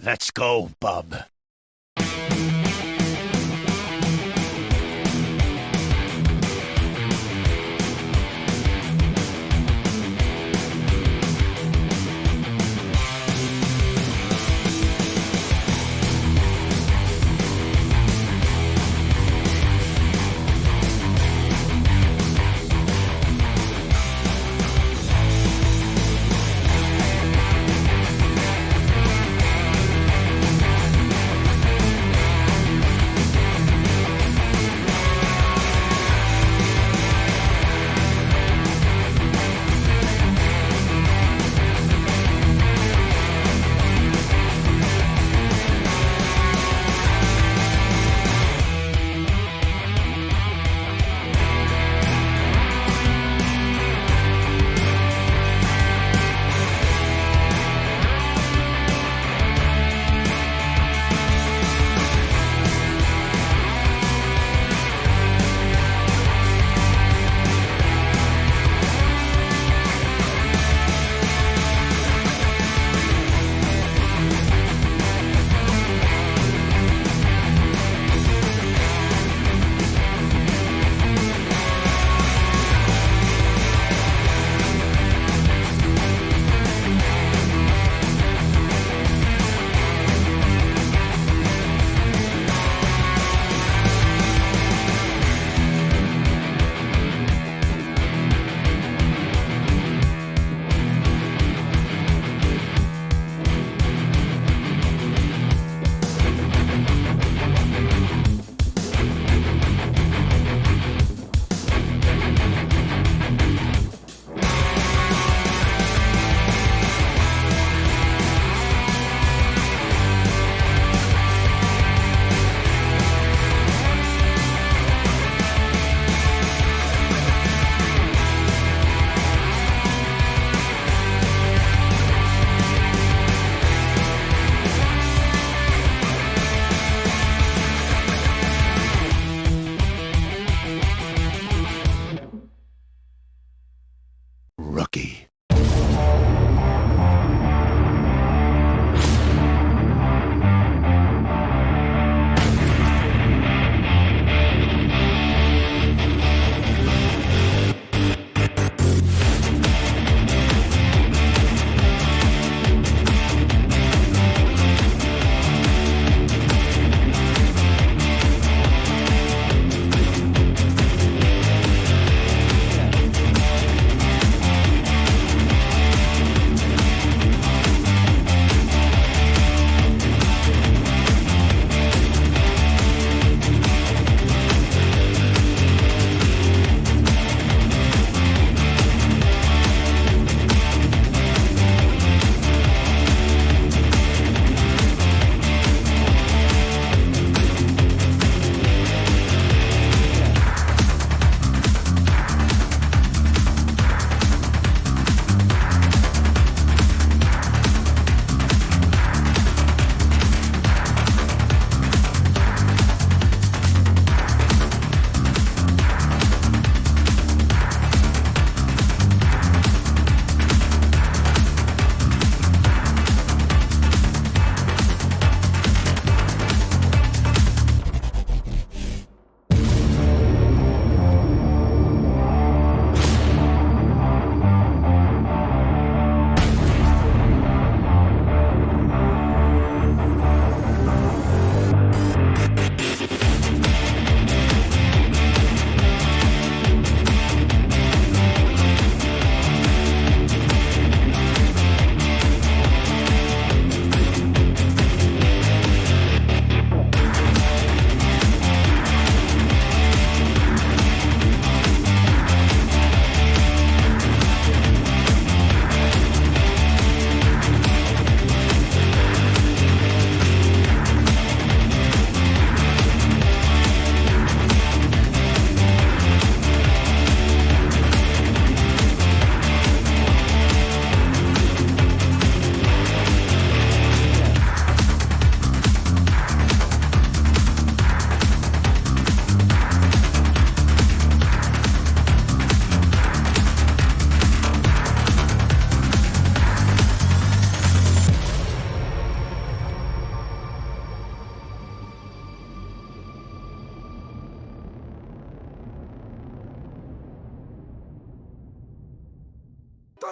Let's go, bub.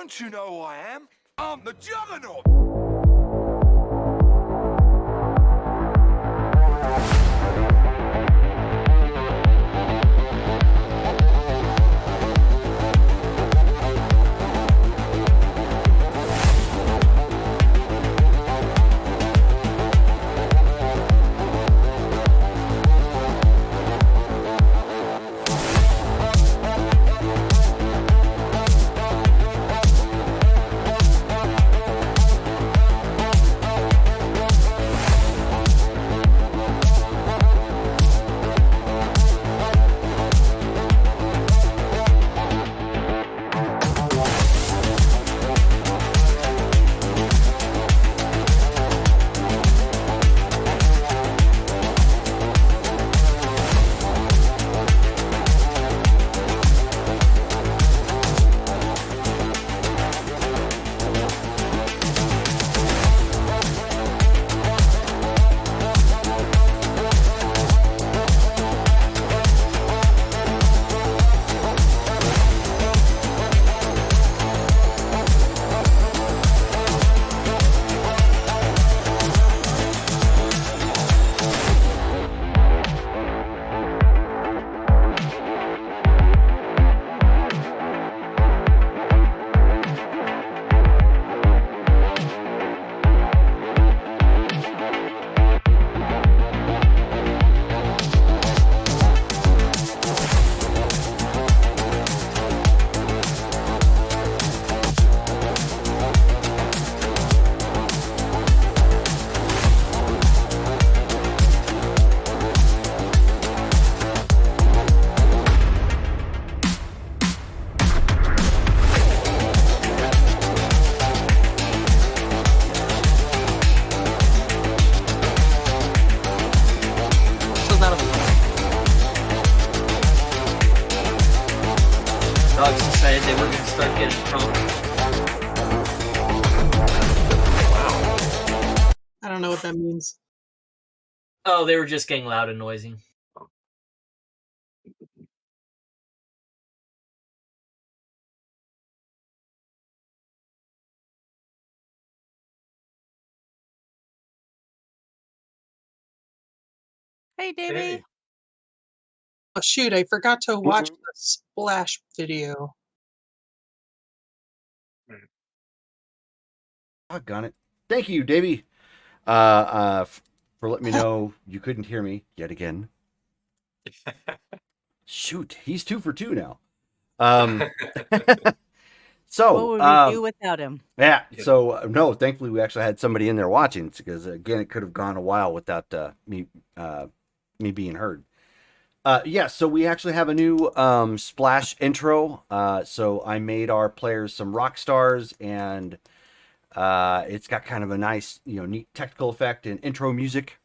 Don't you know who I am? I'm the Juggernaut! Dogs decided they were going to start getting drunk. Wow. I don't know what that means. Oh, they were just getting loud and noisy. Hey, Davey. Hey. Oh, shoot, I forgot to watch the Splash video. Doggone it. Thank you, Davey, for letting me know you couldn't hear me yet again. Shoot, he's 2 for 2 now. So, what would we do without him? Yeah, so no, thankfully we actually had somebody in there watching, because again, it could have gone a while without me being heard. Yeah, so we actually have a new Splash intro. So I made our players some rock stars, and it's got kind of a nice, neat technical effect and intro music.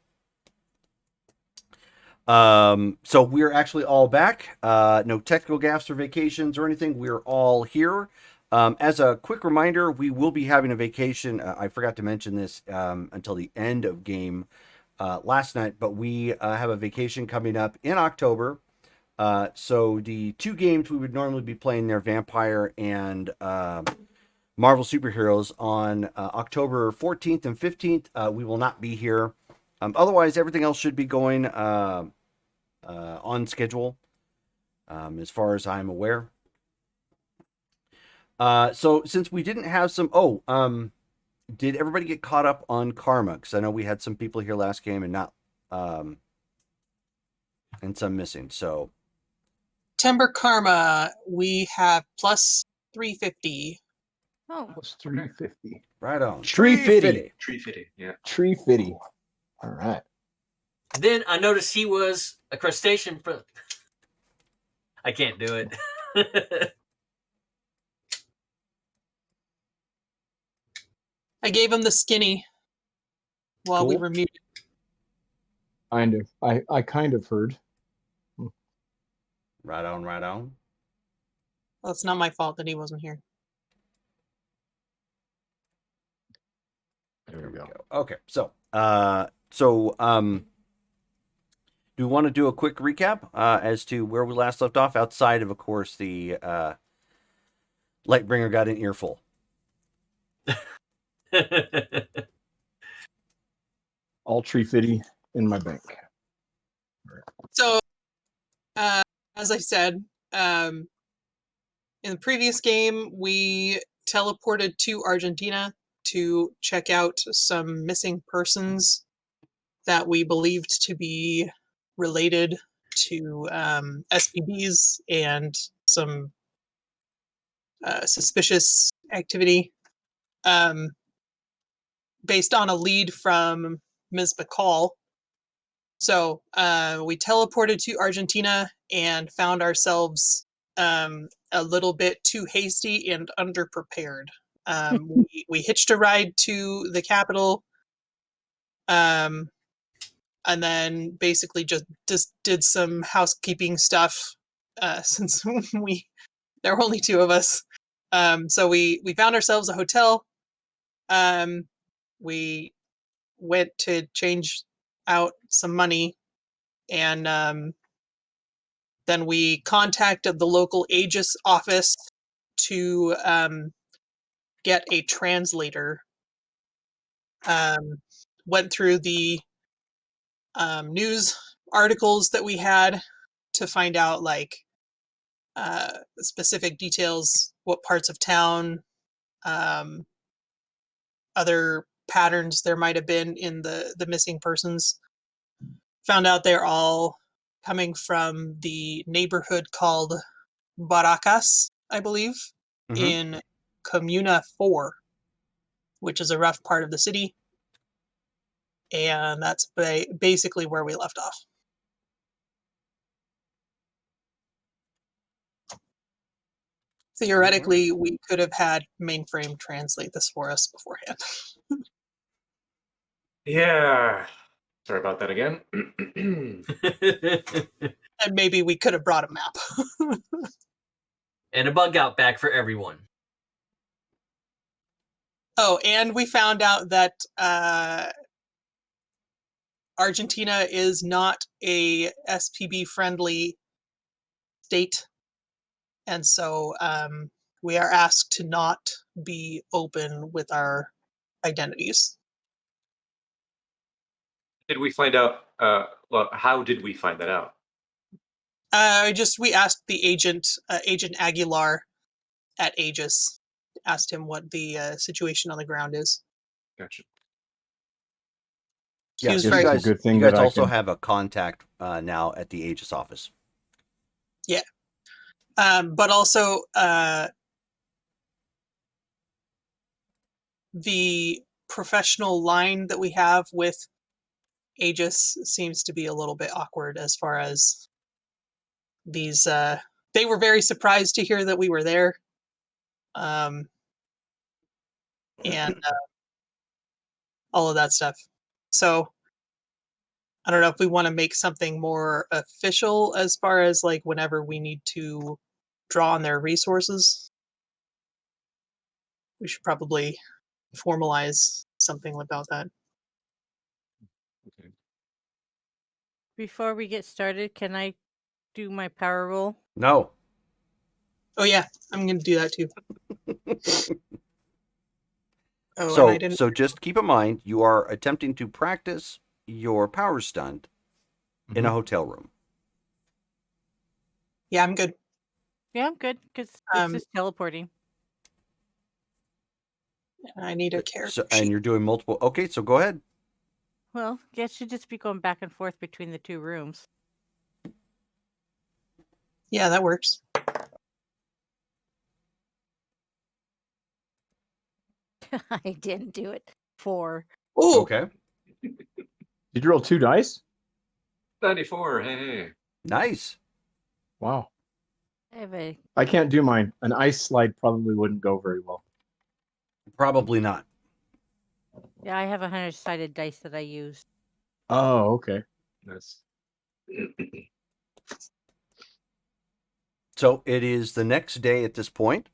So we're actually all back. No technical gaffes or vacations or anything. We're all here. As a quick reminder, we will be having a vacation. I forgot to mention this until the end of game last night, but we have a vacation coming up in October. So the 2 games we would normally be playing there, Vampire and Marvel Superheroes, on October 14th and 15th. We will not be here. Otherwise, everything else should be going on schedule, as far as I'm aware. So since we didn't have some, did everybody get caught up on Karma? Because I know we had some people here last game and not, and some missing. So Timber Karma, we have plus 350. Oh, Plus 350. Right on. Tree fitty. Tree fitty, yeah. Tree fitty. All right. Then I noticed he was a crustacean. I can't do it. I gave him the skinny while we were muted. Kind of. I kind of heard. Right on, right on. Well, it's not my fault that he wasn't here. There we go. Okay, so do we want to do a quick recap as to where we last left off, outside of course, the Lightbringer got an earful? All tree fitty in my bank. So, as I said, in the previous game, we teleported to Argentina to check out some missing persons that we believed to be related to SPBs and some suspicious activity. Based on a lead from Ms. McCall. So we teleported to Argentina and found ourselves a little bit too hasty and underprepared. We hitched a ride to the capital, and then basically just did some housekeeping stuff since there were only two of us. So we found ourselves a hotel. We went to change out some money, and then we contacted the local Aegis office to get a translator. Went through the news articles that we had to find out like specific details, what parts of town, other patterns there might have been in the missing persons. Found out they're all coming from the neighborhood called Baracas, I believe, in Comuna 4, which is a rough part of the city. And that's basically where we left off. Theoretically, we could have had Mainframe translate this for us beforehand. Yeah. Sorry about that again. And maybe we could have brought a map. And a bug out back for everyone. Oh, and we found out that Argentina is not a SPB-friendly state, and so we are asked to not be open with our identities. Did we find out? Well, how did we find that out? We asked the agent, Agent Aguilar at Aegis, asked him what the situation on the ground is. Gotcha. He Yeah, was so very you It's a guys, good thing you guys that I also can- have a contact now at the Aegis office. Yeah. But also, the professional line that we have with Aegis seems to be a little bit awkward as far as these. They were very surprised to hear that we were there. And all of that stuff. So I don't know if we want to make something more official as far as like whenever we need to draw on their resources. We should probably formalize something about that. Okay. Before we get started, can I do my power roll? No. Oh yeah, I'm going to do that too. Oh, and I So, didn't. so just keep in mind, you are attempting to practice your power stunt in a hotel room. Yeah, I'm good. Yeah, I'm good because this Um, is teleporting. I need a character And sheet. you're doing multiple. Okay, so go ahead. Well, I should just be going back and forth between the two rooms. Yeah, that works. I didn't do it. 4. Oh, Okay, Did you roll 2 dice? 94. Hey. nice. Wow. I have a I can't do mine. An ice slide probably wouldn't go very well. Probably not. I have 100-sided dice that I used. Oh, okay. That's So it is the next day at this point.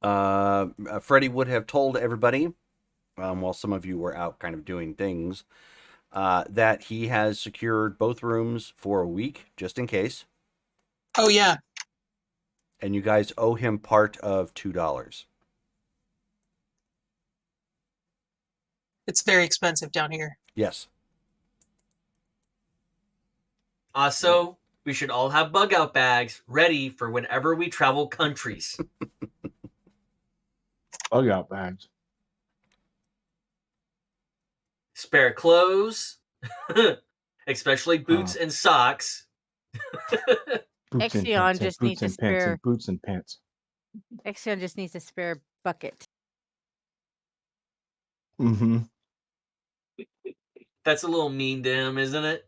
Freddie would have told everybody, while some of you were out kind of doing things, that he has secured both rooms for a week, just in case. oh yeah. And you guys owe him part of $2. It's very expensive down here. Yes. Also, we should all have bug out bags ready for whenever we travel countries. Bug out bags. Spare clothes, especially boots and socks. Boots and Exion pants and just boots needs a and pants spare. and boots and pants. Exion just needs a spare bucket. Mm-hmm. That's a little mean to him, isn't it?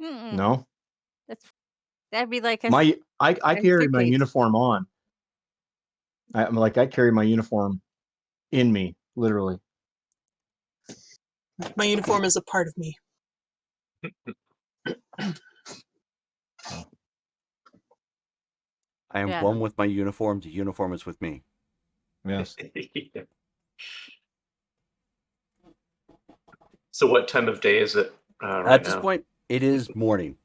Mm-mm. No. That'd be like a I carry my suitcase. uniform on. I carry my uniform in me, literally. My uniform is a part of me. I am Yeah. one with my uniform. The uniform is with me. Yes. So what time of day is it right At this now? point, it is morning.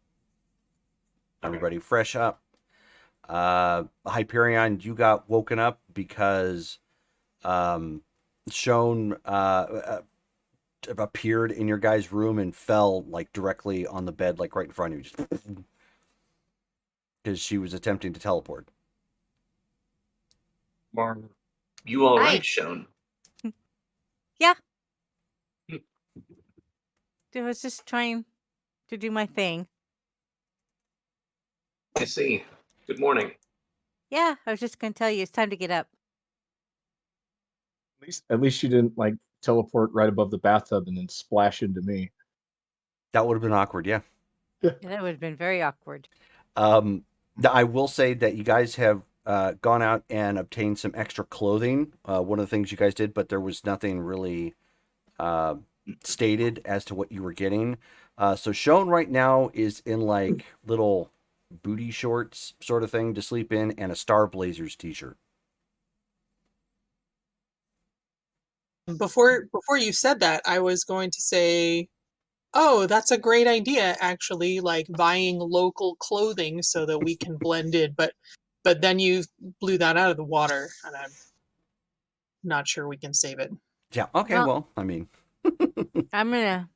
Everybody fresh up. Hyperion, you got woken up because Shone appeared in your guys' room and fell like directly on the bed, like right in front of you, just because she was attempting to teleport. Are you all Hi. right, Shone? Yeah. I was just trying to do my thing. I see. Good morning. Yeah, I was just gonna tell you it's time to get up. At least you didn't like teleport right above the bathtub and then splash into me. That would have been awkward, yeah. Yeah, that would have been very awkward. I will say that you guys have gone out and obtained some extra clothing. One of the things you guys did, but there was nothing really stated as to what you were getting. So Shone right now is in like little booty shorts sort of thing to sleep in and a Star Blazers t-shirt. Before you said that, I was going to say, oh, that's a great idea, actually, like buying local clothing so that we can blend in. But then you blew that out of the water, and I'm not sure we can save it. Yeah, okay, well, I mean, I'm gonna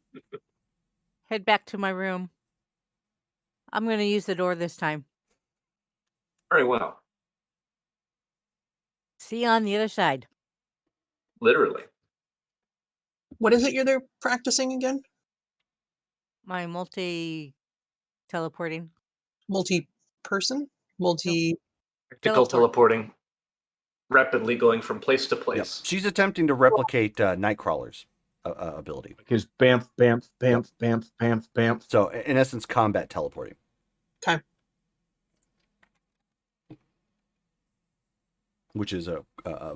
head back to my room. I'm gonna use the door this time. Very well. See you on the other side. Literally. What is it they're practicing again? My teleporting. Multi-person? Multi... Practical Teleport. teleporting. Rapidly going from place to yep. place. She's attempting to replicate Nightcrawler's ability. Because bamf, bamf, bamf, bamf, bamf, bamf. So, in essence, combat teleporting. Okay. Which is a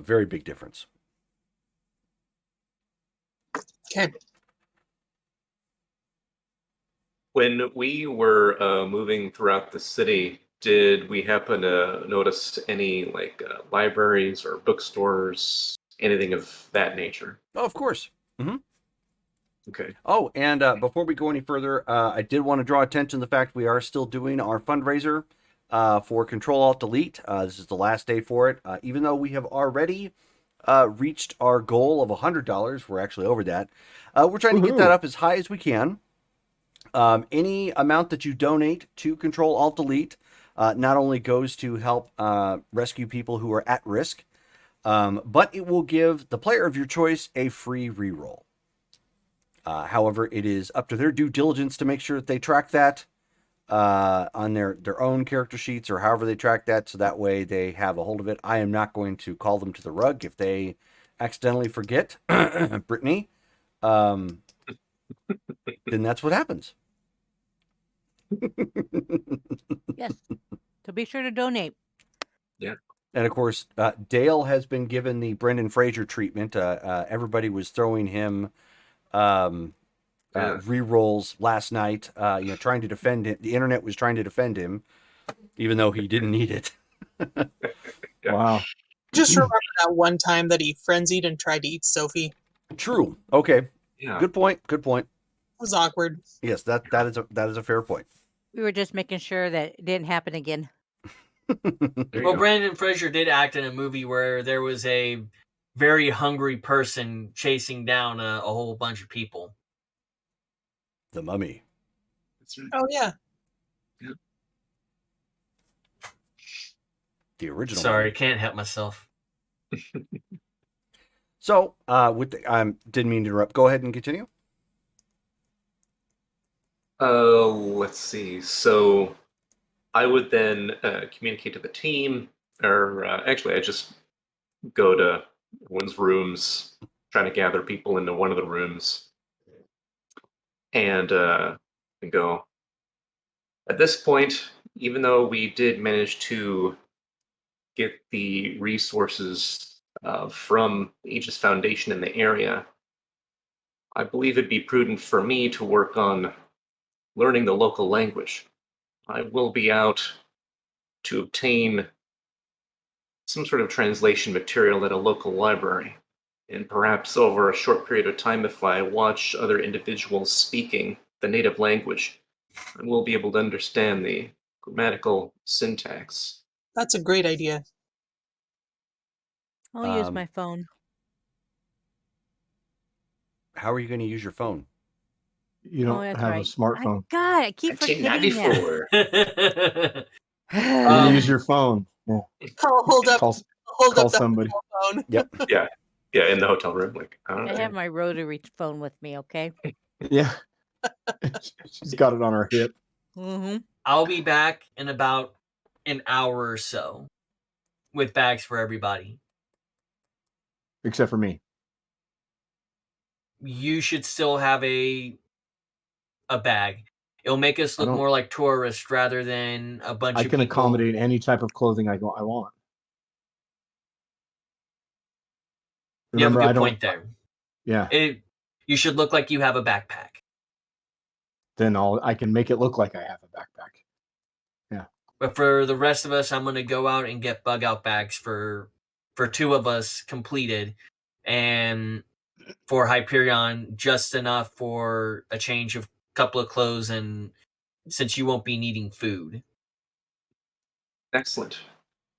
very big difference. Okay. When we were moving throughout the city, did we happen to notice any like libraries or bookstores, anything of that nature? Oh, of course. Mm-hmm. Okay. Oh, and before we go any further, I did want to draw attention to the fact we are still doing our fundraiser for Control-Alt-Delete. This is the last day for it. Even though we have already reached our goal of $100, we're actually over that. We're trying to get that up as high as we can. Any amount that you donate to Control-Alt-Delete not only goes to help rescue people who are at risk, but it will give the player of your choice a free reroll. However, it is up to their due diligence to make sure that they track that on their own character sheets or however they track that, so that way they have a hold of it. I am not going to call them to the rug if they accidentally forget, Brittany. Then that's what happens. Yes. So be sure to donate. Yeah. And of course, Dale has been given the Brendan Fraser treatment. Everybody was throwing him re-rolls last night, trying to defend him. The internet was trying to defend him, even though he didn't need it. Wow. Just remember that one time that he frenzied and tried to eat Sophie. True. Okay. Yeah. Good point. Good point. It was awkward. Yes, that is a fair point. We were just making sure that it didn't happen again. There you Well, go. Brandon Fraser did act in a movie where there was a very hungry person chasing down a whole bunch of people. The Mummy. That's right. Oh yeah. The original Sorry, Mummy. can't help myself. So, didn't mean to interrupt. Go ahead and continue. Let's see. So I would then communicate to the team, or actually, I just go to everyone's rooms, trying to gather people into one of the rooms, and go. At this point, even though we did manage to get the resources from Aegis Foundation in the area, I believe it'd be prudent for me to work on learning the local language. I will be out to obtain some sort of translation material at a local library. And perhaps over a short period of time, if I watch other individuals speaking the native language, I will be able to understand the grammatical syntax. That's a great idea. I'll use my phone. How are you going to use your phone? You don't that's have right. a smartphone. God, I keep forgetting that. 1994. You use your phone. Yeah. I'll hold up Call the somebody. phone. Yep. Yeah, in the hotel room. Like, all I right. have my rotary phone with me, okay? Yeah. She's got it on her hip. Mm-hmm. I'll be back in about an hour or so with bags for everybody. Except for me. You should still have a bag. It'll make us I look don't- more like tourists rather than a bunch I of can people. accommodate any type of clothing I want. You have Remember, a I good don't. point there. Yeah. You should look like you have a backpack. Then I can make it look like I have a backpack. Yeah. But for the rest of us, I'm gonna go out and get bug out bags for two of us completed, and for Hyperion just enough for a change of couple of clothes, and since you won't be needing food. Excellent.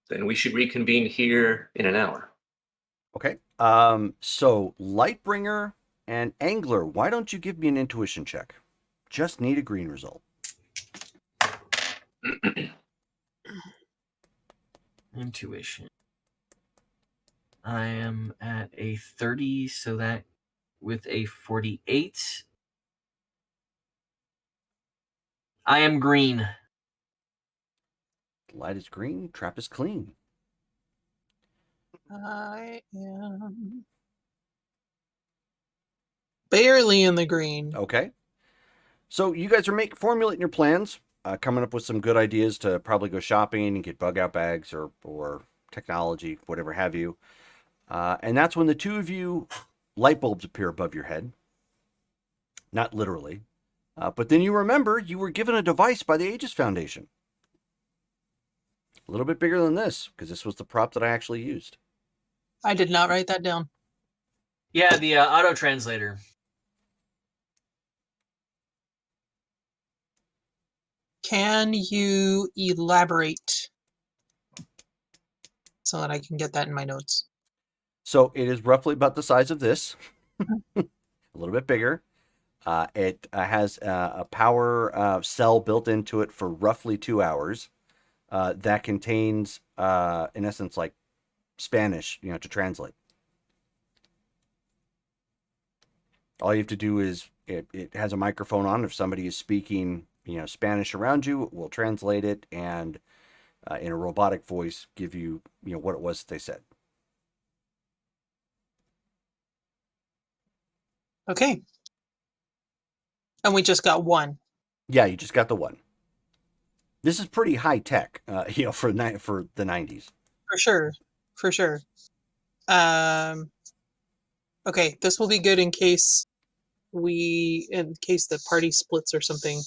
Then we should reconvene here in an hour. Okay. So Lightbringer and Angler, why don't you give me an intuition check? Just need a green result. Intuition. I am at a 30, so that with a 48. I am green. Light is green, trap is clean. I am barely in the green. Okay. So you guys are formulating your plans, coming up with some good ideas to probably go shopping and get bug out bags or technology, whatever have you. And that's when the two of you, light bulbs appear above your head. Not literally. But then you remember you were given a device by the Aegis Foundation. A little bit bigger than this, because this was the prop that I actually used. I did not write that down. Yeah, the auto translator. Can you elaborate so that I can get that in my notes? So it is roughly about the size of this, a little bit bigger. It has a power cell built into it for roughly 2 hours. That contains, in essence, like Spanish, to translate. All you have to do is it has a microphone on. If somebody is speaking, Spanish around you, it will translate it and in a robotic voice give you, what it was that they said. Okay. And we just got one. Yeah, you just got the one. This is pretty high tech, for the 90s. For sure. Okay, this will be good in case the party splits or something.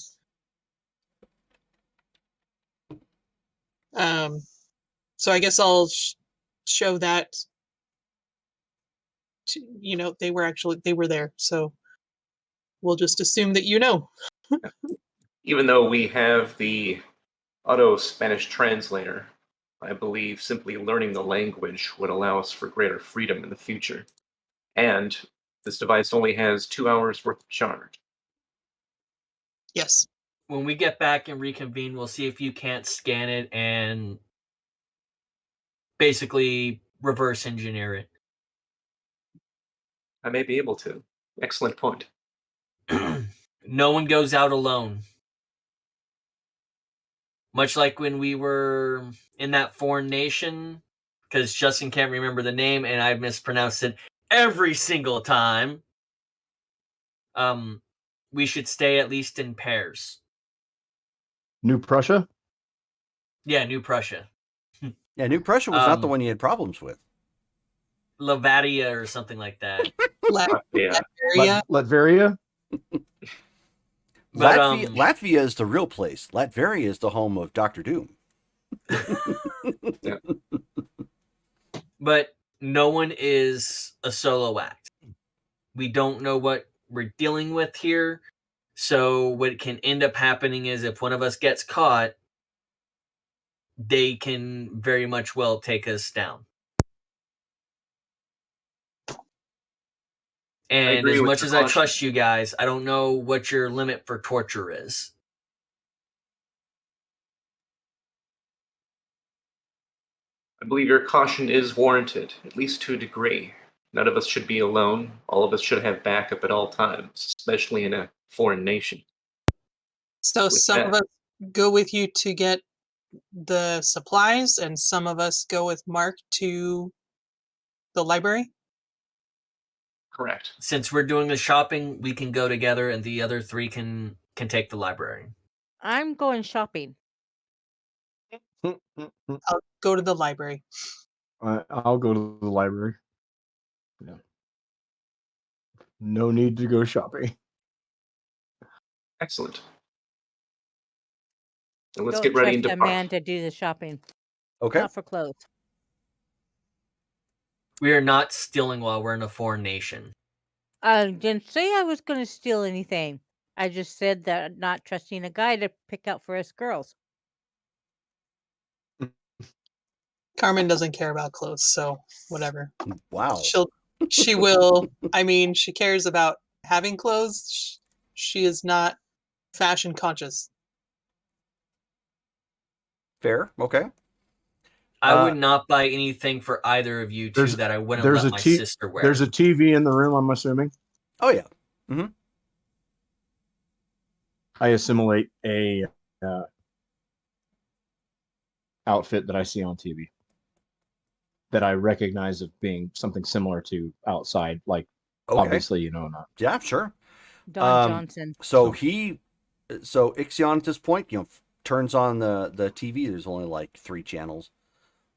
So I guess I'll show that. They were there, so we'll just assume that Even though we have the auto Spanish translator, I believe simply learning the language would allow us for greater freedom in the future. And this device only has 2 hours worth of charge. Yes. When we get back and reconvene, we'll see if you can't scan it and basically reverse engineer it. I may be able to. Excellent point. No one goes out alone. Much like when we were in that foreign nation, because Justin can't remember the name and I've mispronounced it every single time. We should stay at least in pairs. New Prussia? Yeah, New Prussia. Yeah, New Prussia was not the one you had problems with. Lavadia or something like that. Yeah. Latveria. Latveria? But, Latvia is the real place. Latveria is the home of Doctor Doom. Yeah. But no one is a solo act. We don't know what we're dealing with here. So what can end up happening is if one of us gets caught, they can very much well take us down. And agree as with much your as I caution. trust you guys, I don't know what your limit for torture is. I believe your caution is warranted, at least to a degree. None of us should be alone. All of us should have backup at all times, especially in a foreign nation. So With some of that- us go with you to get the supplies, and some of us go with Mark to the library. Correct. Since we're doing the shopping, we can go together and the other three can take the library. I'm going shopping. I'll go to the library. I'll go to the library. Yeah. No need to go shopping. Excellent. And let's Don't get ready trust and a depart. man to do the shopping. Okay. Not for clothes. We are not stealing while we're in a foreign nation. I didn't say I was going to steal anything. I just said that not trusting a guy to pick out for us girls. Carmen doesn't care about clothes, so whatever. Wow. She will. I mean, she cares about having clothes. She is not fashion conscious. Fair. Okay. I would not buy anything for either of you two There's- that I wouldn't there's let a my T- sister wear. There's a TV in the room, I'm assuming. Oh yeah. I assimilate a outfit that I see on TV that I recognize of being something similar to outside, like Okay. obviously, not. Yeah. Sure. Don Johnson. So Ixion at this point, turns on the TV. There's only like 3 channels.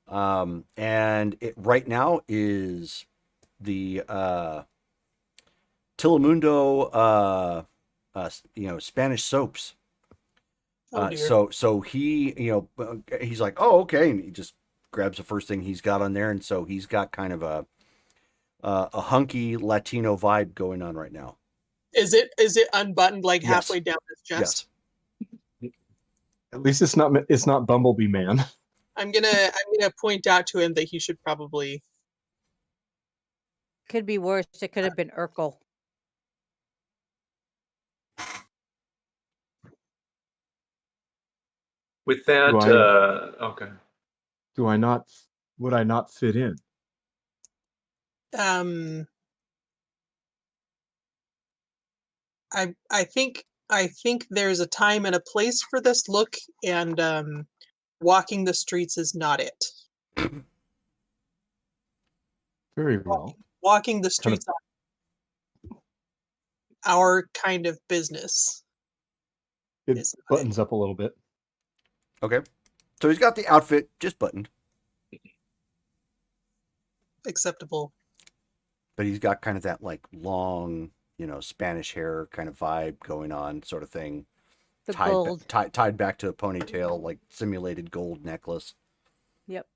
And it right now is the Telemundo Spanish soaps. Oh dear. So he, he's like, "Oh, okay." And he just grabs the first thing he's got on there, and so he's got kind of a hunky Latino vibe going on right now. Is it unbuttoned like Yes. halfway down his chest? Yes. At least it's not Bumblebee Man. I'm gonna point out to him that he should probably. Could be worse. It could have been Urkel. With that, Do I- okay. Would I not fit in? I think there's a time and a place for this look, and walking the streets is not it. Very well. Walking the streets are our kind of business. It It's not buttons up a little bit. Okay. So he's got the outfit just buttoned, acceptable. but he's got kind of that like long, Spanish hair kind of vibe going on, sort of thing. The gold. Tied back to a ponytail, like simulated gold necklace. Yep.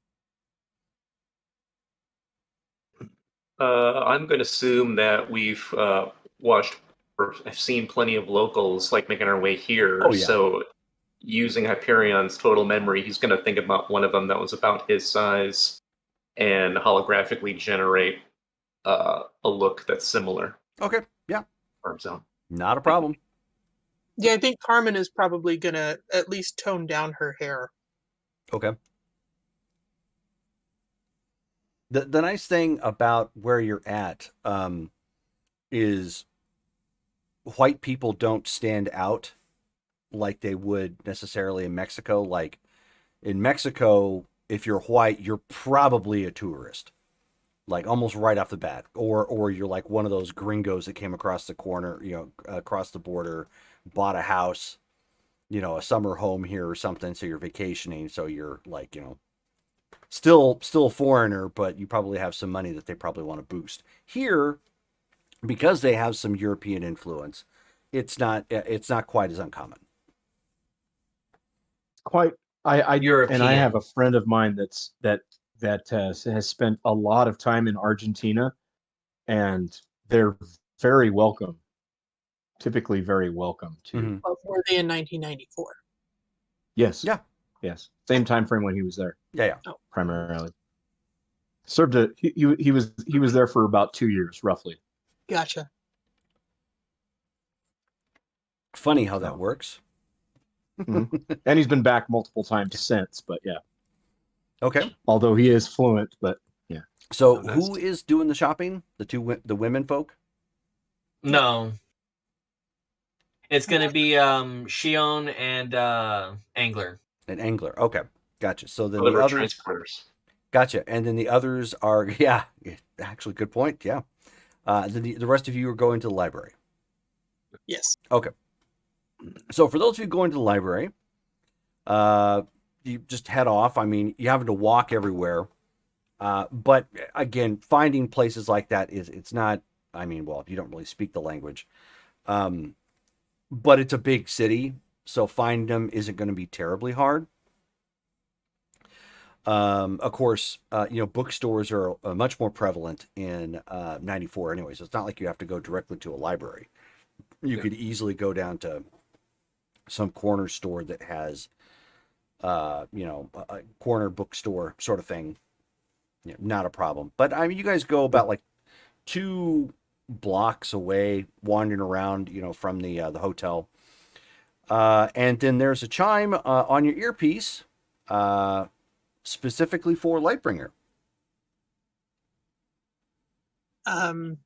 I'm going to assume that we've watched or have seen plenty of locals like making our way here. Oh, yeah. So using Hyperion's total memory, he's going to think about one of them that was about his size and holographically generate a look that's similar Okay. Yeah. for himself. Not a problem. Yeah, I think Carmen is probably gonna at least tone down her hair. Okay. The nice thing about where you're at is white people don't stand out like they would necessarily in Mexico. Like in Mexico, if you're white, you're probably a tourist, like almost right off the bat, or you're like one of those gringos that came across the corner, across the border, bought a house, a summer home here or something. So you're vacationing. So you're like, still a foreigner, but you probably have some money that they probably want to boost. Here, because they have some European influence, it's not quite as uncommon. Quite. I European. and I have a friend of mine that has spent a lot of time in Argentina, and they're very welcome. Typically, very welcome to. Mhm. But were they in 1994? Yes. Yeah. Yes. Same time frame when he was there. Yeah. Primarily. Served a he was there for about 2 years roughly. Gotcha. Funny how that works. Mm-hmm. And he's been back multiple times since, but yeah. Okay. Although he is fluent, but yeah. So Oh, nice. who is doing the shopping? The women folk? No. It's gonna be Shion and Angler. An angler. Okay. Gotcha. So then One of the our others. transporters. Gotcha. And then the others are, yeah, actually, good point. Yeah. The rest of you are going to the library. Yes. Okay. So for those of you going to the library, you just head off. I mean, you having to walk everywhere. But again, finding places like that it's not, I mean, well, you don't really speak the language. But it's a big city, so finding them isn't going to be terribly hard. Of course, bookstores are much more prevalent in 94 anyway, so it's not like you have to go directly to a library. You could easily go down to some corner store that has, a corner bookstore sort of thing. Not a problem. But I mean, you guys go about like 2 blocks away, wandering around, from the hotel. And then there's a chime on your earpiece, specifically for Lightbringer. From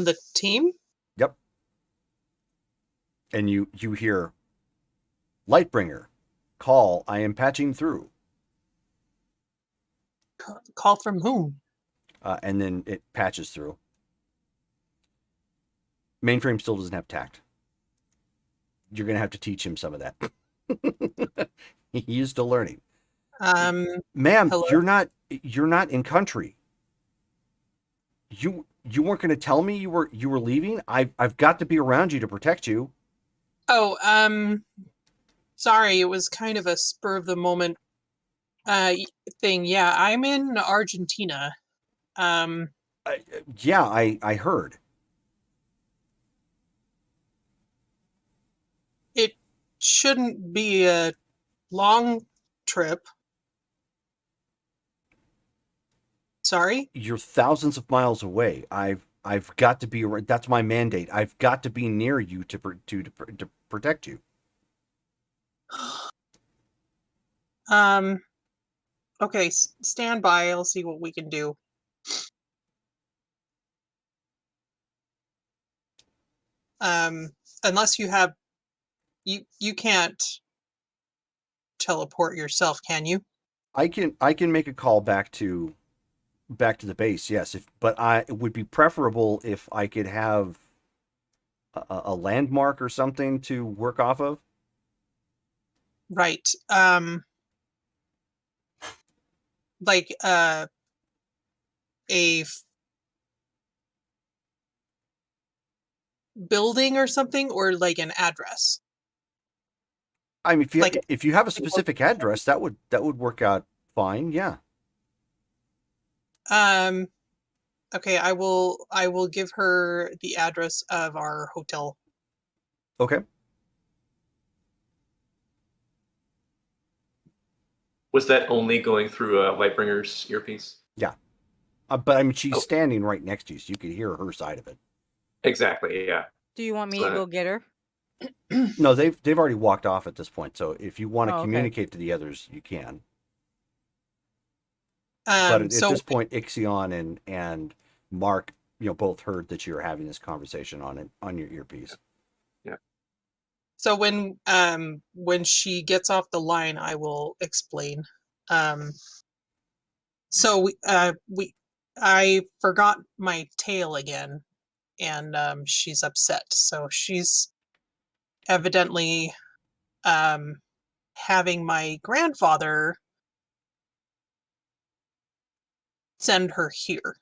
the team? Yep. And you hear, Lightbringer, call, I am patching through. Call from whom? And then it patches through. Mainframe still doesn't have tact. You're going to have to teach him some of that. He is still learning. Ma'am, hello? you're not in country. You weren't going to tell me you were leaving? I've got to be around you to protect you. Oh, sorry, it was kind of a spur of the moment thing. Yeah, I'm in Argentina. Yeah, I heard. It shouldn't be a long trip. Sorry? You're thousands of miles away. I've got to be. That's my mandate. I've got to be near you to protect you. Okay, stand by. I'll see what we can do. Unless you have, you can't teleport yourself, can you? I can make a call back to the base. Yes, but it would be preferable if I could have a landmark or something to work off of. Right. Like a building or something, or like an address. I mean, Like- if you have a specific address, that would work out fine. Yeah. Okay, I will give her the address of our hotel. Okay. Was that only going through Lightbringer's earpiece? Yeah. But I mean, she's Oh. standing right next to you, so you could hear her side of it. Exactly, yeah. Do you want me So- to go get her? No, they've already walked off at this point. So if you want to Oh, okay. communicate to the others, you can. But at So this point, Ixion and Mark, both heard that you were having this conversation on your earpiece. So when she gets off the line, I will explain. So I forgot my tail again, and she's upset. So she's evidently having my grandfather send her here.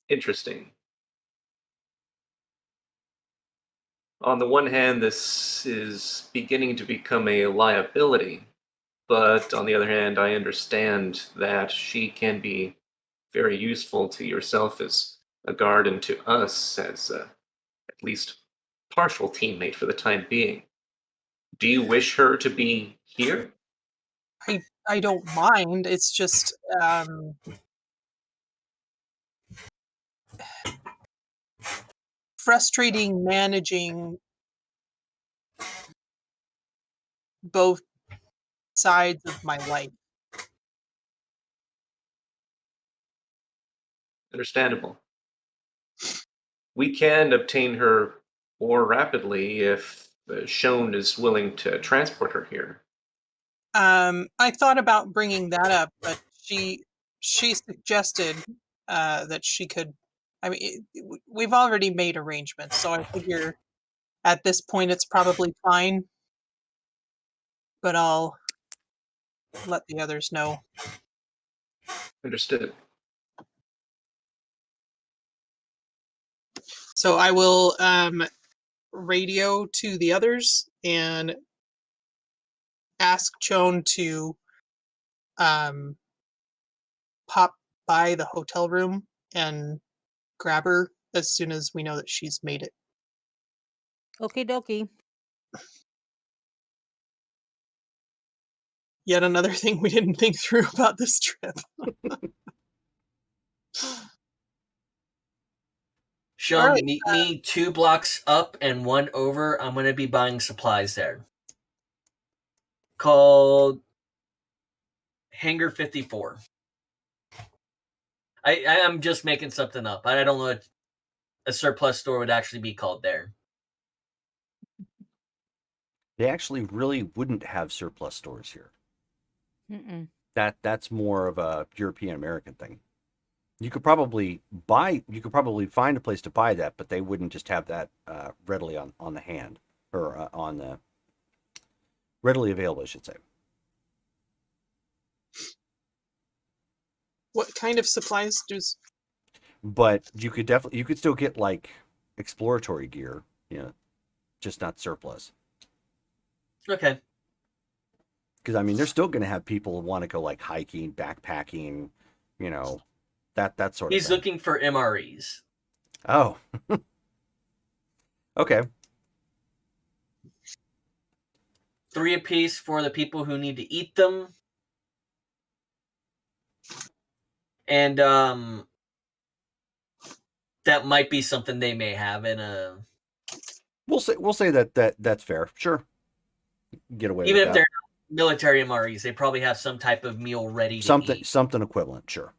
Interesting. On the one hand, this is beginning to become a liability, but on the other hand, I understand that she can be very useful to yourself as a guard and to us as at least partial teammate for the time being. Do you wish her to be here? I don't mind. It's just frustrating managing both sides of my life. Understandable. We can obtain her more rapidly if Shone is willing to transport her here. I thought about bringing that up, but she suggested that she could. I mean, we've already made arrangements, so I figure at this point it's probably fine. But I'll let the others know. Understood. So I will radio to the others and ask Chone to pop by the hotel room and grab her as soon as we know that she's made it. Okie dokie. Yet another thing we didn't think through about this trip. Sean, Alright, meet me 2 blocks up and 1 over. I'm going to be buying supplies there. Called Hangar 54. I'm just making something up. I don't know what a surplus store would actually be called there. They actually really wouldn't have surplus stores here. Mm-mm. That's more of a European American thing. You could probably find a place to buy that, but they wouldn't just have that readily on the hand or on the readily available, I should say. what kind of supplies does? But you could still get like exploratory gear, just not surplus. Okay. Because I mean, they're still going to have people who want to go like hiking, backpacking, that sort of He's thing. looking for MREs. Oh, okay. 3 apiece for the people who need to eat them. And that might be something they may have in a. We'll say that's fair. Sure. Get away Even with if that. they're military MREs, they probably have some type of meal ready to eat. Something equivalent, sure.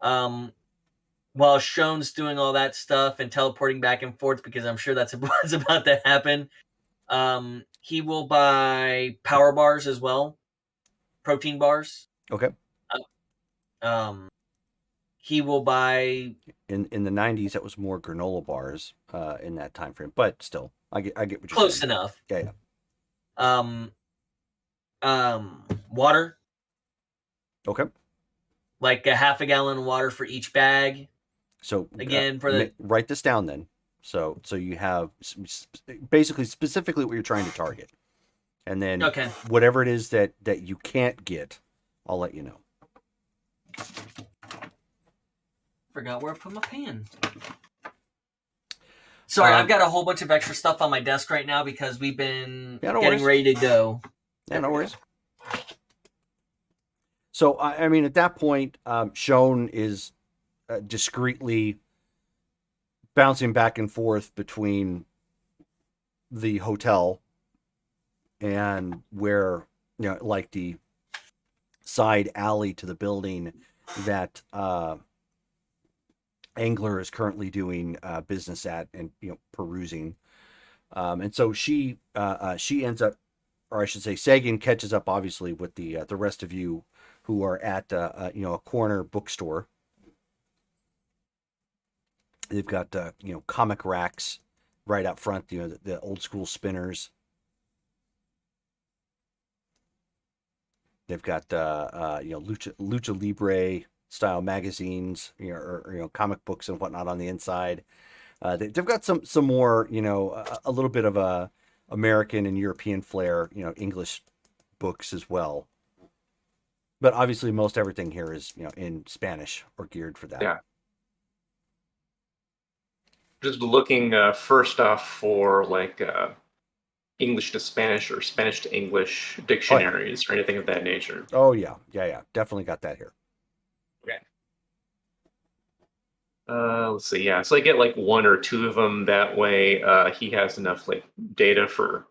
While Shone's doing all that stuff and teleporting back and forth, because I'm sure that's what's about to happen, he will buy power bars as well, protein bars. Okay. He will buy In the 90s, that was more granola bars in that time frame, but still, I get what you're close saying. enough. Yeah. Water, Okay. like a half a gallon of water for each bag. So Again, for write this down then. So you have basically specifically what you're trying to target, and then Okay. whatever it is that you can't get, I'll let you know. Forgot where I put my pen. Sorry, I've got a whole bunch of extra stuff on my desk right now because we've been Yeah, no getting worries. ready to go. Yeah, no worries. So, I mean, at that point, Shone is discreetly bouncing back and forth between the hotel and where, like the side alley to the building that Angler is currently doing business at and, perusing. And so she ends up, or I should say, Sagan catches up obviously with the rest of you who are at a corner bookstore. They've got comic racks right up front, the old school spinners. They've got Lucha Libre style magazines, or comic books and whatnot on the inside. They've got some more, a little bit of a American and European flair, English books as well. But obviously, most everything here is, in Spanish or geared for that. Yeah. Just looking first off for like English to Spanish or Spanish to English dictionaries or anything of that nature. Oh yeah, definitely got that here. Okay. Let's see. Yeah, so I get like one or two of them. That way, he has enough like data for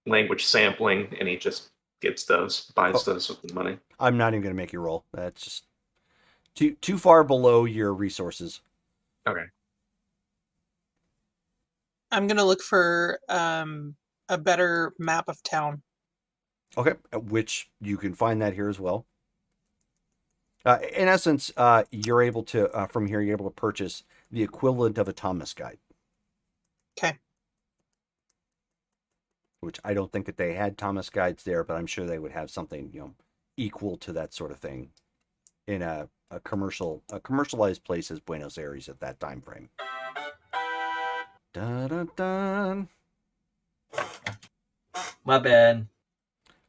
language sampling, and he just gets those, buys those with the money. I'm not even going to make you roll. That's just too far below your resources. Okay. I'm gonna look for a better map of town. Okay, which you can find that here as well. In essence, you're able to from here you're able to purchase the equivalent of a Thomas guide. Okay. Which I don't think that they had Thomas guides there, but I'm sure they would have something equal to that sort of thing in a commercialized place as Buenos Aires at that time frame. Dun, dun, dun. My bad.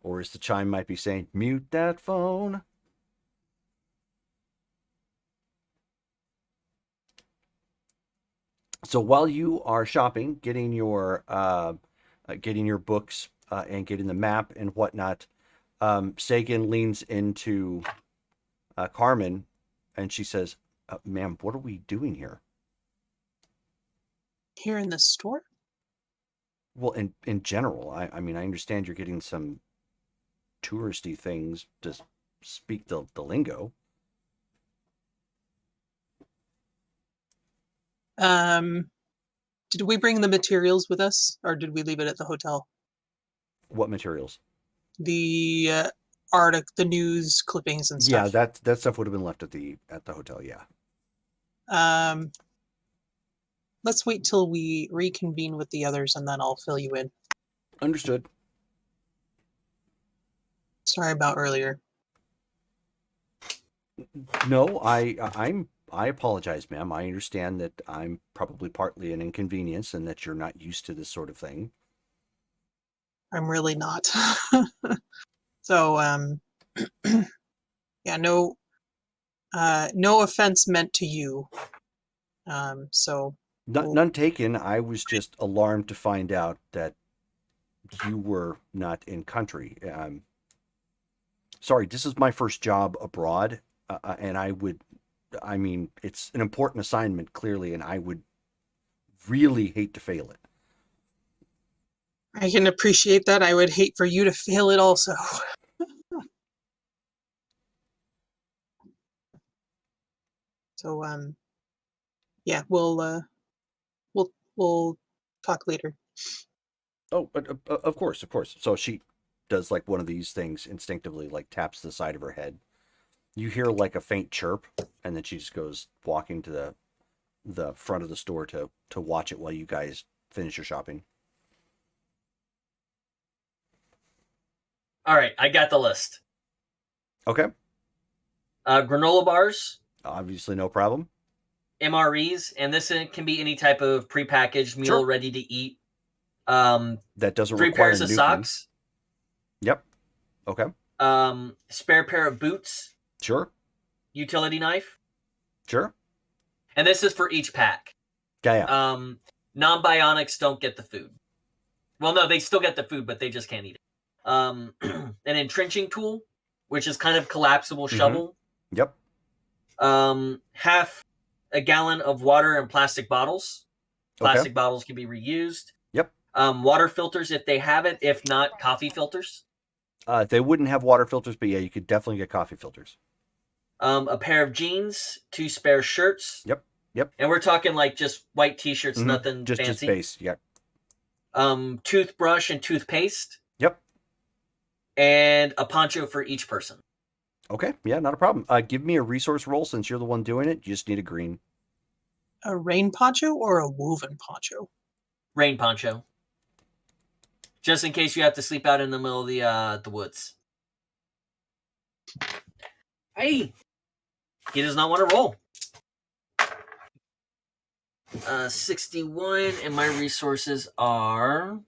Or as the chime might be saying, mute that phone. So while you are shopping, getting your books and getting the map and whatnot, Sagan leans into Carmen, and she says, "Ma'am, what are we doing here?" Here in the store? Well, in general, I mean, I understand you're getting some touristy things to speak the lingo. Did we bring the materials with us, or did we leave it at the hotel? What materials? The the news clippings and Yeah, stuff. that stuff would have been left at the hotel. Yeah. Let's wait till we reconvene with the others, and then I'll fill you in. Understood. Sorry about earlier. No, I apologize, ma'am. I understand that I'm probably partly an inconvenience and that you're not used to this sort of thing. I'm really not. So, yeah, no offense meant to you. So None taken. I was just alarmed to find out that you were not in country. Sorry, this is my first job abroad, and I mean, it's an important assignment, clearly, and I would really hate to fail it. I can appreciate that. I would hate for you to fail it also. So, yeah, we'll talk later. Oh, but of course, of course. So she does like one of these things instinctively, like taps the side of her head. You hear like a faint chirp, and then she just goes walking to the front of the store to watch it while you guys finish your shopping. All right, I got the list. Okay. Granola bars, Obviously, no problem. MREs, and this can be any type of prepackaged meal Sure. ready to eat. That doesn't 3 require pairs of nuking. socks. Yep. Okay. Spare pair of boots. Sure. Utility knife. Sure. And this is for each pack. Yeah. Non-bionics don't get the food. Well, no, they still get the food, but they just can't eat it. An entrenching tool, which is kind of collapsible shovel. Yep. Half a gallon of water in plastic bottles. Plastic bottles can be reused. Yep. Water filters if they have it. If not, coffee filters. They wouldn't have water filters, but yeah, you could definitely get coffee filters. A pair of jeans, 2 spare shirts. Yep. And we're talking like just white t-shirts, nothing just fancy. base. Yep. Toothbrush and toothpaste. Yep. And a poncho for each person. Okay. Yeah, not a problem. Give me a resource roll since you're the one doing it. You just need a green. A rain poncho or a woven poncho? Rain poncho. Just in case you have to sleep out in the middle of the woods. Hey! He does not want to roll. 61, and my resources are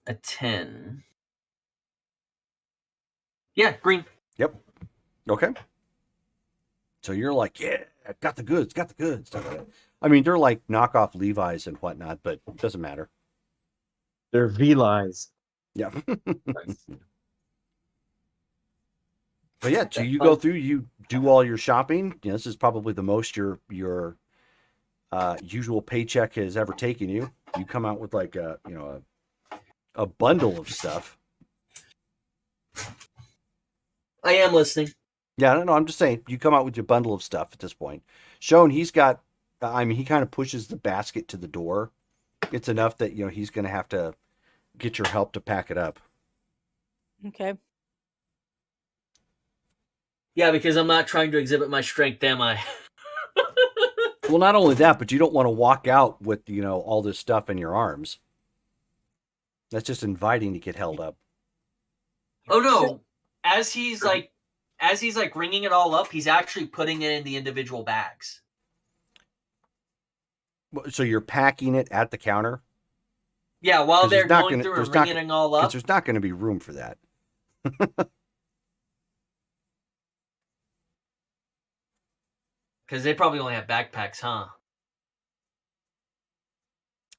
a 10. Yeah, green. Yep. Okay. So you're like, yeah, got the goods. I mean, they're like knockoff Levi's and whatnot, but it doesn't matter. They're V-Lies. Yeah. But yeah, so you go through, you do all your shopping. You know, this is probably the most your usual paycheck has ever taken you. You come out with like a bundle of stuff. I am listening. Yeah, I don't know. I'm just saying, you come out with your bundle of stuff at this point. Sean, he's got, I mean, he kind of pushes the basket to the door. It's enough that, you know, he's going to have to get your help to pack it up. Okay. Yeah, because I'm not trying to exhibit my strength, am I? Well, not only that, but you don't want to walk out with, you know, all this stuff in your arms. That's just inviting to get held up. Oh no! As he's like ringing it all up, he's actually putting it in the individual bags. So you're packing it at the counter? Yeah, while they're going through and ringing it all up. Because there's not going to be room for that. Because they probably only have backpacks, huh?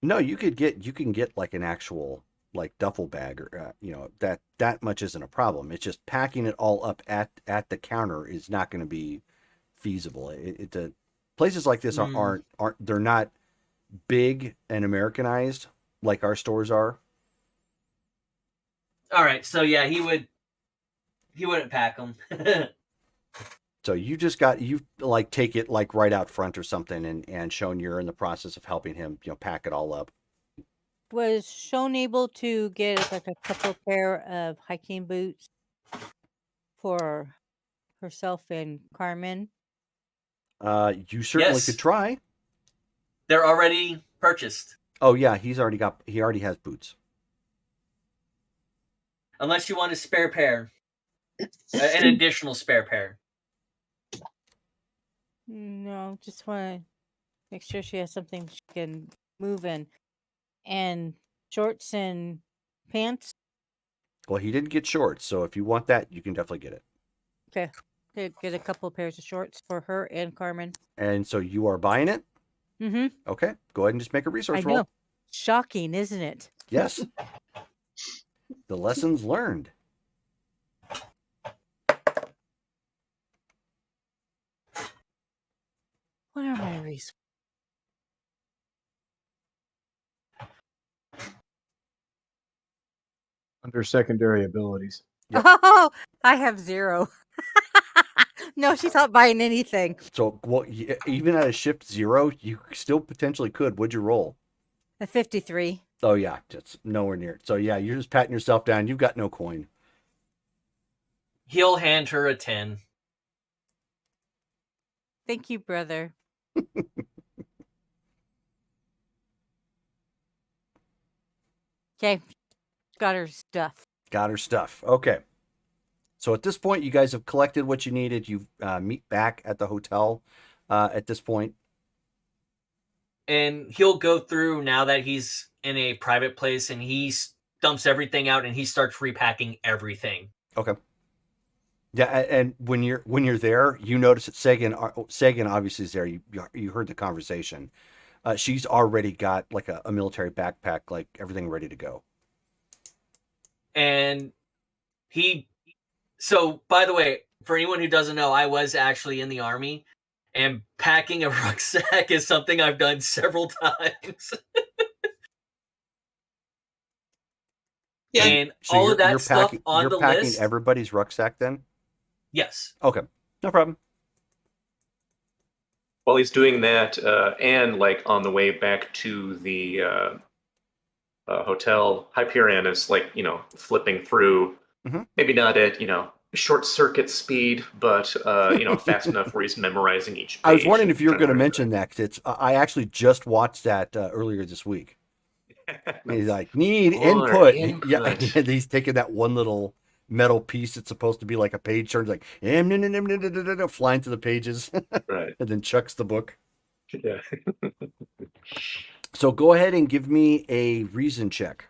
No, you can get like an actual like duffel bag, or you know, that much isn't a problem. It's just packing it all up at the counter is not going to be feasible. Places like this aren't they're not big and Americanized like our stores are. All right, so yeah, he wouldn't pack them. So you like take it like right out front or something, and shown you're in the process of helping him, you know, pack it all up. Was Sean able to get like a couple pair of hiking boots for herself and Carmen? You certainly Yes. could try. They're already purchased. Oh yeah, he already has boots. Unless you want a spare pair. An additional spare pair. No, just want to make sure she has something she can move in. And shorts and pants. Well, he didn't get shorts, so if you want that, you can definitely get it. Okay. Get a couple of pairs of shorts for her and Carmen. And so you are buying it? Mm-hmm. Okay, go ahead and just make a resource I roll. know. Shocking, isn't it? Yes. The lessons learned. What are my resources? Under secondary abilities. Yep. Oh, I have 0. No, she's not buying anything. So, well, even at a shift 0, you still potentially could. What'd you roll? A 53. Oh yeah, it's nowhere near. So yeah, you're just patting yourself down. You've got no coin. He'll hand her a 10. Thank you, brother. Okay. Got her stuff. Got her stuff. Okay. So at this point, you guys have collected what you needed. You meet back at the hotel at this point. And he'll go through now that he's in a private place, and he dumps everything out and he starts repacking everything. Okay. Yeah, and when you're there, you notice that Sagan obviously is there. You heard the conversation. She's already got like a military backpack, like everything ready to go. And so by the way, for anyone who doesn't know, I was actually in the Army, and packing a rucksack is something I've done several times. Yeah. And So all of that you're stuff packing, on you're the packing list. everybody's rucksack then? Yes. Okay, no problem. While he's doing that, and like on the way back to the hotel, Hyperion is like, flipping through, Mhm. maybe not at, short circuit speed, but, fast enough where he's memorizing each page. I was wondering and if you were trying going to to mention that. 'Cause it's I actually just watched that earlier this week. He's like, need More input. Yeah, input. and he's taking that one little metal piece that's supposed to be like a page turn, like flying to the pages, Right. and then chucks the book. Yeah. So go ahead and give me a reason check.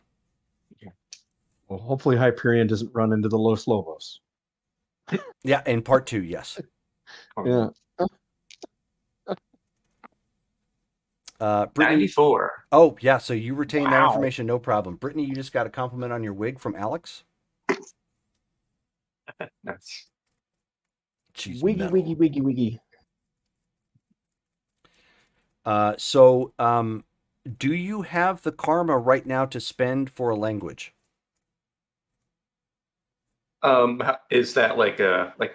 Well, hopefully Hyperion doesn't run into the Los Lobos. Yeah, in part 2, yes. Yeah. Brittany. 94. Oh, yeah. So you retain that Wow. information, no problem. Brittany, you just got a compliment on your wig from Alex. That's She's Wiggy, metal. wiggy, wiggy, wiggy. So, do you have the karma right now to spend for a language? is that like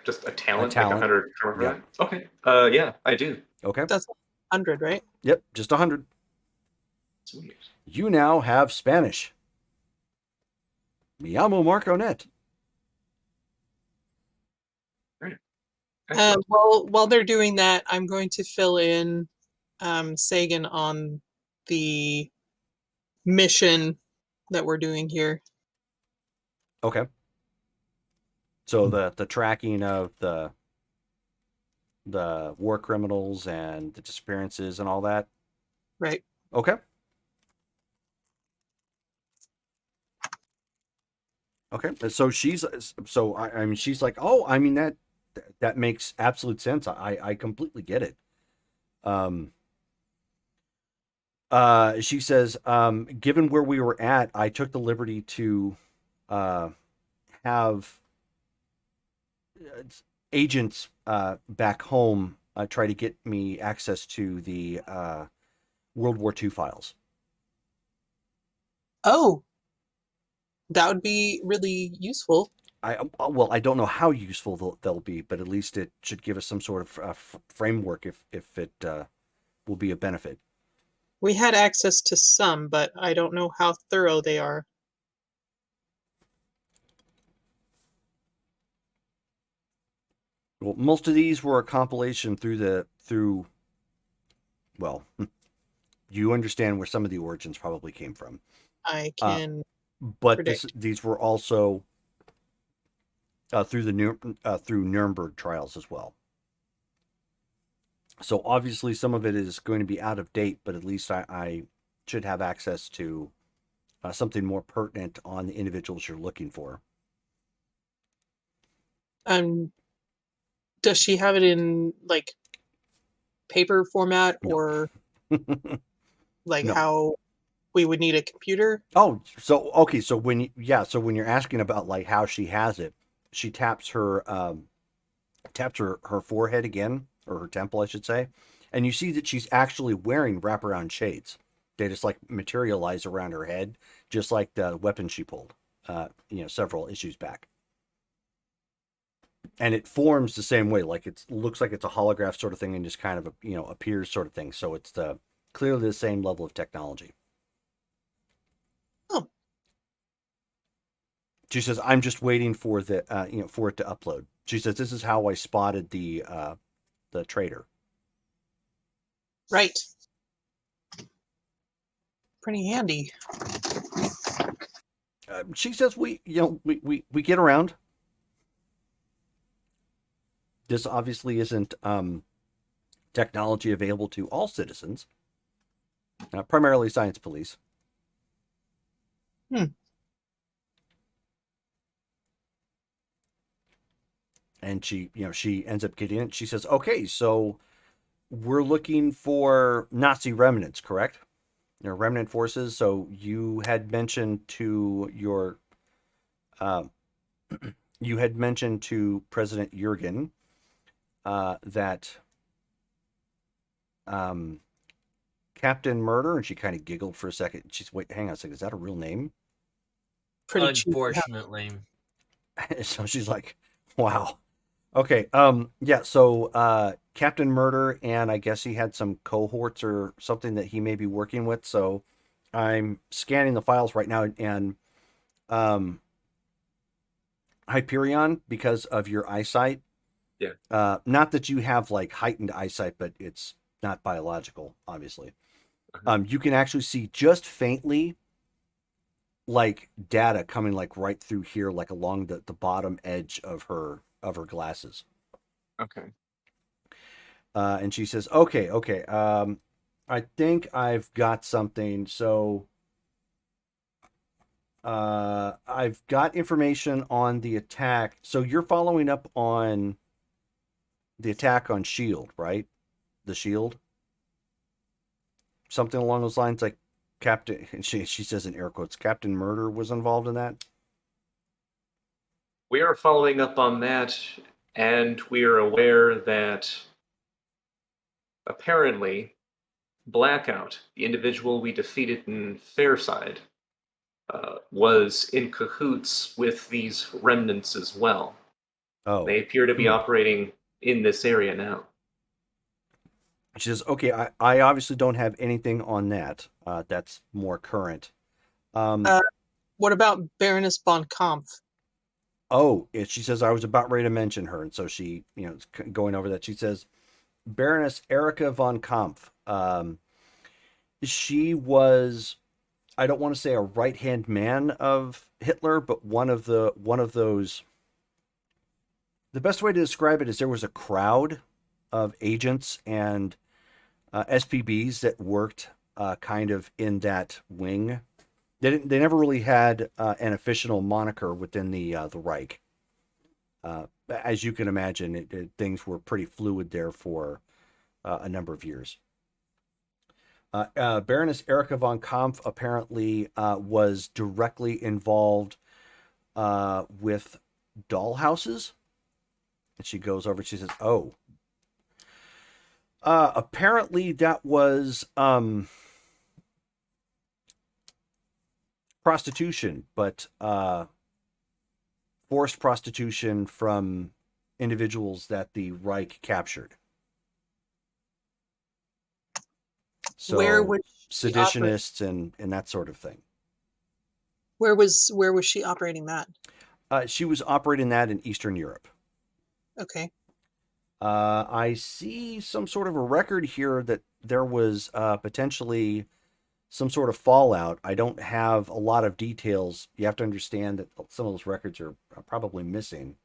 just a talent, like talent. 100 karma for Yeah. that? Okay. Yeah, I do. Okay. That's 100, right? Yep, just 100. Sweet. You now have Spanish. Mi llamo Marconet. Excellent. While they're doing that, I'm going to fill in Sagan on the mission that we're doing here. Okay. So the tracking of the war criminals and the disappearances and all that. Right. Okay. Okay. So she's I mean she's like, "Oh, I mean that makes absolute sense. I completely get it." She says, given where we were at, I took the liberty to have agents back home try to get me access to the World War II files. Oh, that would be really useful. I don't know how useful they'll be, but at least it should give us some sort of framework if it will be a benefit. We had access to some, but I don't know how thorough they are. Well, most of these were a compilation through. Well, you understand where some of the origins probably came from. I can But predict. these were also through through Nuremberg trials as well. So obviously some of it is going to be out of date, but at least I should have access to something more pertinent on the individuals you're looking for. Does she have it in like paper format No. or like No. how we would need a computer? Oh, so okay. So when you're asking about like how she has it, she taps her forehead again, or her temple, I should say, and you see that she's actually wearing wraparound shades. They just like materialize around her head, just like the weapon she pulled, several issues back. And it forms the same way, like it looks like it's a holograph sort of thing, and just kind of appears sort of thing. So it's clearly the same level of technology. Oh. She says, "I'm just waiting for for it to upload." She says, "This is how I spotted the traitor." Right. Pretty handy. She says, we get around. This obviously isn't technology available to all citizens, primarily science police. And she ends up getting it. She says, "Okay, so we're looking for Nazi remnants, correct? Remnant forces. So you had mentioned to your, uh, you had mentioned to President Jurgen that Captain Murder, and she kind of giggled for a second. She's, wait, hang on a second, is that a real name? Pretty cheap. Unfortunately. So she's like, wow. Okay. Yeah. So, Captain Murder, and I guess he had some cohorts or something that he may be working with. So, I'm scanning the files right now, and Hyperion, because of your eyesight. Yeah. Not that you have like heightened eyesight, but it's not biological, obviously. You can actually see just faintly, like data coming like right through here, like along the bottom edge of her glasses. Okay. And she says, okay. I think I've got something. So I've got information on the attack. So you're following up on the attack on Shield, right? The Shield? Something along those lines, like Captain, she says in air quotes, Captain Murder was involved in that? We are following up on that, and we are aware that apparently Blackout, the individual we defeated in Fairside, was in cahoots with these remnants as well. Oh. They appear to be operating in this area now. She says, okay, I obviously don't have anything on that. That's more current. What about Baroness von Kampf? Oh, she says, I was about ready to mention her. And so she, going over that, she says, Baroness Erika von Kampf. She was, I don't want to say a right-hand man of Hitler, but one of those. The best way to describe it is there was a crowd of agents and SPBs that worked kind of in that wing. They never really had an official moniker within the Reich. As you can imagine, things were pretty fluid there for a number of years. Baroness Erika von Kampf apparently was directly involved with dollhouses. And she goes over, she says, oh. Apparently that was prostitution, but forced prostitution from individuals that the Reich captured. So Where was seditionists and that sort of thing. Where was she operating that? She was operating that in Eastern Europe. Okay. I see some sort of a record here that there was potentially some sort of fallout. I don't have a lot of details. You have to understand that some of those records are probably missing.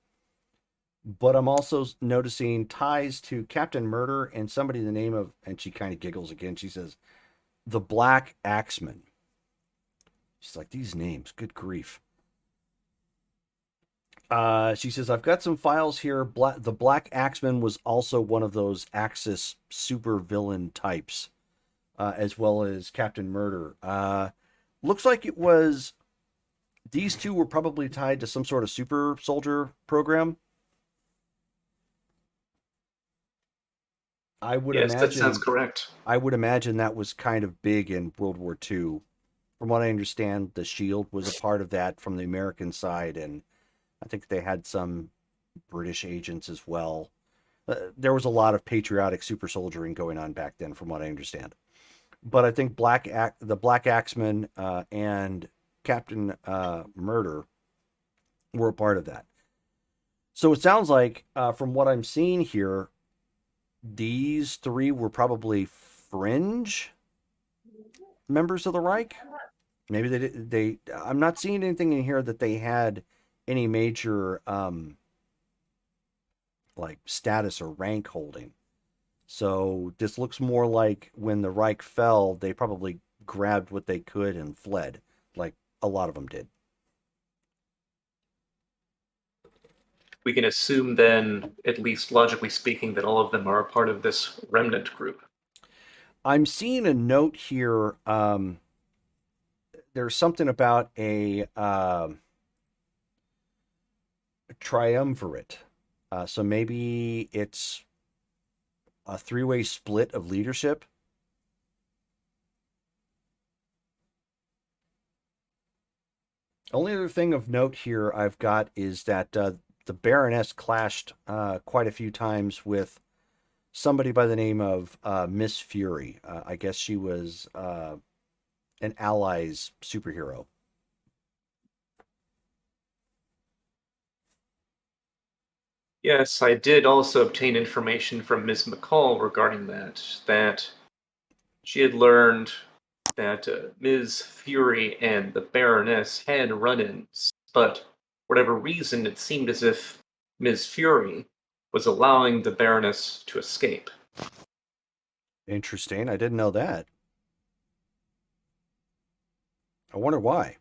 But I'm also noticing ties to Captain Murder and somebody in the name of, and she kind of giggles again. She says, the Black Axeman. She's like, these names, good grief. She says, I've got some files here. The Black Axeman was also one of those Axis super villain types, as well as Captain Murder. Looks like it was, these two were probably tied to some sort of super soldier program. I would yes, imagine that sounds correct. I would imagine that was kind of big in World War II. From what I understand, the Shield was a part of that from the American side, and I think they had some British agents as well. There was a lot of patriotic super soldiering going on back then, from what I understand. But I think the Black Axeman and Captain Murder were a part of that. So it sounds like, from what I'm seeing here, these three were probably fringe members of the Reich. Maybe they I'm not seeing anything in here that they had any major like status or rank holding. So this looks more like when the Reich fell, they probably grabbed what they could and fled, like a lot of them did. we can assume then, at least logically speaking, that all of them are a part of this remnant group. I'm seeing a note here. There's something about a triumvirate. So maybe it's a three-way split of leadership. Only other thing of note here I've got is that the Baroness clashed quite a few times with somebody by the name of Miss Fury. I guess she was an ally's superhero. Yes, I did also obtain information from Ms. McCall regarding that she had learned that Ms. Fury and the Baroness had run-ins, but for whatever reason, it seemed as if Ms. Fury was allowing the Baroness to escape. Interesting. I didn't know that. I wonder why.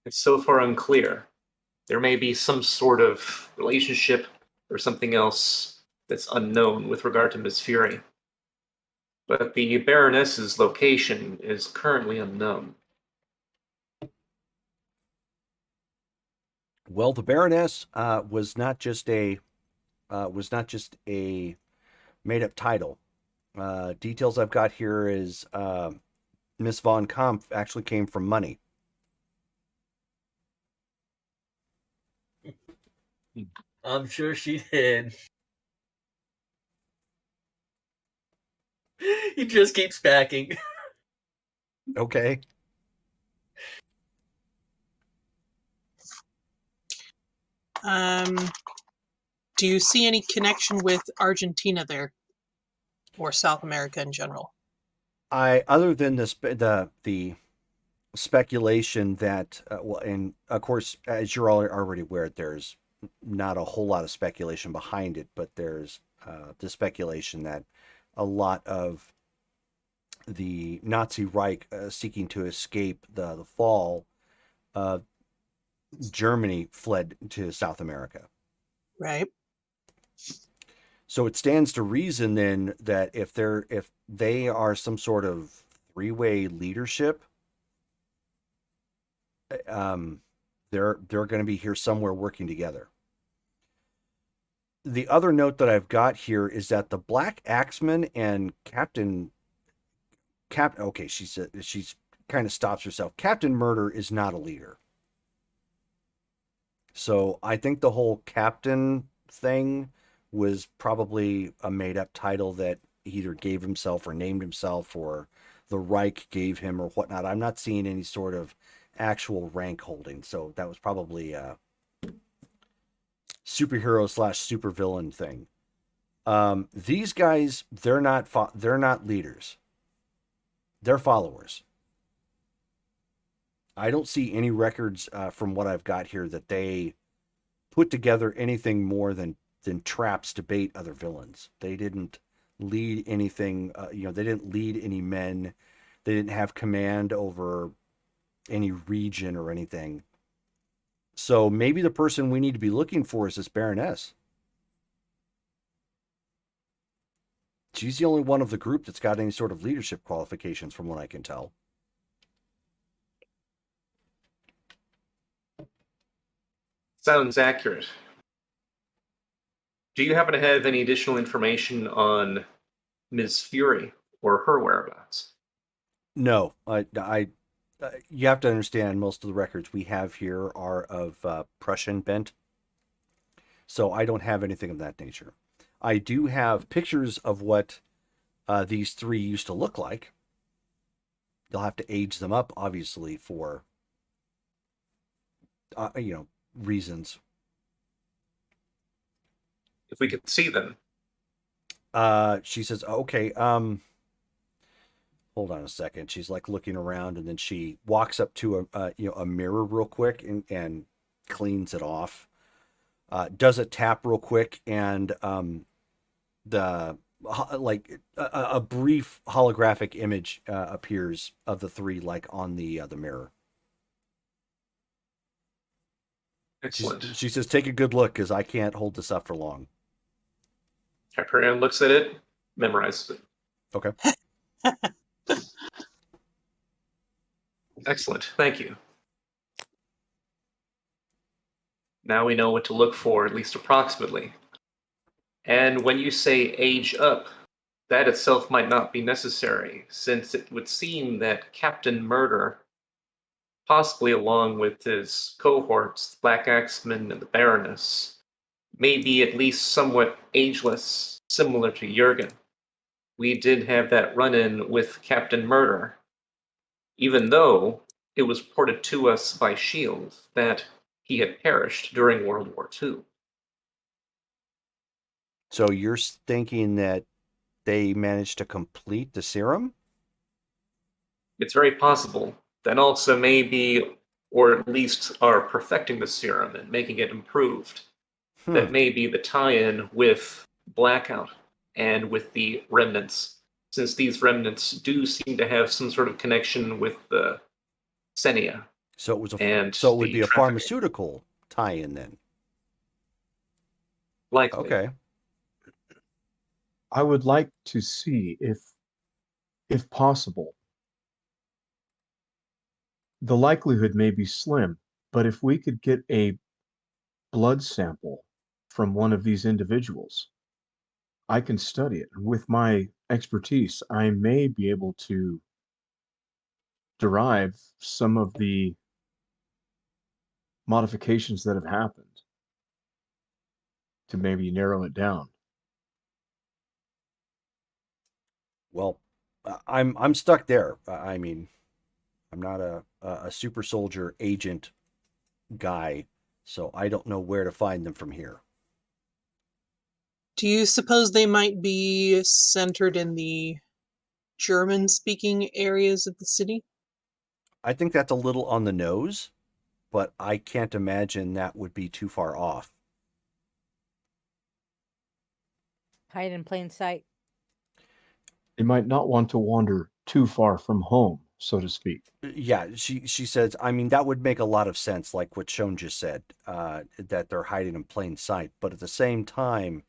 It's so far unclear. There may be some sort of relationship or something else that's unknown with regard to Ms. Fury. But the Baroness's location is currently unknown. Well, the Baroness was not just a made-up title. Details I've got here is Miss Von Kampf actually came from money. I'm sure she did. He just keeps backing. Okay. Do you see any connection with Argentina there, or South America in general? Other than the speculation that well, and of course, as you're already aware, there's not a whole lot of speculation behind it, but there's the speculation that a lot of the Nazi Reich seeking to escape the fall, Germany fled to South America. Right. So it stands to reason then that if they are some sort of three-way leadership, they're going to be here somewhere working together. The other note that I've got here is that the Black Axeman and Captain. Okay, she's kind of stops herself. Captain Murder is not a leader. So I think the whole captain thing was probably a made-up title that he either gave himself or named himself, or the Reich gave him or whatnot. I'm not seeing any sort of actual rank holding, so that was probably a superhero / supervillain thing. These guys, they're not leaders. They're followers. I don't see any records from what I've got here that they put together anything more than traps to bait other villains. They didn't lead anything. They didn't lead any men. They didn't have command over any region or anything. So maybe the person we need to be looking for is this Baroness. She's the only one of the group that's got any sort of leadership qualifications, from what I can tell. Sounds accurate. Do you happen to have any additional information on Ms. Fury or her whereabouts? No, you have to understand most of the records we have here are of Prussian bent. So I don't have anything of that nature. I do have pictures of what these three used to look like. They'll have to age them up, obviously, for reasons. If we could see them. She says, okay, hold on a second. She's like looking around, and then she walks up to a mirror real quick and cleans it off. Does a tap real quick, and a brief holographic image appears of the three, like on the mirror. Excellent. She says, take a good look because I can't hold this up for long. Hyperion looks at it, memorizes it. Okay. Excellent. Thank you. Now we know what to look for, at least approximately. And when you say age up, that itself might not be necessary, since it would seem that Captain Murder, possibly along with his cohorts, the Black Axeman and the Baroness, may be at least somewhat ageless, similar to Jurgen. We did have that run-in with Captain Murder, even though it was reported to us by S.H.I.E.L.D. that he had perished during World War II. So you're thinking that they managed to complete the serum? It's very possible. That also may be, or at least are perfecting the serum and making it improved. That may be the tie-in with Blackout and with the remnants, since these remnants do seem to have some sort of connection with the Senia. So it was and so it would the be a trafficking. pharmaceutical tie-in then. Likely. Okay. I would like to see if possible. The likelihood may be slim, but if we could get a blood sample from one of these individuals, I can study it. With my expertise, I may be able to derive some of the modifications that have happened to maybe narrow it down. Well, I'm stuck there. I mean, I'm not a super soldier agent guy, so I don't know where to find them from here. Do you suppose they might be centered in the German-speaking areas of the city? I think that's a little on the nose, but I can't imagine that would be too far off. Hide in plain sight. They might not want to wander too far from home, so to speak. Yeah, she says, I mean, that would make a lot of sense, like what Shone just said, that they're hiding in plain sight. But at the same time,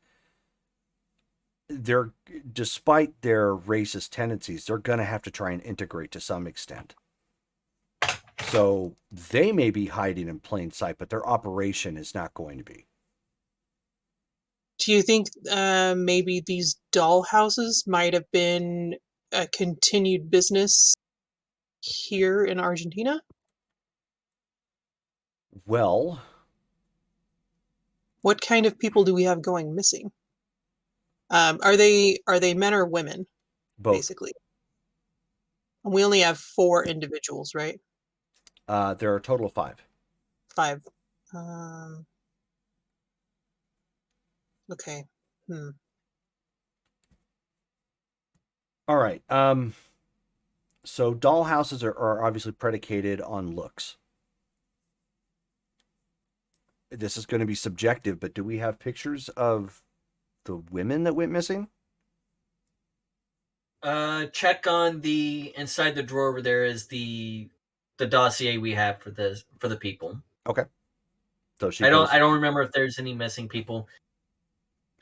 they're, despite their racist tendencies, they're going to have to try and integrate to some extent. So they may be hiding in plain sight, but their operation is not going to be. Do you think maybe these doll houses might have been a continued business here in Argentina? Well, What kind of people do we have going missing? Are they men or women, both. basically? And we only have 4 individuals, right? There are a total of 5. 5. Okay. All right. So doll houses are obviously predicated on looks. This is going to be subjective, but do we have pictures of the women that went missing? Check on the inside the drawer where there is the dossier we have for the people. Okay. So I don't remember if there's any missing people.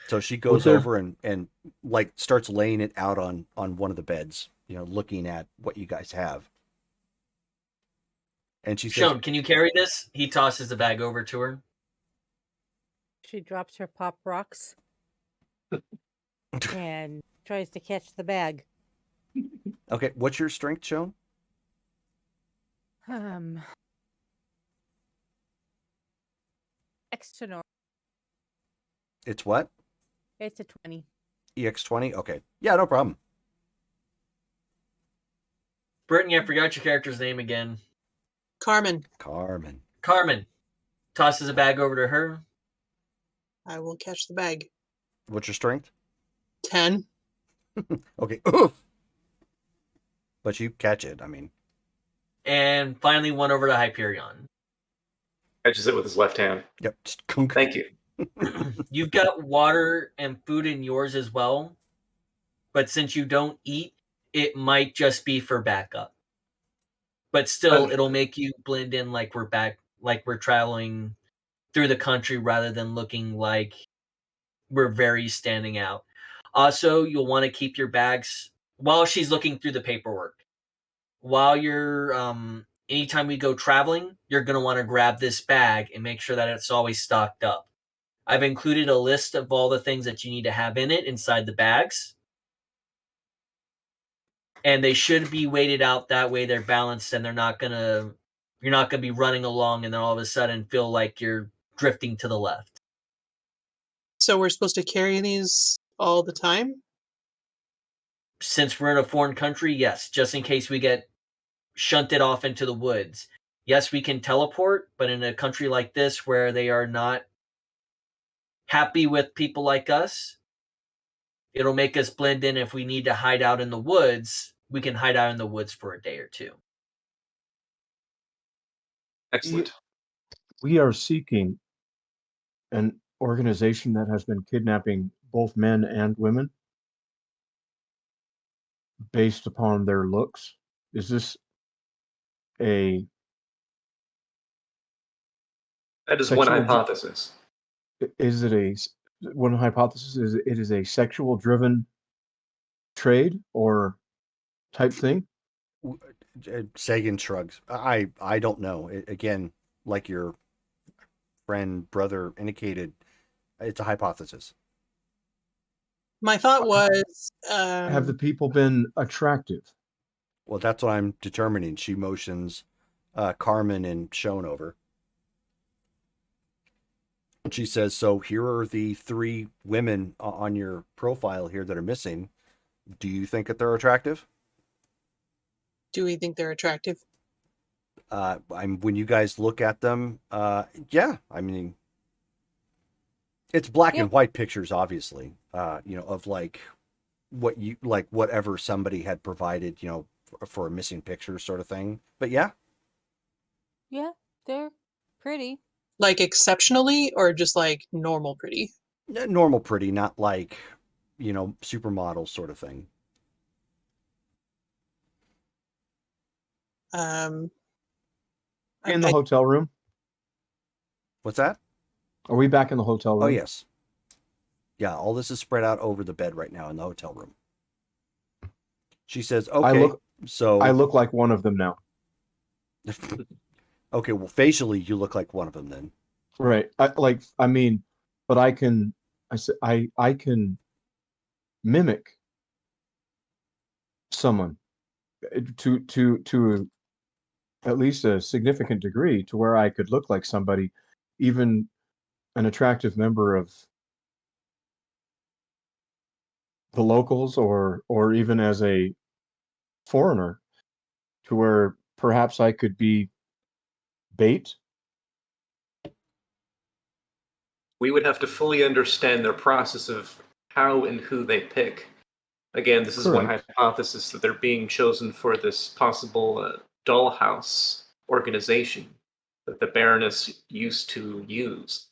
So she goes over and like starts laying it out on one of the beds, looking at what you guys have. And she says, Shone, can you carry this? He tosses the bag over to her. She drops her pop rocks and tries to catch the bag. okay, what's your strength, Shone? Extra normal. It's what? It's a 20. EX20? Okay. Yeah, no problem. Brittany, I forgot your character's name again. Carmen. Carmen tosses a bag over to her. I will catch the bag. What's your strength? 10. Okay. But you catch it, I mean. And finally one over to Hyperion. Catches it with his left hand. Yep. Just kunk. Thank you. You've got water and food in yours as well. But since you don't eat, it might just be for backup. But still, it'll make you blend in like we're traveling through the country rather than looking like we're very standing out. Also, you'll want to keep your bags while she's looking through the paperwork. While you're anytime we go traveling, you're going to want to grab this bag and make sure that it's always stocked up. I've included a list of all the things that you need to have in it inside the bags. And they should be weighted out that way they're balanced and you're not going to be running along and then all of a sudden feel like you're drifting to the left. So we're supposed to carry these all the time? Since we're in a foreign country, yes, just in case we get shunted off into the woods. Yes, we can teleport, but in a country like this where they are not happy with people like us, it'll make us blend in. If we need to hide out in the woods, we can hide out in the woods for a day or two. Excellent. We are seeking an organization that has been kidnapping both men and women based upon their looks. Is this a That is one sexual hypothesis. is it a one hypothesis is it is a sexual driven trade or type thing? Sagan shrugs. I don't know. Again, like your friend brother indicated, it's a hypothesis. My thought was Have the people been attractive? Well, that's what I'm determining. She motions Carmen and Shone over. And she says, so here are the 3 women on your profile here that are missing. Do you think that they're attractive? do we think they're attractive? When you guys look at them, yeah, I mean, it's black and white pictures, obviously, of like what you like, whatever somebody had provided, for a missing picture sort of thing. But yeah, they're pretty. Like exceptionally or just like normal pretty? normal pretty, not like, supermodels sort of thing. Um, In the hotel room? What's that? Are we back in the hotel room? Oh, yes. Yeah, all this is spread out over the bed right now in the hotel room. She says, okay, I look like one of them now. Okay, well, facially, you look like one of them then. Right. But I can mimic someone to at least a significant degree to where I could look like somebody, even an attractive member of the locals or even as a foreigner, to where perhaps I could be bait. We would have to fully understand their process of how and who they pick. Again, this is one Correct. hypothesis that they're being chosen for this possible dollhouse organization that the Baroness used to use.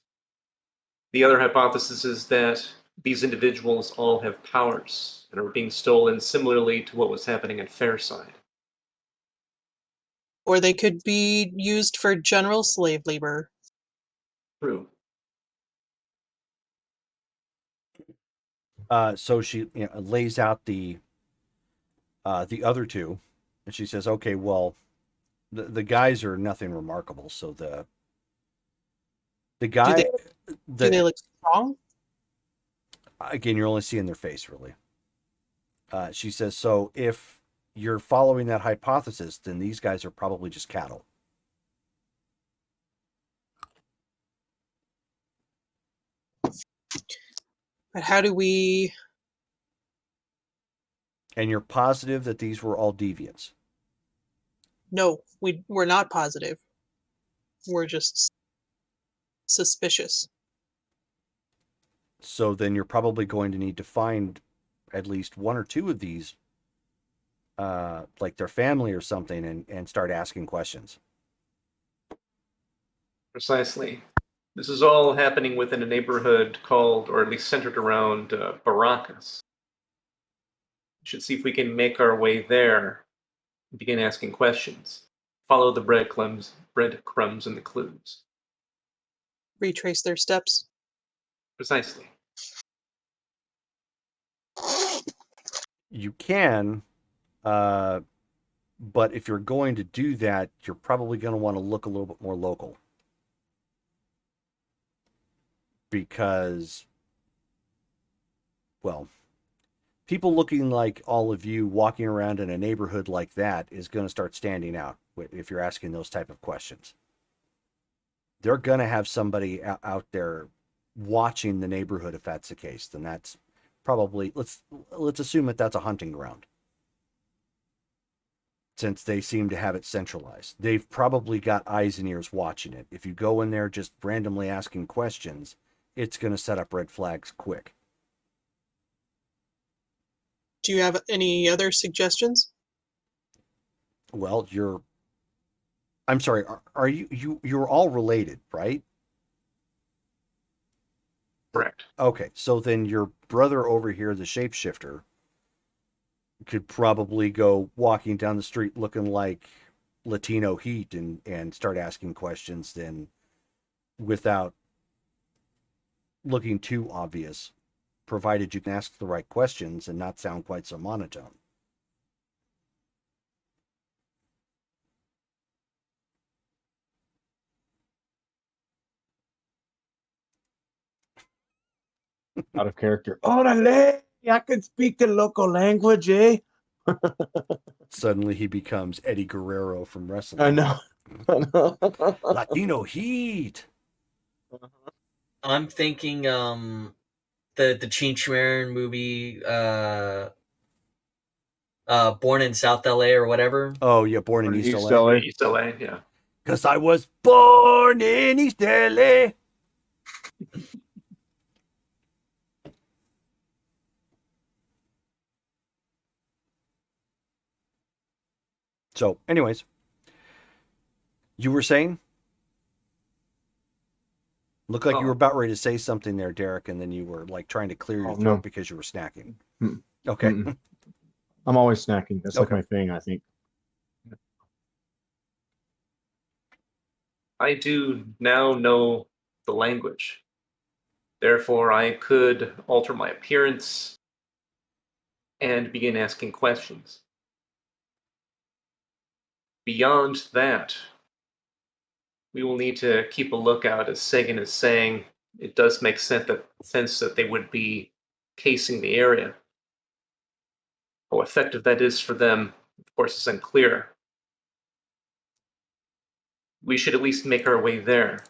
The other hypothesis is that these individuals all have powers and are being stolen similarly to what was happening at Fairside. Or they could be used for general slave labor. True. So she lays out the other 2, and she says, okay, well, the guys are nothing remarkable. So the guy, do they look strong? Again, you're only seeing their face, really. She says, so if you're following that hypothesis, then these guys are probably just cattle. But how do we... And you're positive that these were all deviants? No, we're not positive. We're just suspicious. So then you're probably going to need to find at least 1 or 2 of these, like their family or something, and start asking questions. Precisely. This is all happening within a neighborhood called, or at least centered around, Baracas. We should see if we can make our way there and begin asking questions. Follow the breadcrumbs and the clues. retrace their steps. Precisely. You can, but if you're going to do that, you're probably going to want to look a little bit more local. Because, well, people looking like all of you walking around in a neighborhood like that is going to start standing out if you're asking those type of questions. They're going to have somebody out there watching the neighborhood. If that's the case, then that's probably, let's assume that that's a hunting ground, since they seem to have it centralized. They've probably got eyes and ears watching it. If you go in there just randomly asking questions, it's going to set up red flags quick. Do you have any other suggestions? Well, I'm sorry, are you're all related, right? Correct. Okay, so then your brother over here, the shapeshifter, could probably go walking down the street looking like Latino Heat and start asking questions then without looking too obvious, provided you can ask the right questions and not sound quite so monotone. Out of character. Orale! I can speak the local language, eh? Suddenly he becomes Eddie Guerrero from wrestling. I know. I know. Latino Heat. I'm thinking the Cheech Marin movie, Born in South LA or whatever. Oh yeah, Born in East LA. East LA, yeah. Because I was born in East LA. So, anyways, you were saying? Looked like you were about ready to say something there, Derek, and then you were like trying to clear your throat no. because you were snacking. Mm. Okay. Mm-mm. I'm always snacking. That's like Okay. my thing, I think. I do now know the language. Therefore, I could alter my appearance and begin asking questions. Beyond that, we will need to keep a lookout, as Sagan is saying. It does make sense that they would be casing the area. How effective that is for them, of course, is unclear. We should at least make our way there.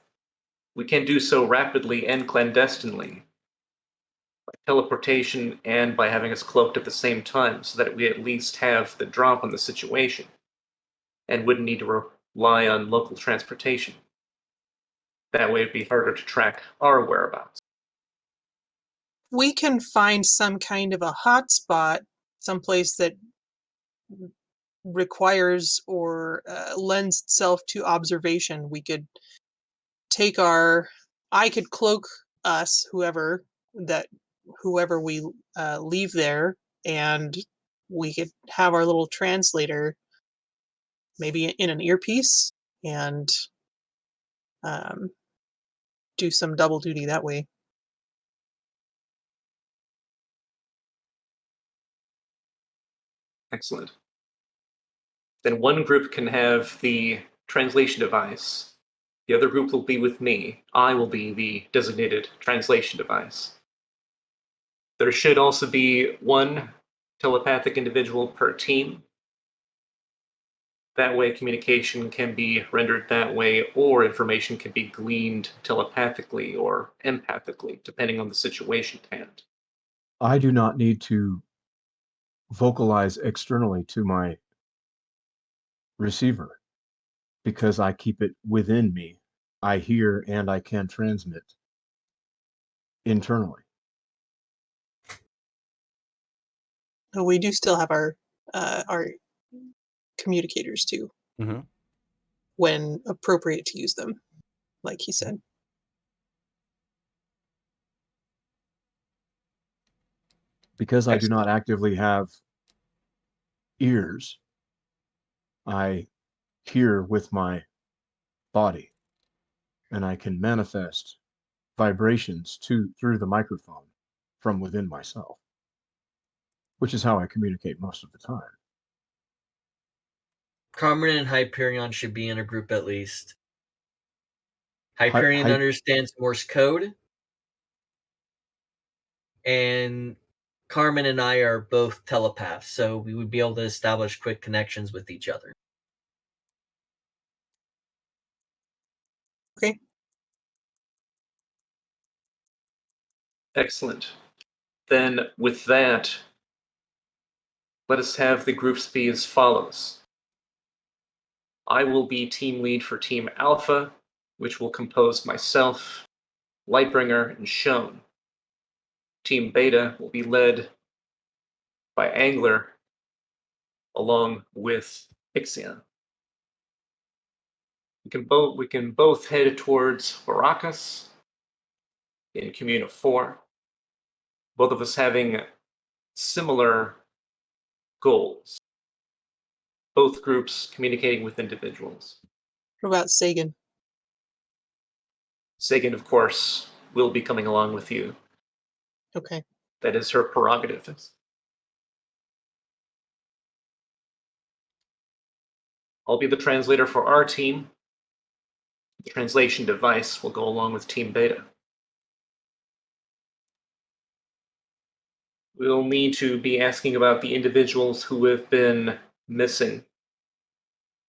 We can do so rapidly and clandestinely, by teleportation and by having us cloaked at the same time, so that we at least have the drop on the situation, and wouldn't need to rely on local transportation. That way it'd be harder to track our whereabouts. We can find some kind of a hotspot, someplace that requires or lends itself to observation. We could take I could cloak us, whoever we leave there, and we could have our little translator maybe in an earpiece and do some double duty that way. Excellent. Then one group can have the translation device. The other group will be with me. I will be the designated translation device. There should also be one telepathic individual per team. That way, communication can be rendered that way, or information can be gleaned telepathically or empathically, depending on the situation at hand. I do not need to vocalize externally to my receiver because I keep it within me. I hear and I can transmit internally. We do still have our communicators too, Mm-hmm. when appropriate to use them, like he said. Because I do not actively have ears, I hear with my body, and I can manifest vibrations through the microphone from within myself, which is how I communicate most of the time. Carmen and Hyperion should be in a group at least. Hyperion understands Morse code, and Carmen and I are both telepaths, so we would be able to establish quick connections with each other. Okay. Excellent. Then, with that, let us have the groups be as follows. I will be team lead for Team Alpha, which will compose myself, Lightbringer, and Shone. Team Beta will be led by Angler, along with Ixion. We can both head towards Baracus in Commune of 4, both of us having similar goals. Both groups communicating with individuals. What about Sagan? Sagan, of course, will be coming along with you. Okay. That is her prerogative. I'll be the translator for our team. The translation device will go along with Team Beta. We'll need to be asking about the individuals who have been missing.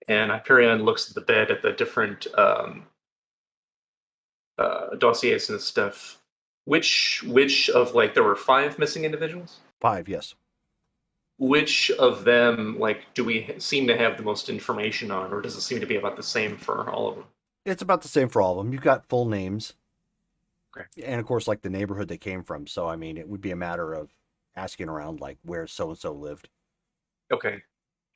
And Hyperion looks at the bed at the different dossiers and stuff. Which of, like, there were 5 missing individuals? 5, yes. Which of them, like, do we seem to have the most information on, or does it seem to be about the same for all of them? It's about the same for all of them. You've got full names. Okay. And of course, like the neighborhood they came from. So, I mean, it would be a matter of asking around, like, where so-and-so lived. Okay.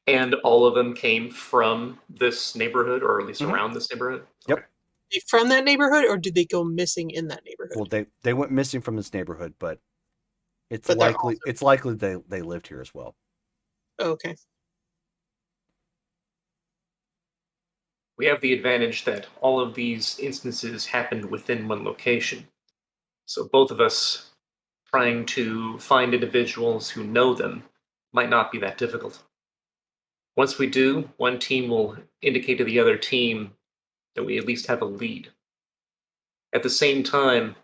And all of them came from this neighborhood, or at least Mhm. around this neighborhood? Yep. Okay. They from that neighborhood, or did they go missing in that neighborhood? Well, they went missing from this neighborhood, but it's But they're likely they lived here as well. Oh, okay. We have the advantage that all of these instances happened within one location. So both of us trying to find individuals who know them might not be that difficult. Once we do, one team will indicate to the other team that we at least have a lead. At the same time,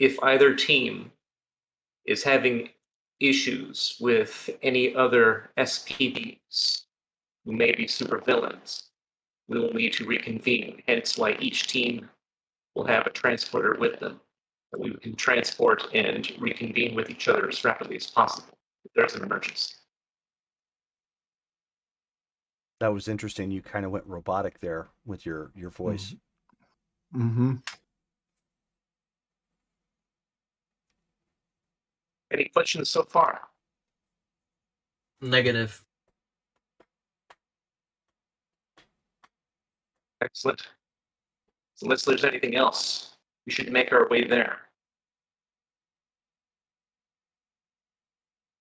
if either team is having issues with any other SPDs who may be supervillains, we will need to reconvene, hence why each team will have a transporter with them that we can transport and reconvene with each other as rapidly as possible if there's an emergency. That was interesting. You kind of went robotic there with your voice. Mm-hmm. Any questions so far? Negative. Excellent. So unless there's anything else, we should make our way there.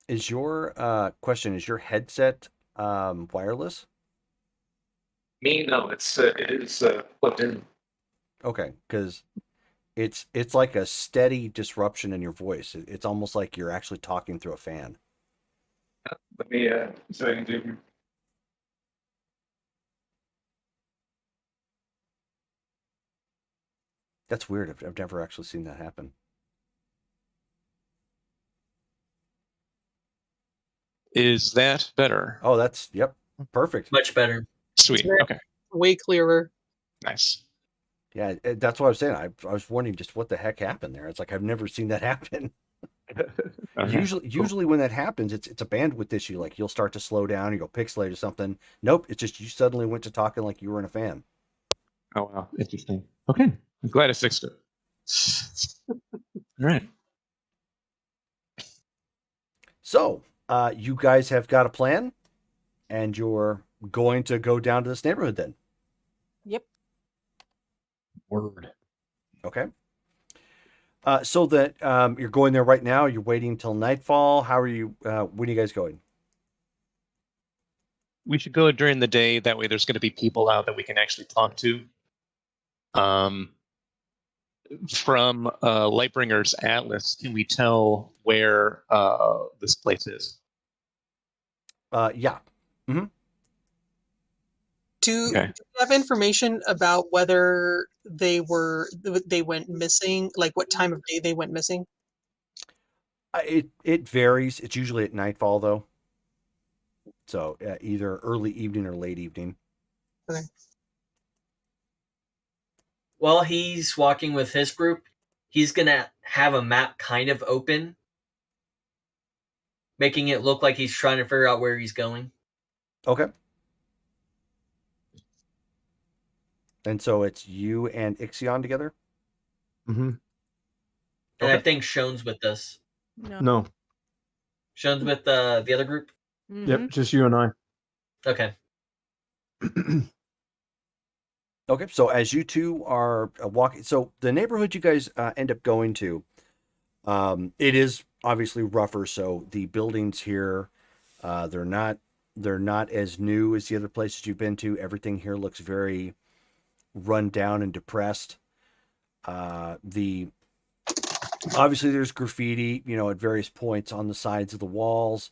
Is your question, is your headset wireless? Me, no, it is plugged in. Okay, because it's like a steady disruption in your voice. It's almost like you're actually talking through a fan. Let me so I can do. That's weird. I've never actually seen that happen. Is that better? Oh, yep, perfect. Much better. Sweet. Very- Okay. Way clearer. Nice. Yeah, that's what I was saying. I was wondering just what the heck happened there. It's like I've never seen that happen. Okay. Usually when that happens, it's a bandwidth issue. Like you'll start to slow down, you go pixelate or something. Nope, it's just you suddenly went to talking like you were in a fan. Oh wow. Interesting. Okay. I'm glad I fixed it. All right. So, you guys have got a plan, and you're going to go down to this neighborhood then. Yep. Word. Okay. So that you're going there right now. You're waiting until nightfall. How are you? When are you guys going? We should go during the day. That way, there's going to be people out that we can actually talk to. from Lightbringer's atlas, can we tell where this place is? Yeah. Do Okay. you have information about whether they went missing, like what time of day they went missing? It varies. It's usually at nightfall though. So either early evening or late evening. Okay. While he's walking with his group, he's gonna have a map kind of open, making it look like he's trying to figure out where he's going. Okay. And so it's you and Ixion together? Mm-hmm. And I Okay. think Shone's with us. No. Shone's with the other group? Yep, just you and I. Okay. Okay, so as you two are walking, so the neighborhood you guys end up going to, it is obviously rougher. So the buildings here, they're not as new as the other places you've been to. Everything here looks very run down and depressed. Obviously there's graffiti, at various points on the sides of the walls.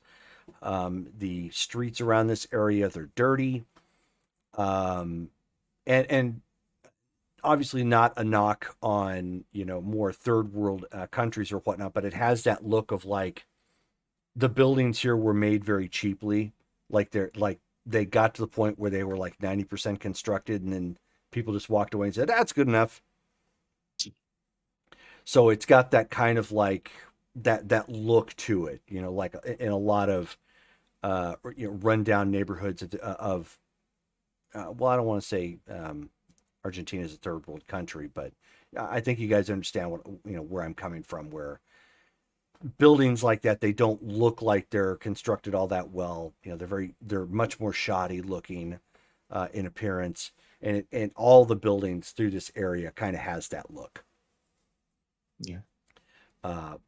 The streets around this area, they're dirty. And obviously not a knock on, more third world countries or whatnot, but it has that look of like the buildings here were made very cheaply. Like they got to the point where they were like 90% constructed and then people just walked away and said, that's good enough. So it's got that kind of like that look to it, like in a lot of, rundown neighborhoods of well, I don't want to say Argentina is a third world country, but I think you guys understand what where I'm coming from. Where buildings like that, they don't look like they're constructed all that well. They're much more shoddy looking in appearance, and all the buildings through this area kind of has that look. Yeah.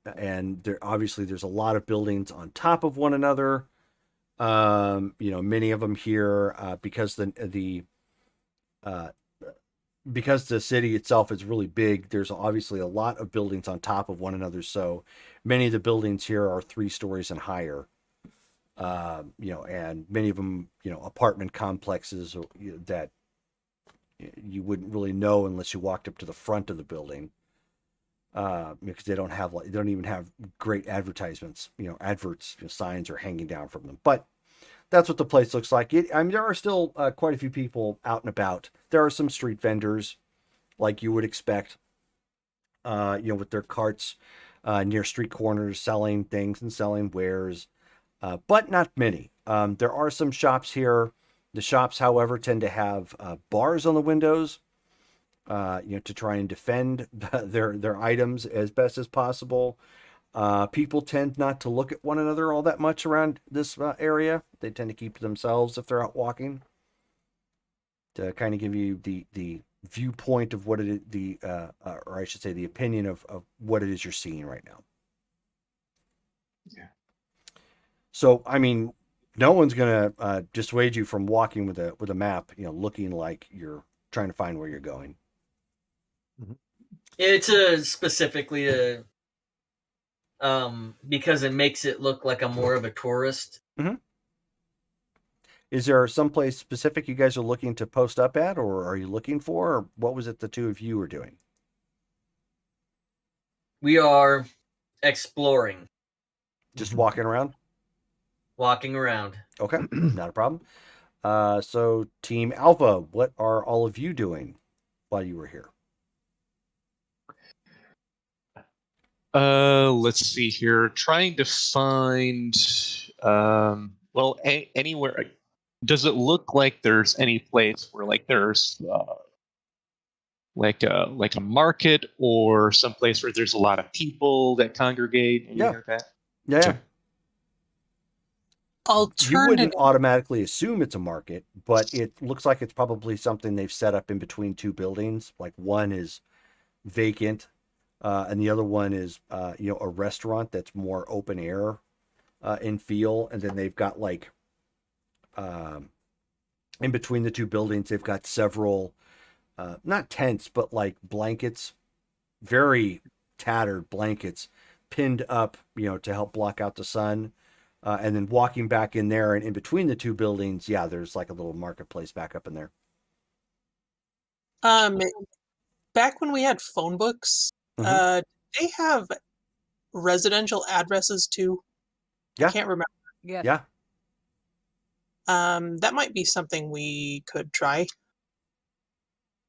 And there's a lot of buildings on top of one another. Many of them here because the city itself is really big. There's obviously a lot of buildings on top of one another. So many of the buildings here are 3 stories and higher. And many of them, apartment complexes that you wouldn't really know unless you walked up to the front of the building. Because they don't even have great advertisements, adverts, signs are hanging down from them. But that's what the place looks like. There are still quite a few people out and about. There are some street vendors, like you would expect, with their carts near street corners, selling things and selling wares, but not many. There are some shops here. The shops, however, tend to have bars on the windows, to try and defend their items as best as possible. People tend not to look at one another all that much around this area. They tend to keep to themselves if they're out walking, to kind of give you the viewpoint of what it is, or I should say the opinion of what it is you're seeing right now. Yeah. So, no one's going to dissuade you from walking with a map, looking like you're trying to find where you're going. It's specifically because it makes it look like I'm more of a tourist. Mm-hmm. Is there someplace specific you guys are looking to post up at, or are you looking for, or what was it the two of you were doing? We are exploring. Just walking around? Walking around. Okay, not a problem. So Team Alpha, what are all of you doing while you were here? Let's see here. Trying to find anywhere. Does it look like there's any place where there's like a market or some place where there's a lot of people that congregate? Anything like that? Yeah. You wouldn't Alternative. automatically assume it's a market, but it looks like it's probably something they've set up in between 2 buildings. Like one is vacant, and the other one is a restaurant that's more open air in feel. And then they've got in between the 2 buildings, they've got several not tents, but like blankets very tattered blankets pinned up, to help block out the sun. And then walking back in there, and in between the two buildings, yeah, there's like a little marketplace back up in there. Back when we had phone books, they have residential addresses too. Yeah. I can't remember. Yes. Yeah. That might be something we could try.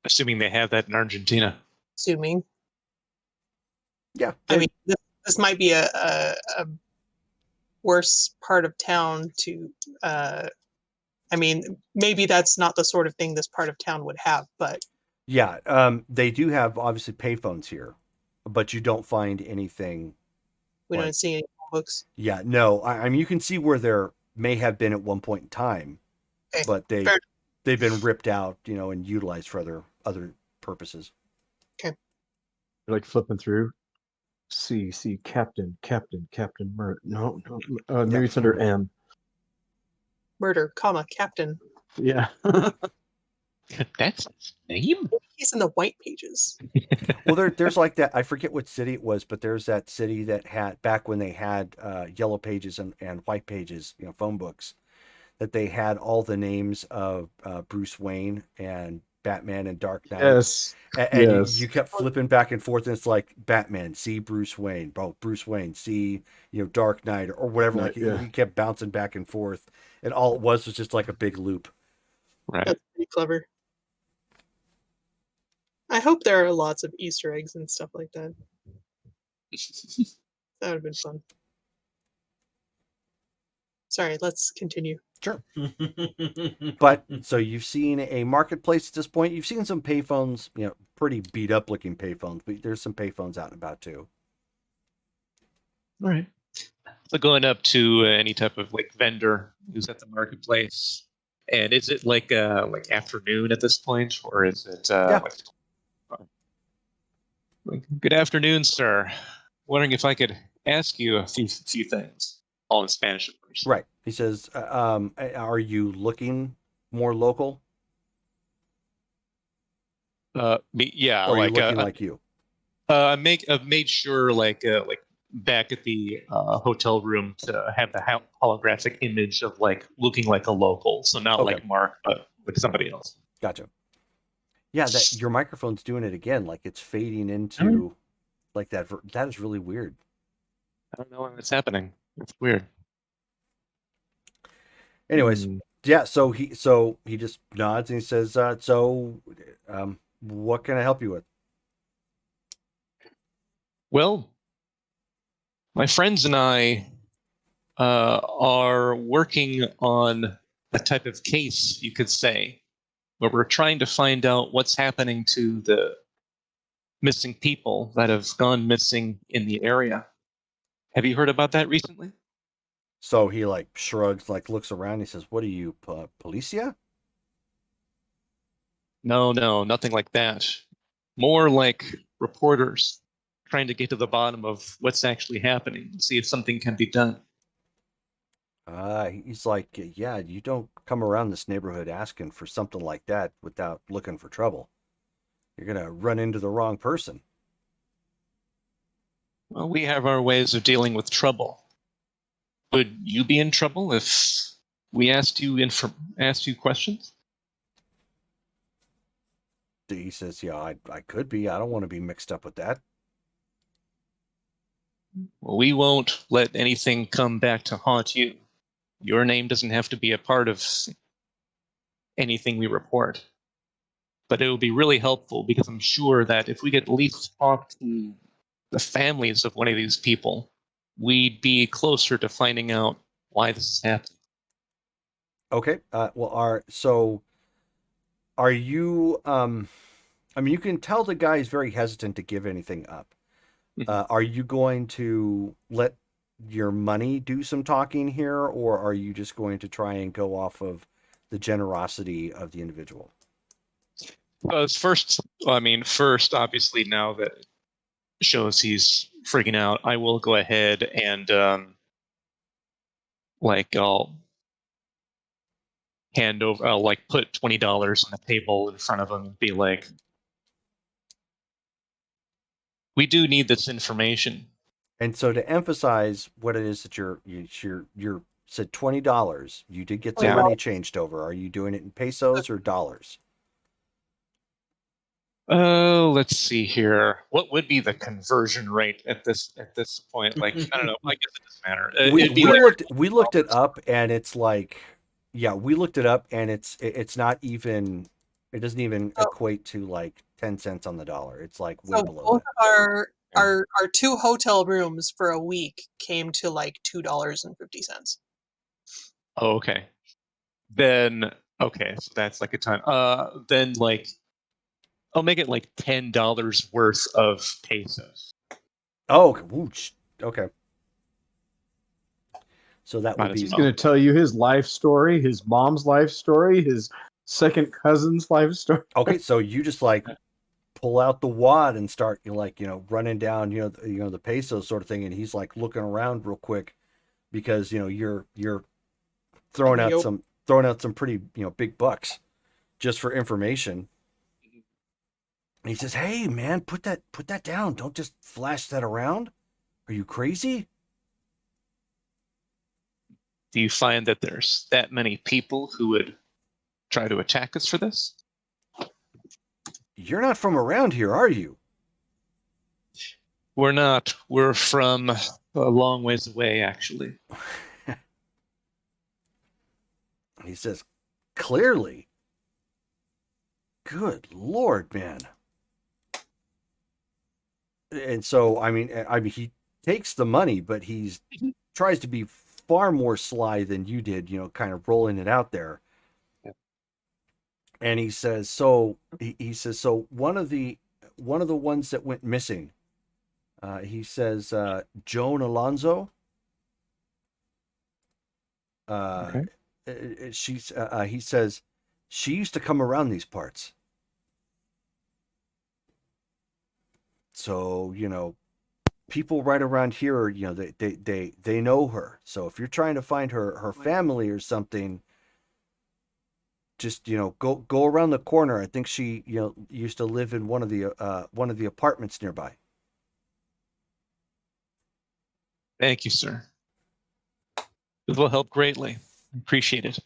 Assuming they have that in Argentina. Assuming. Yeah. I mean, this might be a worse part of town to. I mean, maybe that's not the sort of thing this part of town would have, but yeah, they do have obviously payphones here, but you don't find anything. we Like- don't see any phone books. Yeah, no. I mean, you can see where there may have been at one point in time, Okay, but fair. they've been ripped out, and utilized for other purposes. You're like flipping through. C Captain Murder. No, maybe it's under M. Murder, comma, Captain. Yeah. That's his name? He's in the white pages. Well, there's like that. I forget what city it was, but there's that city that had, back when they had yellow pages and white pages, phone books, that they had all the names of Bruce Wayne and Batman and Dark Knight. Yes. And Yes. you kept flipping back and forth, and it's like Batman, see Bruce Wayne, Bruce Wayne, see Dark Knight, or whatever. Like Yeah. he kept bouncing back and forth, and all it was just like a big loop. Right. That's pretty clever. I hope there are lots of Easter eggs and stuff like that. That would have been fun. Sorry, let's continue. Sure. But so you've seen a marketplace at this point. You've seen some payphones, pretty beat up looking payphones, but there's some payphones out and about too. All right. So going up to any type of like vendor who's at the marketplace, and is it like afternoon at this point, or is it Yeah. like good afternoon, sir? Wondering if I could ask you a few things, all in Spanish, of course. Right. He says, are you looking more local, Yeah, or are you like looking like you? I've made sure like back at the hotel room to have the holographic image of like looking like a local, so not Okay. like Mark, but like somebody else. Gotcha. Yeah, that your microphone's doing it again. Like it's fading into like that. That is really weird. I don't know when it's happening. It's weird. Anyways, yeah. So he just nods and he says, what can I help you with? Well, my friends and I are working on a type of case, you could say, where we're trying to find out what's happening to the missing people that have gone missing in the area. Have you heard about that recently? So he like shrugs, like looks around. He says, "What are you, Policia?" No, nothing like that. More like reporters trying to get to the bottom of what's actually happening, see if something can be done. He's like, "Yeah, you don't come around this neighborhood asking for something like that without looking for trouble. You're gonna run into the wrong person." Well, we have our ways of dealing with trouble. Would you be in trouble if we asked you questions? He says, "Yeah, I could be. I don't want to be mixed up with that." Well, we won't let anything come back to haunt you. Your name doesn't have to be a part of anything we report. But it will be really helpful because I'm sure that if we could at least talk to the families of one of these people, we'd be closer to finding out why this is happening. Okay. Well, are you? I mean, you can tell the guy is very hesitant to give anything up. Are you going to let your money do some talking here, or are you just going to try and go off of the generosity of the individual? First, obviously, now that it shows he's freaking out, I will go ahead and I'll I'll put $20 on the table in front of him and be like, We do need this information. And so to emphasize what it is that you're said $20. You did get some Yeah. money changed over. Are you doing it in pesos or dollars? Oh, let's see here. What would be the conversion rate at this point? Like, I don't know. I guess it doesn't matter. It'd be like We looked it up, and it's like, yeah, we looked it up, and it's not even, it doesn't even equate to like 10 cents on the dollar. It's like way So below both that. of our 2 hotel rooms for a week came to like $2.50. oh, okay. Then okay, so that's like a ton. Then like I'll make it like $10 worth of pesos. Oh, okay. Whoosh. Okay. So that Might would as be He's going to tell you his life story, his mom's life story, his second cousin's life story. okay. So you just like pull out the wad and start running down the pesos sort of thing, and he's like looking around real quick because you're throwing out Yup. some pretty big bucks just for information. And he says, "Hey man, put that down. Don't just flash that around. Are you crazy?" Do you find that there's that many people who would try to attack us for this? You're not from around here, are you? We're not. We're from a long ways away, actually. He says, "Clearly." Good Lord, man. And so, I mean, he takes the money, but he's tries to be far more sly than you did, kind of rolling it out there. And he says, so he says, so one of the ones that went missing, he says, Joan Alonzo. Okay. He says, she used to come around these parts. So, people right around here, they know her. So if you're trying to find her family or something, just go around the corner. I think she used to live in one of the apartments nearby. Thank you, sir. It will help greatly. Appreciate it.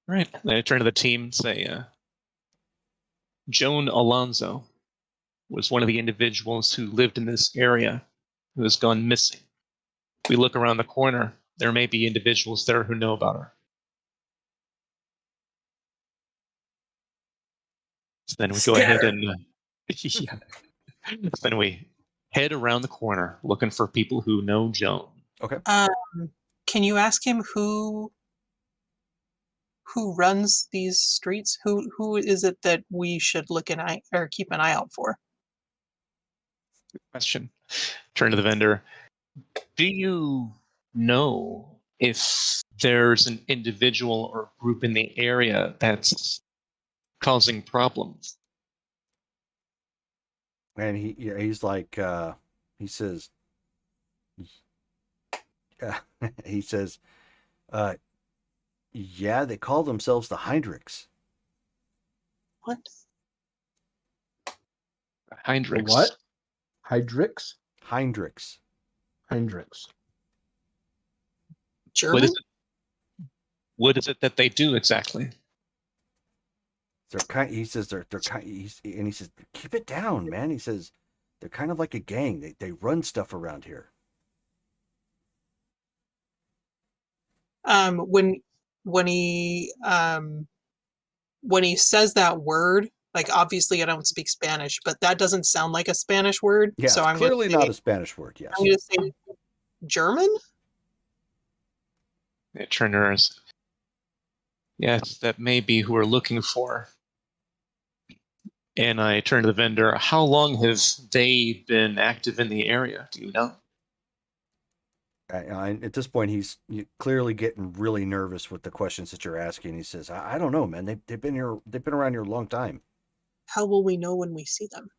All right. Then I turn to the team and say, Joan Alonzo was one of the individuals who lived in this area who has gone missing. If we look around the corner, there may be individuals there who know about her. So then we go ahead and yeah. So then we head around the corner looking for people who know Joan. Okay. Can you ask him who runs these streets? Who is it that we should look an eye or keep an eye out for? Question. Turn to the vendor. Do you know if there's an individual or group in the area that's causing problems? And he's like, he says, he says, yeah, they call themselves the Heinrichs. What? Heinrichs. What? Hydrix? Heinrichs. Heinrix. German? What is it that they do exactly? They're kind. He says they're kind. And he says, keep it down, man. He says they're kind of like a gang. They run stuff around here. When he says that word, like obviously I don't speak Spanish, but that doesn't sound like a Spanish word. Yeah, so it's I'm clearly gonna say, not a Spanish word. Yes. I'm gonna say German. Turners. Yes, that may be who we're looking for. And I turn to the vendor. How long have they been active in the area? Do you know? At this point, he's clearly getting really nervous with the questions that you're asking. He says, "I don't know, man. They've been here. They've been around here a long time. How will we know when we see them?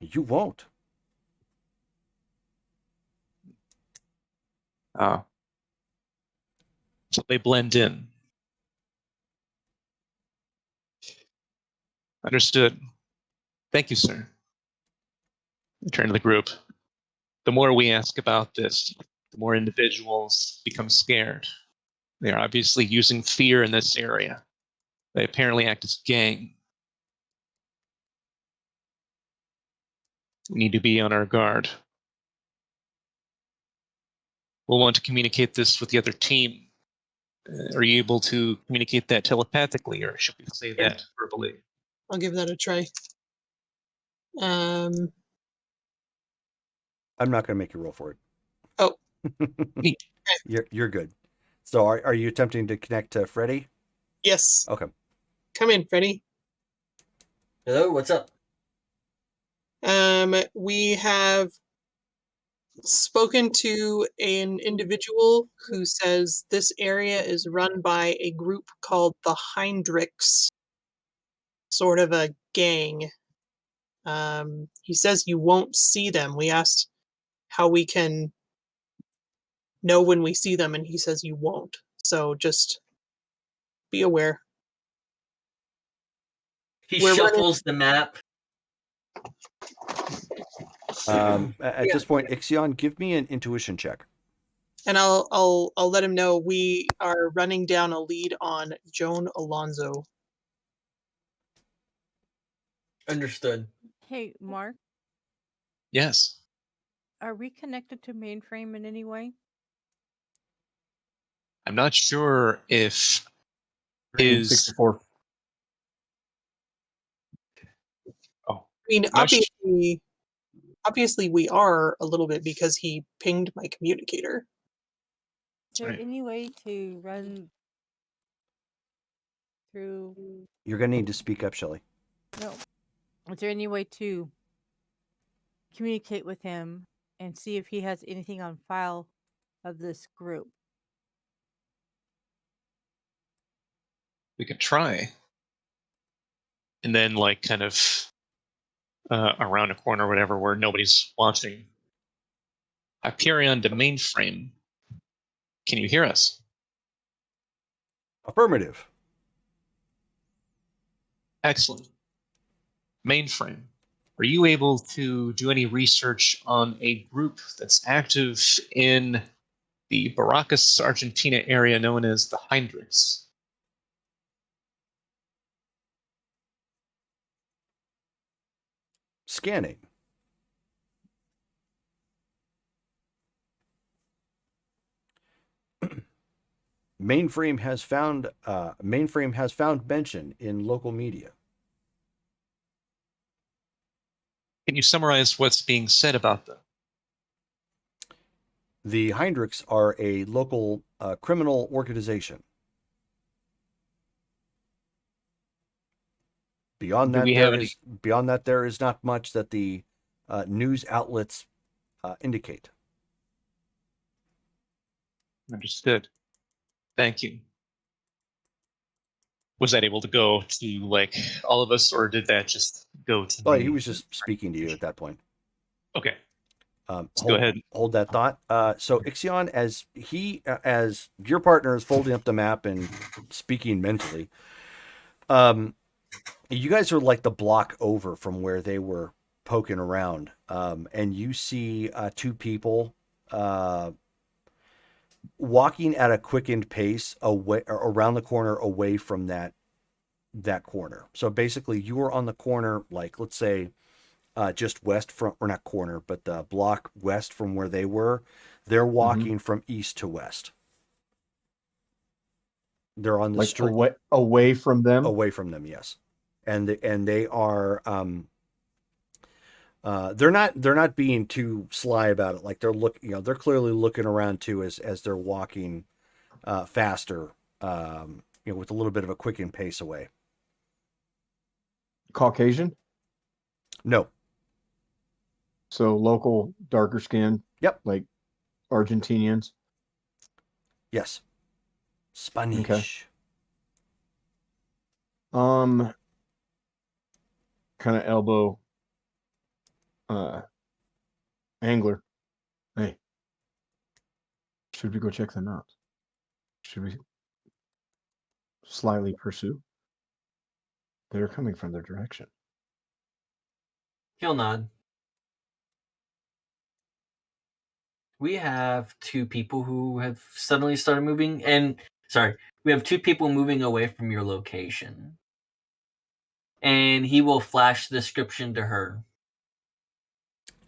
You won't." Oh. So they blend in. Understood. Thank you, sir. Return to the group. The more we ask about this, the more individuals become scared. They are obviously using fear in this area. They apparently act as a gang. We need to be on our guard. We'll want to communicate this with the other team. Are you able to communicate that telepathically, or should we say Yeah. that verbally? I'll give that a try. I'm not going to make you roll for it. Oh. You're good. So are you attempting to connect to Freddy? Yes. Okay. Come in, Freddy. Hello, what's up? We have spoken to an individual who says this area is run by a group called the Heinrichs, sort of a gang. He says you won't see them. We asked how we can know when we see them, and he says you won't. So just be aware. He We're running- shuffles the map. At this point, Ixion, give me an intuition check. And I'll let him know we are running down a lead on Joan Alonso. Understood. Hey, Mark, Yes. are we connected to mainframe in any way? I'm not sure if his 64. Oh, I mean, I'm not su- obviously we are a little bit because he pinged my communicator. Is there Right. any way to run through? You're going to need to speak up, Shelly. No. Is there any way to communicate with him and see if he has anything on file of this group? we could try. And then, like, kind of around a corner or whatever where nobody's watching. Hyperion to mainframe. Can you hear us? Affirmative. Excellent. Mainframe. Are you able to do any research on a group that's active in the Baracas, Argentina area known as the Heinrichs? Scanning. Mainframe has found mention in local media. Can you summarize what's being said about them? The Heinrichs are a local criminal organization. Beyond that, there is not much that the news outlets indicate. Understood. Thank you. Was that able to go to like all of us, or did that just go to Well, me? he was just speaking to you at that point. Okay. Go ahead. Hold that thought. So Ixion, as your partner is folding up the map and speaking mentally, you guys are like the block over from where they were poking around, and you see two people walking at a quickened pace away around the corner, away from that corner. So basically, you were on the corner, like let's say, just west from, or not corner, but the block west from where they were. They're walking from east to west. They're on the Like street away from them. away from them, yes, and they are they're not being too sly about it. Like they're clearly looking around too as they're walking faster, with a little bit of a quickened pace away. Caucasian. No. So local, darker skin. Yep. Like Argentinians. Yes. Spanish. Okay. Kind of elbow. Angler. Hey. Should we go check them out? Should we slyly pursue? They're coming from their direction. He'll nod. We have two people who have suddenly started moving, and sorry, we have two people moving away from your location. And he will flash the description to her.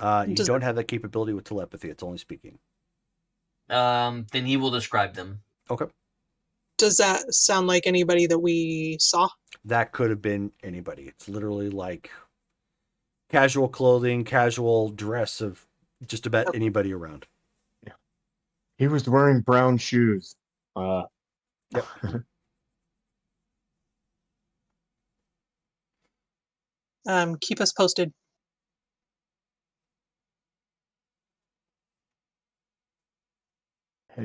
You Does don't have that capability with telepathy. It's only speaking. Then he will describe them. Okay. Does that sound like anybody that we saw? That could have been anybody. It's literally like casual clothing, casual dress of just about anybody around. He was wearing brown shoes. Yep. Keep us posted.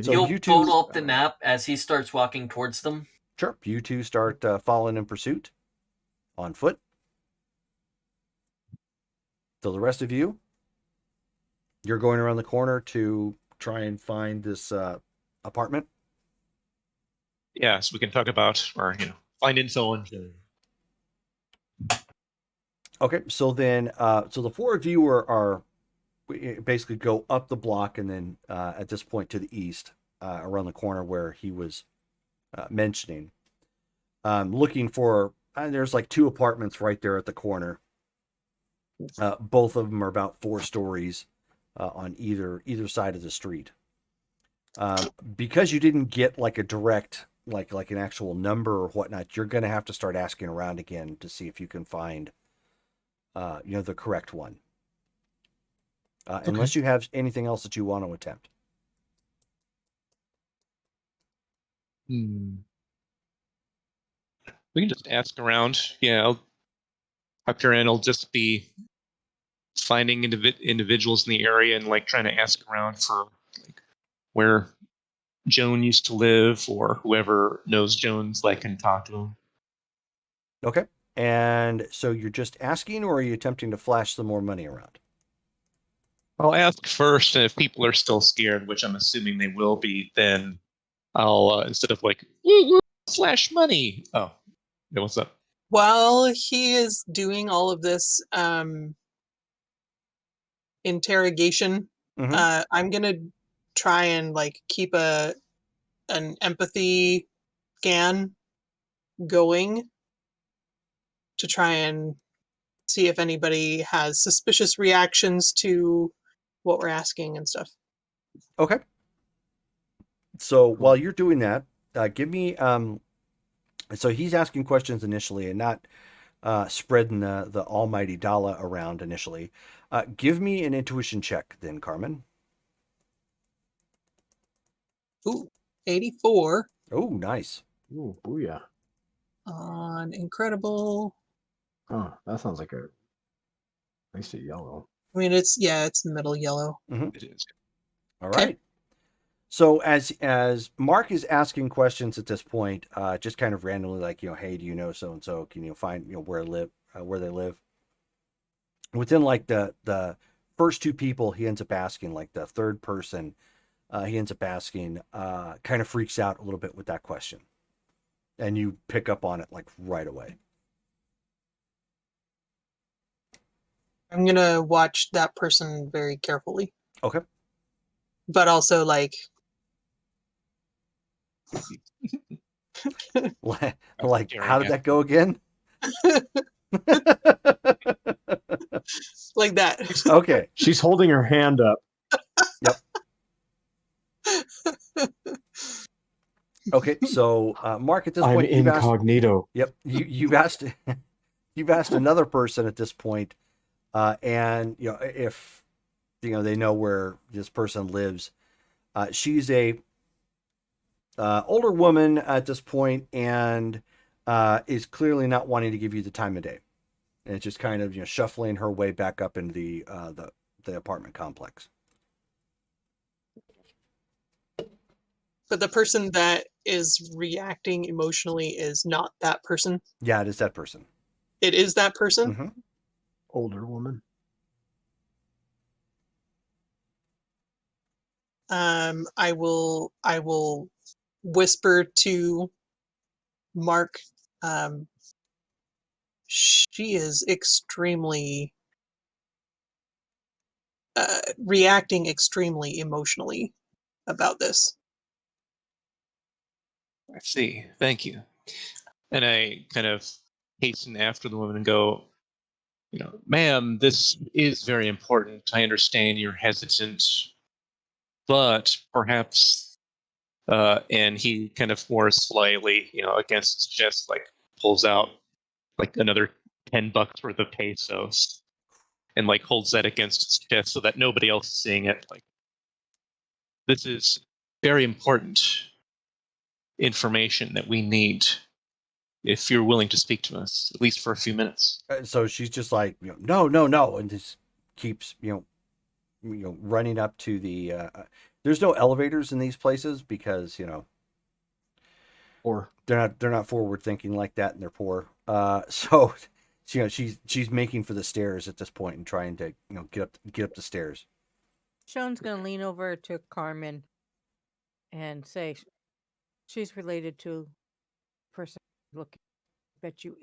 So He'll you two, photo up the map as he starts walking towards them. sure, you two start following in pursuit on foot. So the rest of you, you're going around the corner to try and find this apartment. Yeah, so we can talk about or find info on. Okay, so then, so the four of you are basically go up the block and then at this point to the east, around the corner where he was mentioning, looking for. There's like two apartments right there at the corner. Both of them are about 4 stories on either side of the street. Because you didn't get like a direct like an actual number or whatnot, you're going to have to start asking around again to see if you can find the correct one. Unless you have anything else that you want to attempt. We can just ask around. Yeah, Hyperion will just be finding individuals in the area and like trying to ask around for like where Joan used to live or whoever knows Joan's like can talk to him. Okay. And so you're just asking, or are you attempting to flash some more money around? I'll ask first, and if people are still scared, which I'm assuming they will be, then I'll instead of like woo, woo, flash money. Oh, yeah, what's up? While he is doing all of this interrogation, Mhm. I'm gonna try and like keep an empathy scan going to try and see if anybody has suspicious reactions to what we're asking and stuff. Okay. So while you're doing that, give me. So he's asking questions initially and not spreading the almighty dollar around initially. Give me an intuition check then, Carmen. Ooh, 84 Oh, nice. Ooh, booyah. on incredible. Oh, that sounds like a nice yellow. I mean, it's middle yellow. It is. All Okay. right. So as Mark is asking questions at this point, just kind of randomly, like, hey, do you know so and so? Can you find where they live? Within like the first two people, he ends up asking, like the third person, he ends up asking, kind of freaks out a little bit with that question, and you pick up on it like right away. I'm gonna watch that person very carefully, Okay. but also like Like, how did that go again? like that. Okay. She's holding her hand up. Yep. Okay. So, Mark, at this I'm point, you've asked. incognito. Yep. You've asked. You've asked another person at this point, and if they know where this person lives. She's a older woman at this point, and is clearly not wanting to give you the time of day, and it's just kind of shuffling her way back up into the apartment complex. But the person that is reacting emotionally is not that person. Yeah, it is that person. It is that person. Mm-hmm. Older woman. I will whisper to Mark, she is extremely reacting extremely emotionally about this. I see. Thank you. And I kind of hasten after the woman and go, ma'am, this is very important. I understand you're hesitant, but perhaps, and he kind of more slyly, against his chest, like pulls out like another $10 worth of pesos and like holds that against his chest so that nobody else is seeing it. Like, this is very important information that we need if you're willing to speak to us, at least for a few minutes. So she's just like, no, no, no, and just keeps, running up to the. There's no elevators in these places because Or they're not forward thinking like that, and they're poor. So she's making for the stairs at this point and trying to get up the stairs. Sean's gonna lean over to Carmen and say, "She's related to the person looking at you."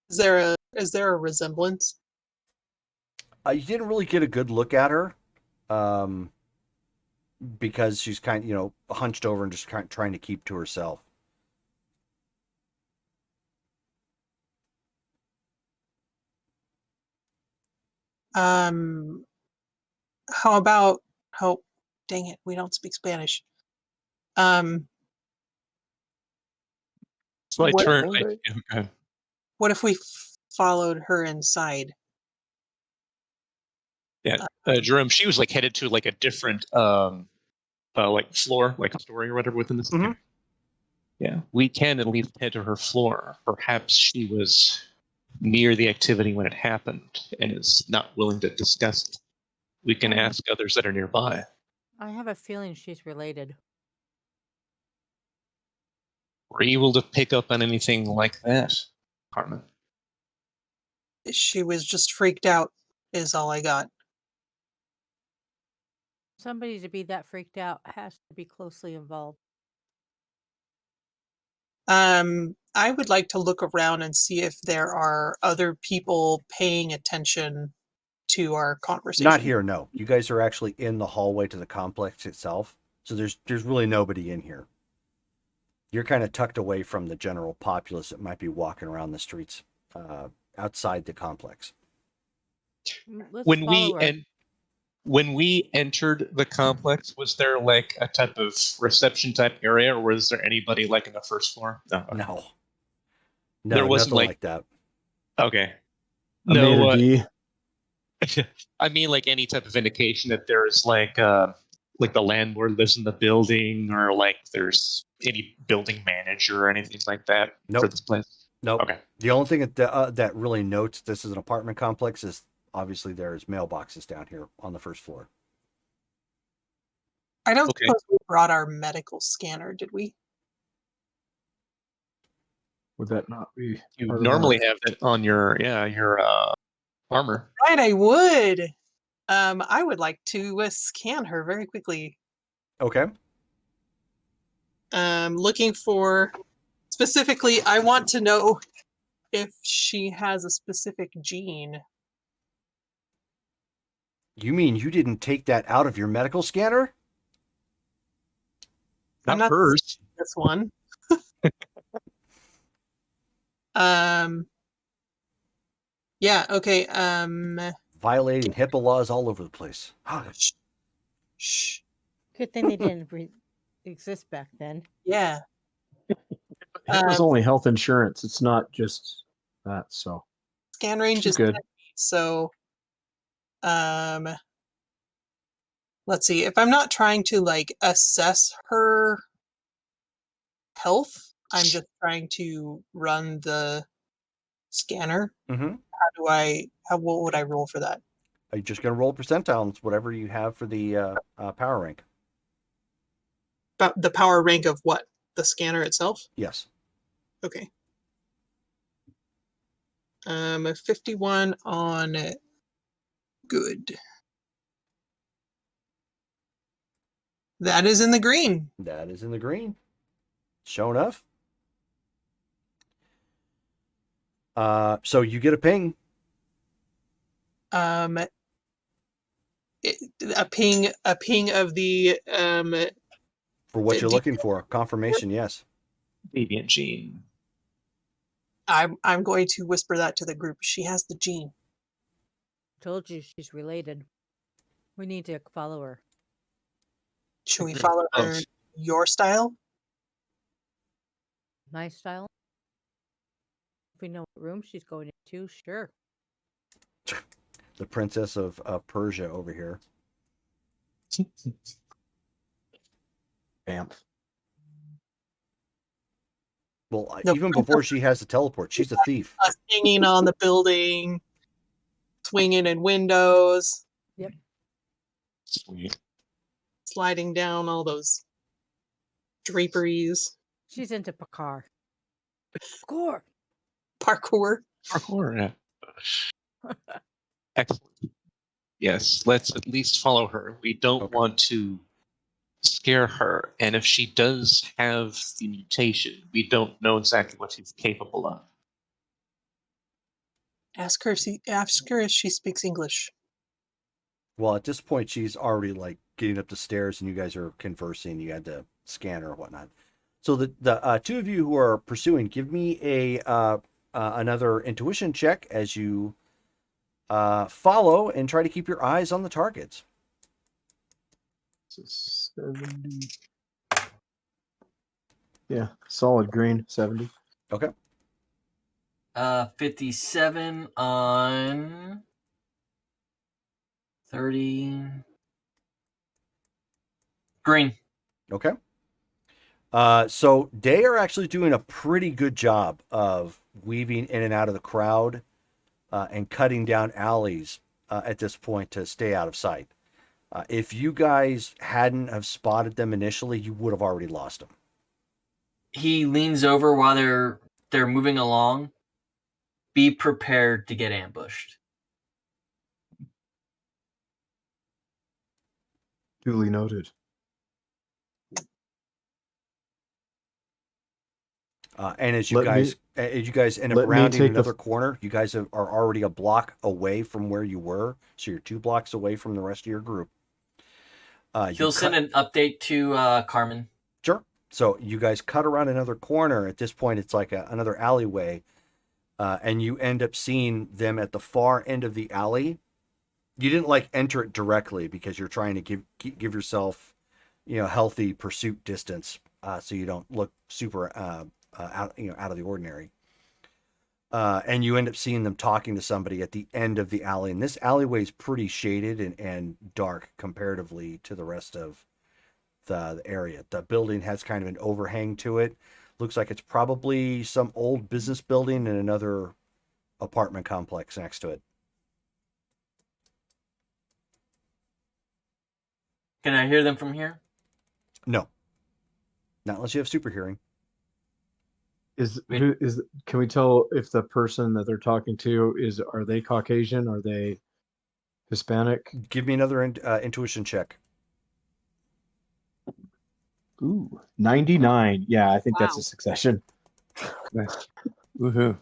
Is there a resemblance? You didn't really get a good look at her, because she's kind of hunched over and just kind of trying to keep to herself. How about dang it, we don't speak Spanish. So I What- turn. Okay. What if we followed her inside? Yeah, Jerome. She was like headed to like a different like floor, like a story or whatever within the city. Mhm. Yeah, we can at least head to her floor. Perhaps she was near the activity when it happened and is not willing to discuss it. We can ask others that are nearby. I have a feeling she's related. Were you able to pick up on anything like that, Carmen? She was just freaked out, is all I got. Somebody to be that freaked out has to be closely involved. I would like to look around and see if there are other people paying attention to our conversation. Not here, no. You guys are actually in the hallway to the complex itself, so there's really nobody in here. You're kind of tucked away from the general populace that might be walking around the streets outside the complex. Let's When follow her. when we entered the complex, was there like a type of reception type area, or was there anybody like in the first floor? No, okay. No, There wasn't nothing like that. Okay. a maitre No, d'. I mean like any type of indication that there's like the landlord lives in the building, or like there's any building manager or anything like that for Nope. this place. Nope. Okay. The only thing that really notes this is an apartment complex is obviously there's mailboxes down here on the first floor. I don't Okay. suppose we brought our medical scanner, did we? Would that not be? You part of normally our- have that on your armor. Right, I would. I would like to scan her very quickly. Okay. Looking for specifically, I want to know if she has a specific gene. You mean you didn't take that out of your medical scanner? I'm Not not hers. this one. Yeah, okay. Violating HIPAA laws all over the place. Shh. Good thing they didn't exist back then. Yeah. It was only health insurance. It's not just that. So Scan range she's is good. 10 feet, so let's see. If I'm not trying to like assess her health, I'm just trying to run the scanner. Mm-hmm. What would I roll for that? Are you just going to roll percentiles, whatever you have for the power rank? The power rank of what? The scanner itself? Yes. Okay. 51 on good. That is in the green. That is in the green. Show enough. So you get a ping. A ping of the For what you're D- looking for. Confirmation, yes. Deviant gene. I'm going to whisper that to the group. She has the gene. Told you she's related. We need to follow her. Should we follow her your style? My style. If we know what room she's going into, sure. The princess of Persia over here. Bamf. Well, No, even before she has the teleport, she's a thief. us hanging on the building, swinging in windows, Sweet. sliding down all those draperies, She's into Pakar. Score. parkour. Parkour, yeah. Excellent. Yes, let's at least follow her. We don't Okay. want to scare her, and if she does have the mutation, we don't know exactly what she's capable of. Ask her if she speaks English. Well, at this point, she's already like getting up the stairs, and you guys are conversing. You had to scan her or whatnot. So the two of you who are pursuing, give me another intuition check as you follow and try to keep your eyes on the targets. So 70. Yeah, solid green, 70. Okay. 57 on 30. Green. Okay. So they are actually doing a pretty good job of weaving in and out of the crowd and cutting down alleys at this point to stay out of sight. If you guys hadn't have spotted them initially, you would have already lost them. He leans over while they're moving along. Be prepared to get ambushed. Duly noted. And as you guys end up let me rounding take another corner, you guys are already a block away from where you were, so you're 2 blocks away from the rest of your group. He'll send an update to Carmen. Sure. So you guys cut around another corner. At this point, it's like another alleyway, and you end up seeing them at the far end of the alley. You didn't like enter it directly because you're trying to give yourself, healthy pursuit distance, so you don't look super out of the ordinary. And you end up seeing them talking to somebody at the end of the alley. And this alleyway is pretty shaded and dark comparatively to the rest of the area. The building has kind of an overhang to it. Looks like it's probably some old business building and another apartment complex next to it. Can I hear them from here? No. Not unless you have super hearing. Can we tell if the person that they're talking to are they Caucasian? Are they Hispanic? Give me another intuition check. Ooh, 99. Yeah, I think that's Wow. a succession. Woohoo.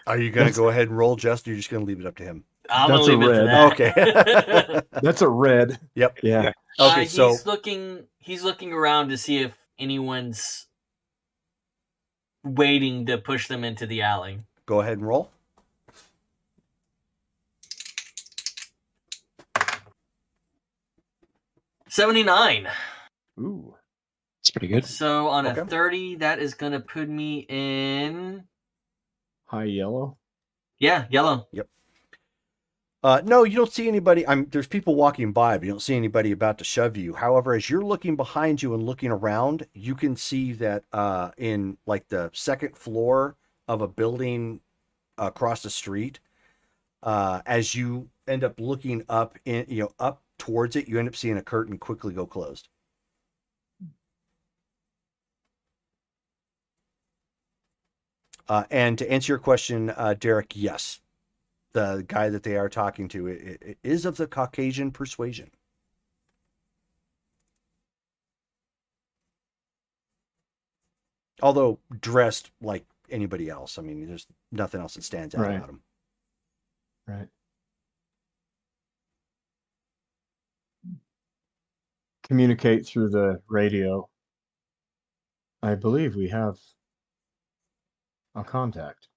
Are you going to go ahead and roll, Justin? Or you're just going to leave it up to him? I'm That's gonna a leave it to red. that. Okay. That's a red. Yep. Yeah. Okay, so he's looking around to see if anyone's waiting to push them into the alley. go ahead and roll. $79. Ooh. It's pretty good. So on Okay. a 30, that is gonna put me in. High yellow. Yeah, yellow. No, you don't see anybody. There's people walking by, but you don't see anybody about to shove you. However, as you're looking behind you and looking around, you can see that in like the second floor of a building across the street, as you end up looking up up towards it, you end up seeing a curtain quickly go closed. And to answer your question, Derek, yes. The guy that they are talking to it is of the Caucasian persuasion. Although dressed like anybody else. I mean, there's nothing else that stands out Right. about him. Right. Communicate through the radio. I believe we have a contact.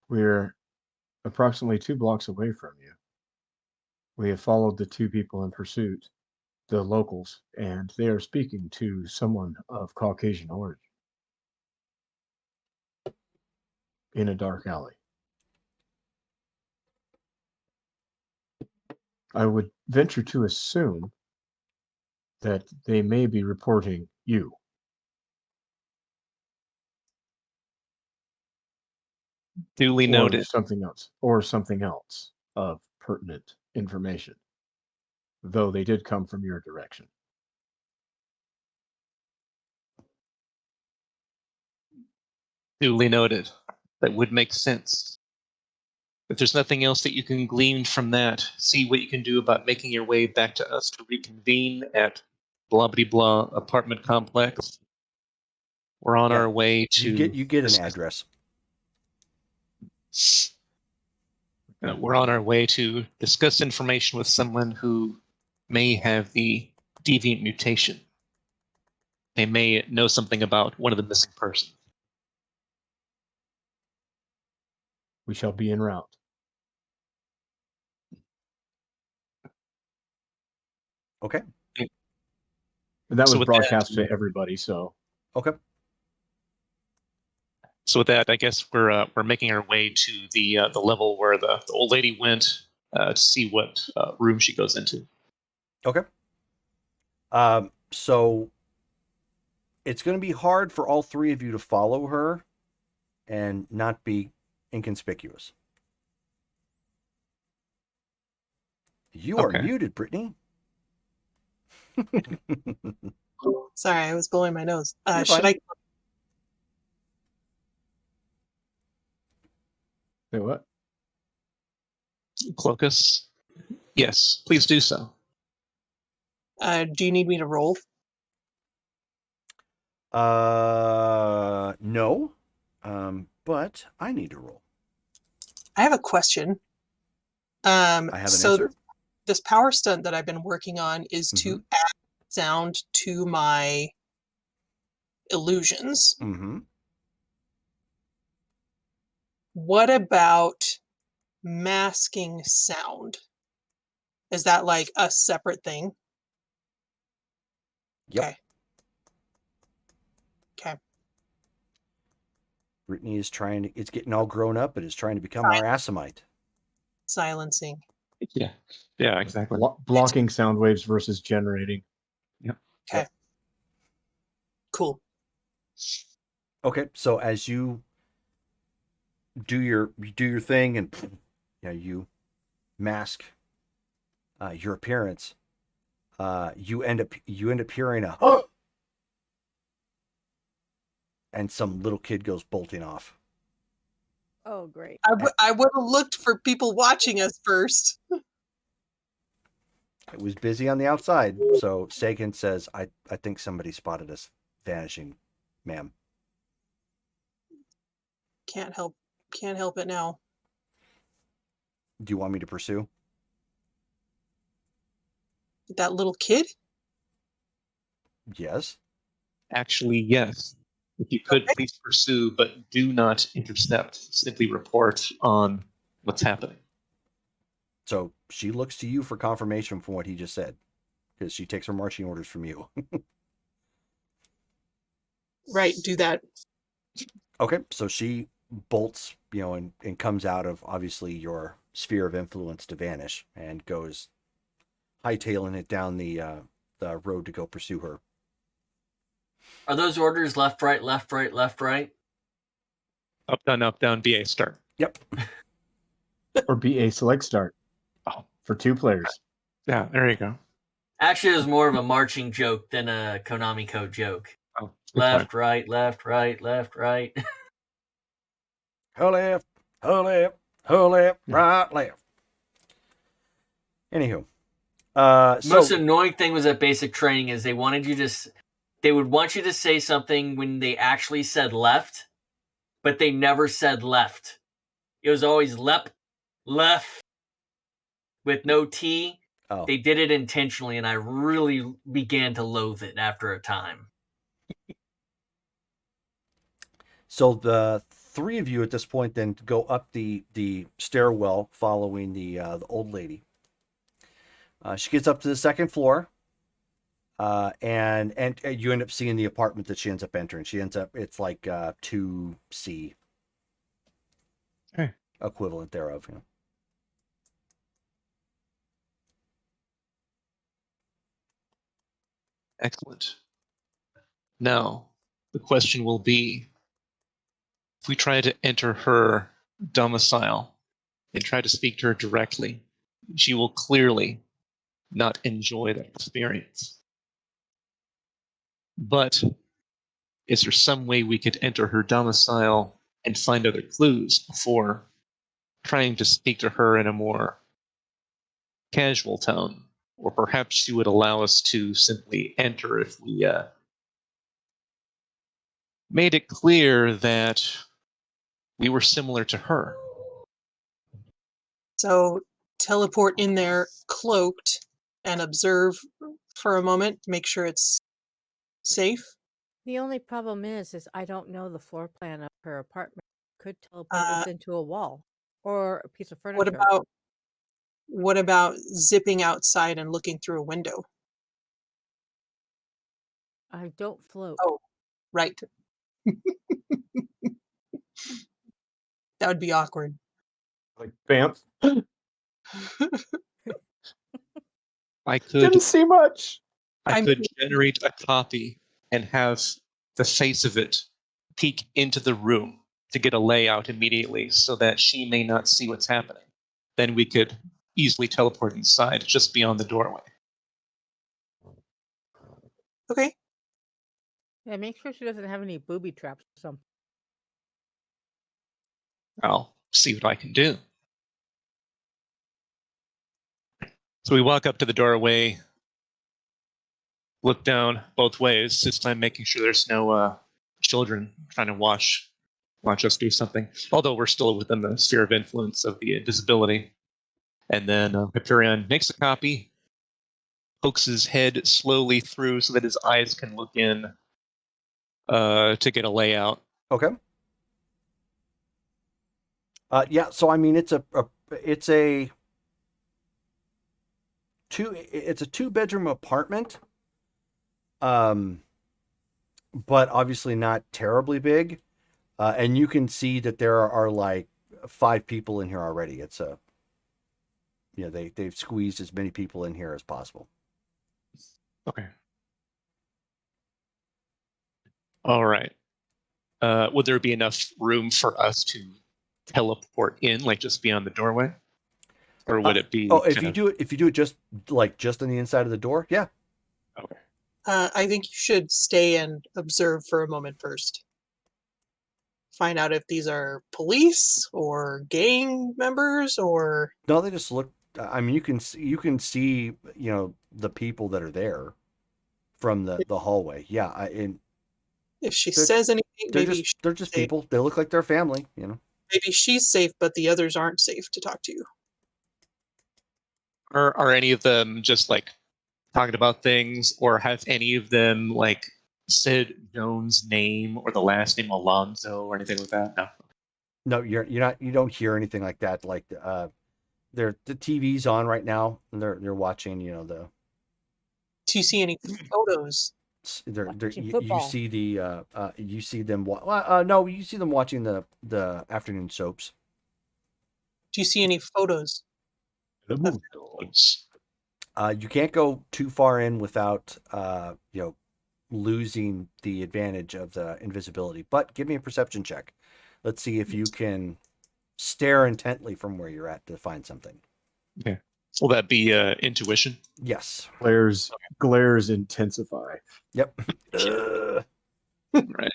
We're approximately 2 blocks away from you. We have followed the 2 people in pursuit, the locals, and they are speaking to someone of Caucasian origin in a dark alley. I would venture to assume that they may be reporting you. Duly noted. Or something else of pertinent information, though they did come from your direction. Duly noted. That would make sense. If there's nothing else that you can glean from that, see what you can do about making your way back to us to reconvene at blah blah blah apartment complex. We're on our way to. You get an address. We're on our way to discuss information with someone who may have the deviant mutation. They may know something about one of the missing persons. We shall be en route. Okay. And that So was with broadcast that- to everybody, so Okay. So with that, I guess we're making our way to the level where the old lady went to see what room she goes into. Okay. So it's going to be hard for all 3 of you to follow her and not be inconspicuous. You are Okay. muted, Brittany. Sorry, I was blowing my nose. You're Should fine. I? say what? Cloacus? Yes, please do so. Do you need me to roll? No. But I need to roll. I have a question. I have an answer. This power stunt that I've been working on is to add sound to my illusions. Mm-hmm. What about masking sound? Is that like a separate thing? Yep. Okay. Okay. Brittany is it's getting all grown up and is trying to become our Asimite. Silencing. Yeah. Yeah, exactly. Blocking sound waves versus generating. Okay. Yep. Cool. Okay, so as you do your thing and you mask your appearance, you end up hearing a and some little kid goes bolting off. Oh, great. I would have looked for people watching us first. It was busy on the outside, so Sagan says, I think somebody spotted us vanishing, ma'am. Can't help it now. Do you want me to pursue? That little kid? Yes. Actually, yes. If you could, Okay. please pursue, but do not intercept. Simply report on what's happening. So she looks to you for confirmation from what he just said, because she takes her marching orders from you. Right, do that. Okay, so she bolts, and comes out of obviously your sphere of influence to vanish and goes hightailing it down the road to go pursue her. Are those orders left, right, left, right, left, right? Up, down, BA, start. Yep. Or BA select start. Oh. For 2 players. Yeah, there you go. Actually, it was more of a marching joke than a Konami code joke. Oh, it's Left, fine. right, left, right, left, right. Her left, right, left. Anywho, Most annoying thing was at basic training is they wanted you to they would want you to say something when they actually said left, but they never said left. It was always left with no T. Oh. They did it intentionally, and I really began to loathe it after a time. So the three of you at this point then go up the stairwell following the old lady. She gets up to the second floor, and you end up seeing the apartment that she ends up entering. It's like 2C equivalent thereof. You know. Excellent. Now, the question will be, if we try to enter her domicile and try to speak to her directly, she will clearly not enjoy that experience. But is there some way we could enter her domicile and find other clues before trying to speak to her in a more casual tone? Or perhaps she would allow us to simply enter if we made it clear that we were similar to her. So teleport in there cloaked and observe for a moment, make sure it's safe. The only problem is I don't know the floor plan of her apartment. Could teleport Uh, us into a wall or a piece of What furniture. about zipping outside and looking through a window? I don't float. Oh, right. That would be awkward. Like, bam. I could Didn't see much. I could generate a copy and have the face of it peek into the room to get a layout immediately so that she may not see what's happening. Then we could easily teleport inside just beyond the doorway. Okay. Yeah, make sure she doesn't have any booby traps or something. I'll see what I can do. So we walk up to the doorway, look down both ways, this time making sure there's no children trying to watch us do something, although we're still within the sphere of influence of the invisibility. And then Hyperion makes a copy, pokes his head slowly through so that his eyes can look in to get a layout. Okay. Yeah. So I mean, it's a 2-bedroom apartment. But obviously not terribly big. And you can see that there are like 5 people in here already. It's they've squeezed as many people in here as possible. Okay. All right. Would there be enough room for us to teleport in, like just beyond the doorway, or would it be? If you do it just on the inside of the door, yeah. Okay. I think you should stay and observe for a moment first. Find out if these are police or gang members or. No, they just look. I mean, you can see the people that are there from the hallway. Yeah, If she says anything, they're just people. They look like they're family. Maybe she's safe, but the others aren't safe to talk to. Are any of them just like talking about things, or have any of them like said Jones' name or the last name Alonzo or anything like that? No. No, you're not. You don't hear anything like that. Like the TV's on right now, and they're watching. Do you see any photos? You see you see them. No, you see them watching the afternoon soaps. Do you see any photos? You can't go too far in without losing the advantage of the invisibility. But give me a perception check. Let's see if you can stare intently from where you're at to find something. Okay. Will that be intuition? Yes. Glares intensify. Yep. Right.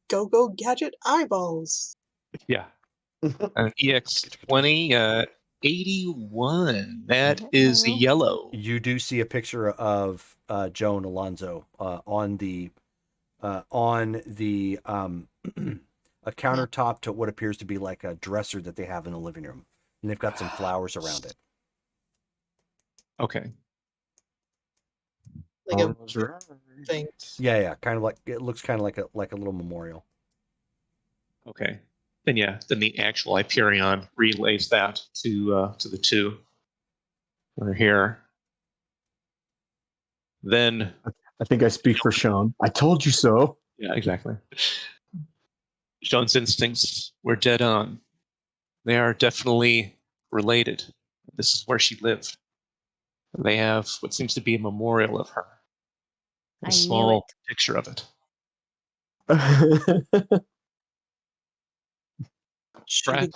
Go gadget eyeballs. Yeah. EX20 81. That is yellow. You do see a picture of Joan Alonzo on the a countertop to what appears to be like a dresser that they have in the living room, and they've got some flowers around it. Okay. Like a All's right. thing. Yeah, kind of like it looks kind of like a little memorial. Okay. Then yeah, then the actual Hyperion relays that to the two who are here. Then I think I speak for Sean. I told you so. yeah, exactly. Sean's instincts were dead on. They are definitely related. This is where she lived. They have what seems to be a memorial of her. A I knew small it. picture of it. Should we?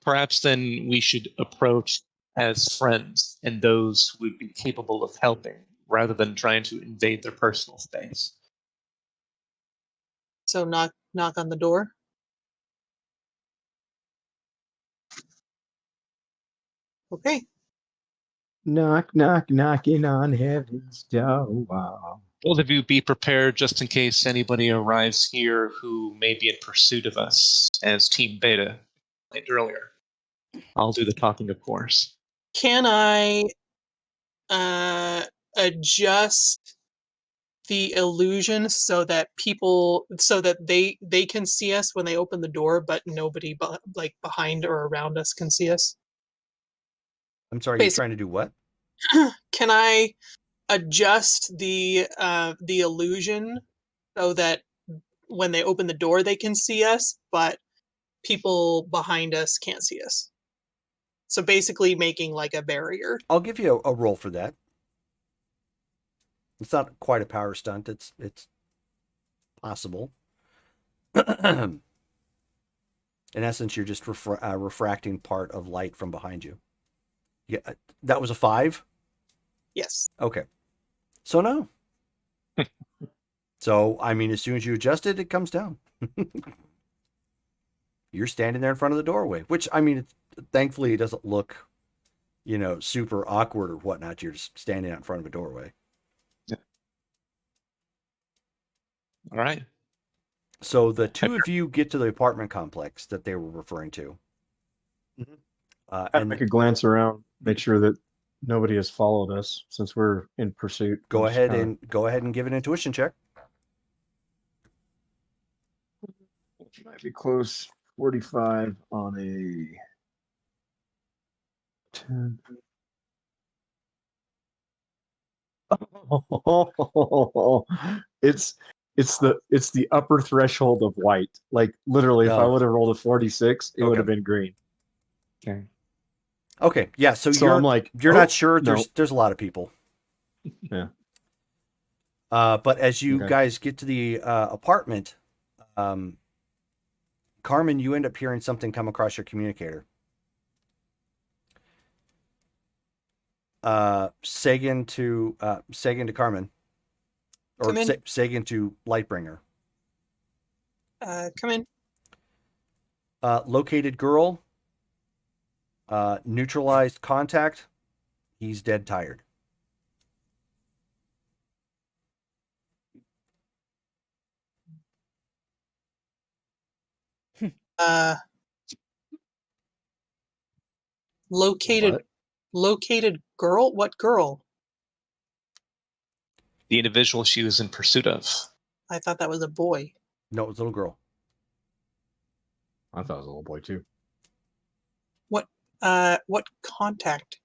Perhaps then we should approach as friends and those who would be capable of helping rather than trying to invade their personal space. So knock on the door. Okay. Knock, knock, knocking on heaven's door. Wow. Both of you be prepared just in case anybody arrives here who may be in pursuit of us as Team Beta explained earlier. I'll do the talking, of course. Can I adjust the illusion so that they can see us when they open the door, but nobody like behind or around us can see us? I'm sorry, you're Basically, trying to do what? can I adjust the illusion so that when they open the door they can see us, but people behind us can't see us? So basically making like a barrier. I'll give you a roll for that. It's not quite a power stunt. It's possible. In essence, you're just refracting part of light from behind you. Yeah, that was a 5. Yes. Okay, so no. So I mean, as soon as you adjust it, it comes down. You're standing there in front of the doorway, which I mean, thankfully it doesn't look, super awkward or whatnot. You're just standing out in front of a doorway. Yeah. All right. So the two of you get to the apartment complex that they were referring to. And make a glance around, make sure that nobody has followed us since we're in pursuit. Go ahead and give an intuition check. Might be close. 45 on a 10. It's the upper threshold of white. Like literally, if I Oh. would have rolled a 46, it would Okay. have been green. Okay. Okay, yeah. So So you're I'm like, you're oh, not sure. no. There's a lot of people. Yeah. But as you Okay. guys get to the apartment, Carmen, you end up hearing something come across your communicator. Sagan to Carmen, or Come in. Sagan to Lightbringer. Come in. Located girl. Neutralized contact. He's dead tired. Located girl? What girl? The individual she was in pursuit of. I thought that was a boy. No, it was a little girl. I thought it was a little boy too. What contact?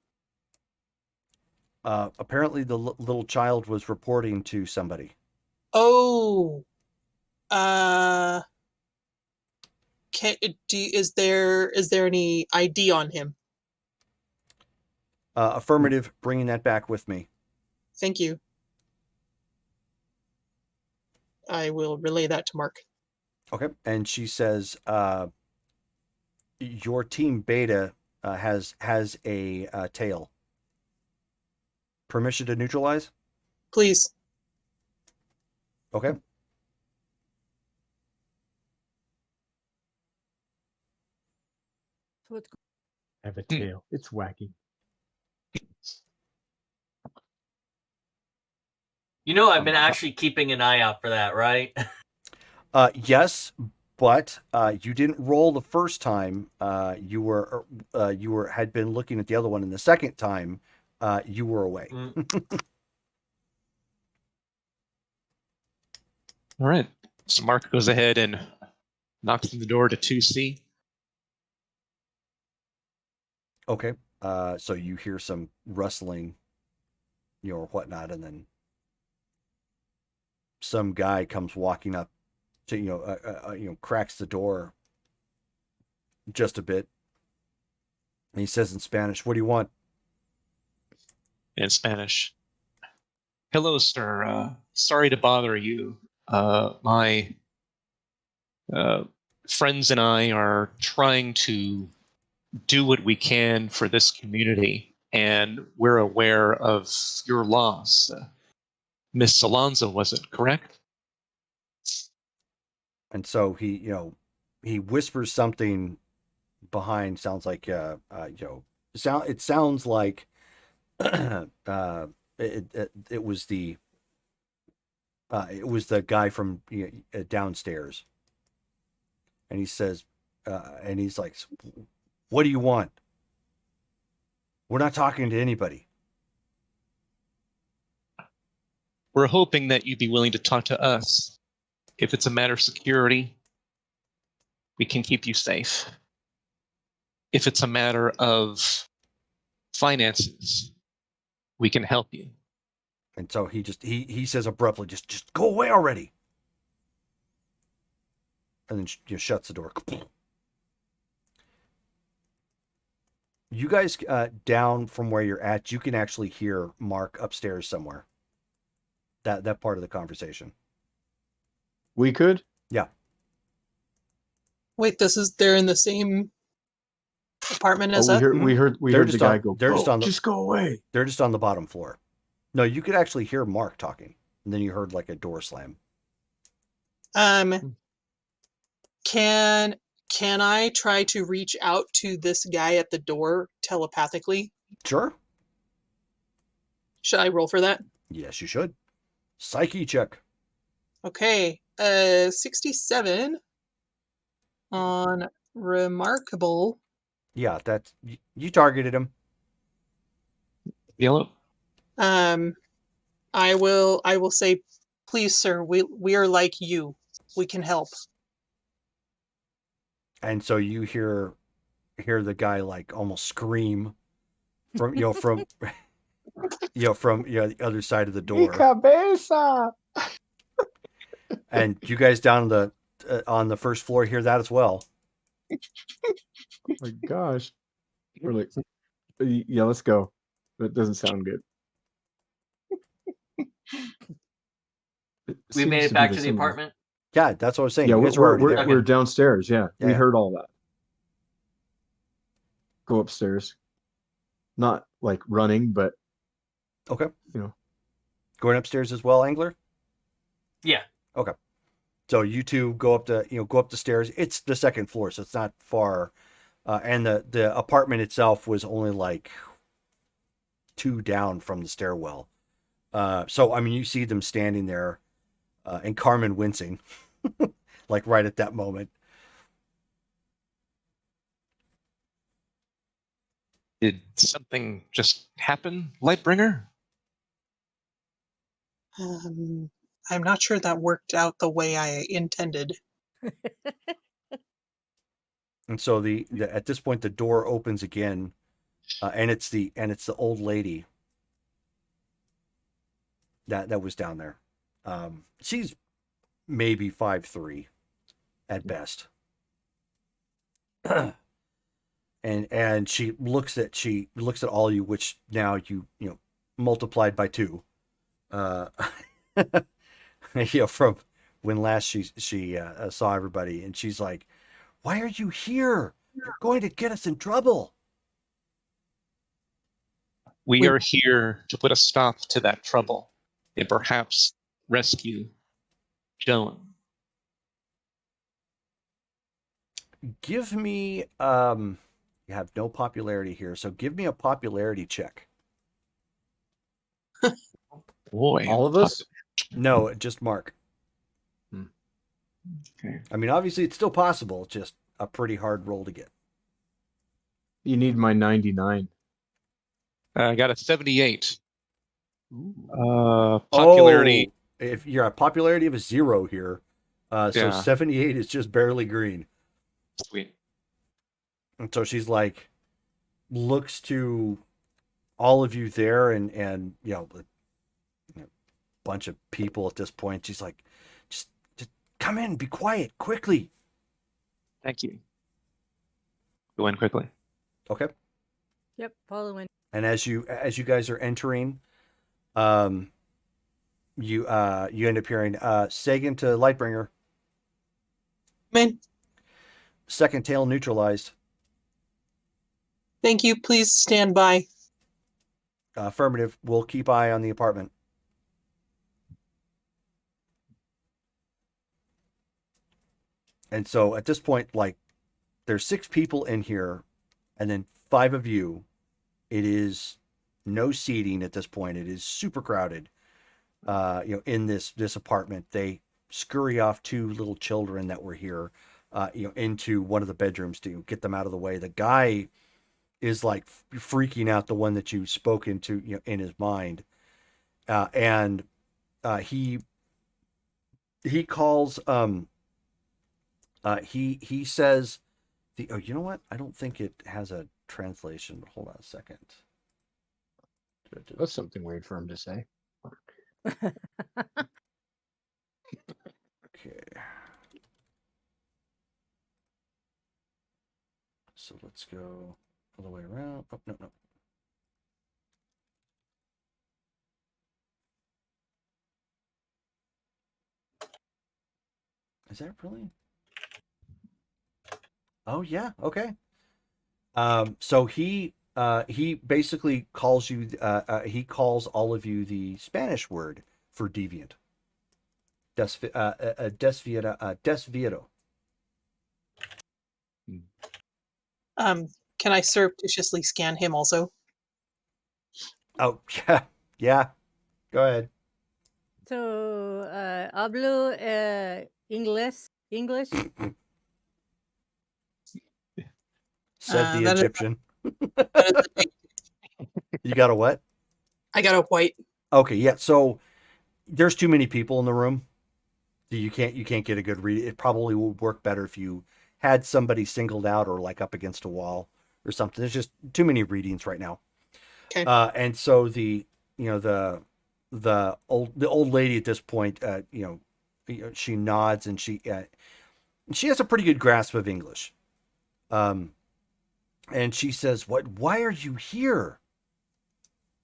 Apparently the little child was reporting to somebody. Oh. Is there any ID on him? Affirmative, bringing that back with me. Thank you. I will relay that to Mark. Okay. And she says, your team Beta has a tail. Permission to neutralize? Please. Okay. So it's Have a tail. It's wacky. You know, I've been actually keeping an eye out for that, right? Yes, but you didn't roll the first time. You had been looking at the other one, and the second time you were away. All right. So Mark goes ahead and knocks on the door to 2C. Okay. So you hear some rustling, or whatnot, and then some guy comes walking up to cracks the door just a bit, and he says in Spanish, "What do you want?" In Spanish. Hello, sir. Sorry to bother you. My friends and I are trying to do what we can for this community, and we're aware of your loss. Miss Alonso, was it correct? And so he whispers something behind. Sounds like it sounds like it was the guy from downstairs, and he says, and he's like, "What do you want? We're not talking to anybody." We're hoping that you'd be willing to talk to us. If it's a matter of security, we can keep you safe. If it's a matter of finances, we can help you. And so he says abruptly, just go away already. And then shuts the door. You guys down from where you're at, you can actually hear Mark upstairs somewhere. That part of the conversation. We could? Yeah. Wait, they're in the same apartment as us? We heard the guy go, just go away. They're just on the bottom floor. No, you could actually hear Mark talking. And then you heard like a door slam. Can I try to reach out to this guy at the door telepathically? Sure. Should I roll for that? Yes, you should. Psyche check. Okay. 67 on remarkable. Yeah, that's you targeted him. Yellow. I will say, please, sir, we are like you. We can help. And so you hear the guy like almost scream from from the other side of the door. Mi cabeza! And you guys down on the first floor hear that as well. Oh my gosh. We're like, yeah, let's go. That doesn't sound good. We made it back to the apartment. Yeah, that's what I was saying. Yeah, you guys were already there. we're downstairs. Yeah, we Yeah. heard all that. Go upstairs. Not like running, but Okay. you know. Going upstairs as well, Angler? Yeah. Okay. So you two go up the stairs. It's the second floor, so it's not far. And the apartment itself was only like 2 down from the stairwell. So I mean, you see them standing there, and Carmen wincing, like right at that moment. Did something just happen, Lightbringer? I'm not sure that worked out the way I intended. And so at this point the door opens again, and it's the old lady that was down there. She's maybe 5'3" at best. and she looks at all you, which now you multiplied by 2. From when last she saw everybody, and she's like, "Why are you here? You're going to get us in trouble." We are here to put a stop to that trouble and perhaps rescue Joan. Give me you have no popularity here, so give me a popularity check. Boy, All of us? No, just Mark. Okay. I mean, obviously, it's still possible. It's just a pretty hard roll to get. You need my 99. I got a 78. Ooh. Popularity. Oh, if you're a popularity of a 0 here, so Yeah. 78 is just barely green. Sweet. And so she's like, looks to all of you there, and a bunch of people at this point. She's like, just come in, be quiet, quickly. Thank you. Go in quickly. Okay. Yep, following. And as you guys are entering, you end up hearing Sagan to Lightbringer. Man, Second tail neutralized. thank you. Please stand by. Affirmative. We'll keep eye on the apartment. And so at this point, like, there's 6 people in here, and then 5 of you. It is no seating at this point. It is super crowded. In this apartment, they scurry off 2 little children that were here, into one of the bedrooms to get them out of the way. The guy is like freaking out, the one that you spoke into, in his mind, and he calls. He says, you know what? I don't think it has a translation. Hold on a second. That's something weird for him to say. Okay. So let's go all the way around. Oh, no. Is that really? Oh, yeah. Okay. So he basically calls you, he calls all of you the Spanish word for deviant. Desviado. Can I surreptitiously scan him also? Oh, yeah. Yeah. Go ahead. So, hablo English. Said the That is Egyptian. a big- You got a what? I got a white. Okay, yeah. So there's too many people in the room. You can't get a good read. It probably would work better if you had somebody singled out or like up against a wall or something. There's just too many readings right now. Okay. And so the old lady at this point, she nods, and she has a pretty good grasp of English. And she says, why are you here?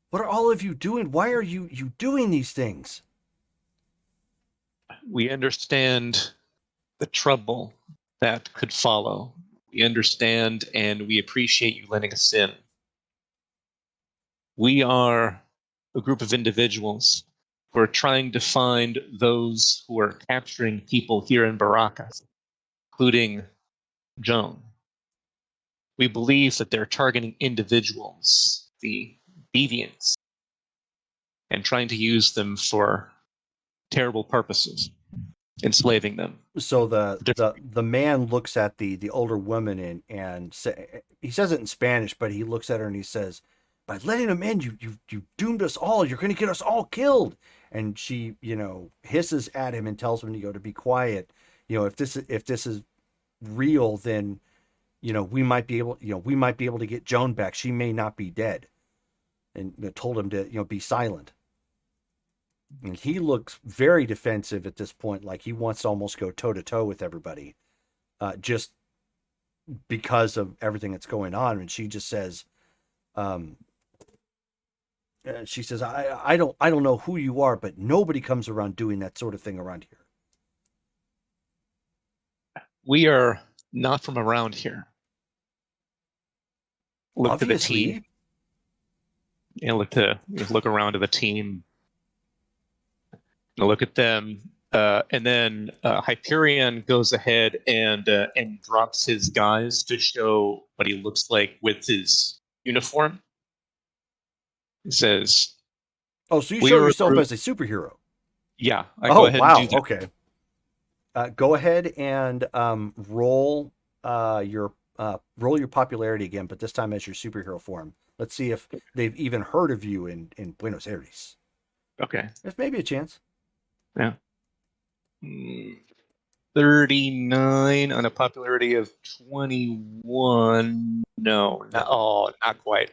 What are all of you doing? Why are you doing these things? We understand the trouble that could follow. We understand and we appreciate you letting us in. We are a group of individuals who are trying to find those who are capturing people here in Baracas, including Joan. We believe that they're targeting individuals, the deviants, and trying to use them for terrible purposes, enslaving them. So the man looks at the older woman and he says it in Spanish, but he looks at her and he says, "By letting him in, you doomed us all. You're going to get us all killed." And she, hisses at him and tells him to be quiet. If this is real, then we might be able to get Joan back. She may not be dead. And told him to be silent. And he looks very defensive at this point, like he wants to almost go toe to toe with everybody, just because of everything that's going on. And she just says, I don't know who you are, but nobody comes around doing that sort of thing around here. We are not from around here. Look Obviously. to the team. Look around to the team. Look at them, and then Hyperion goes ahead and drops his guise to show what he looks like with his uniform. He says, "Oh, so you show yourself as a superhero?" Yeah, I go ahead and do that. Okay. Go ahead and roll your popularity again, but this time as your superhero form. Let's see if they've even heard of you in Buenos Aires. Okay. There's maybe a chance. Yeah. 39 on a popularity of 21. No, not quite.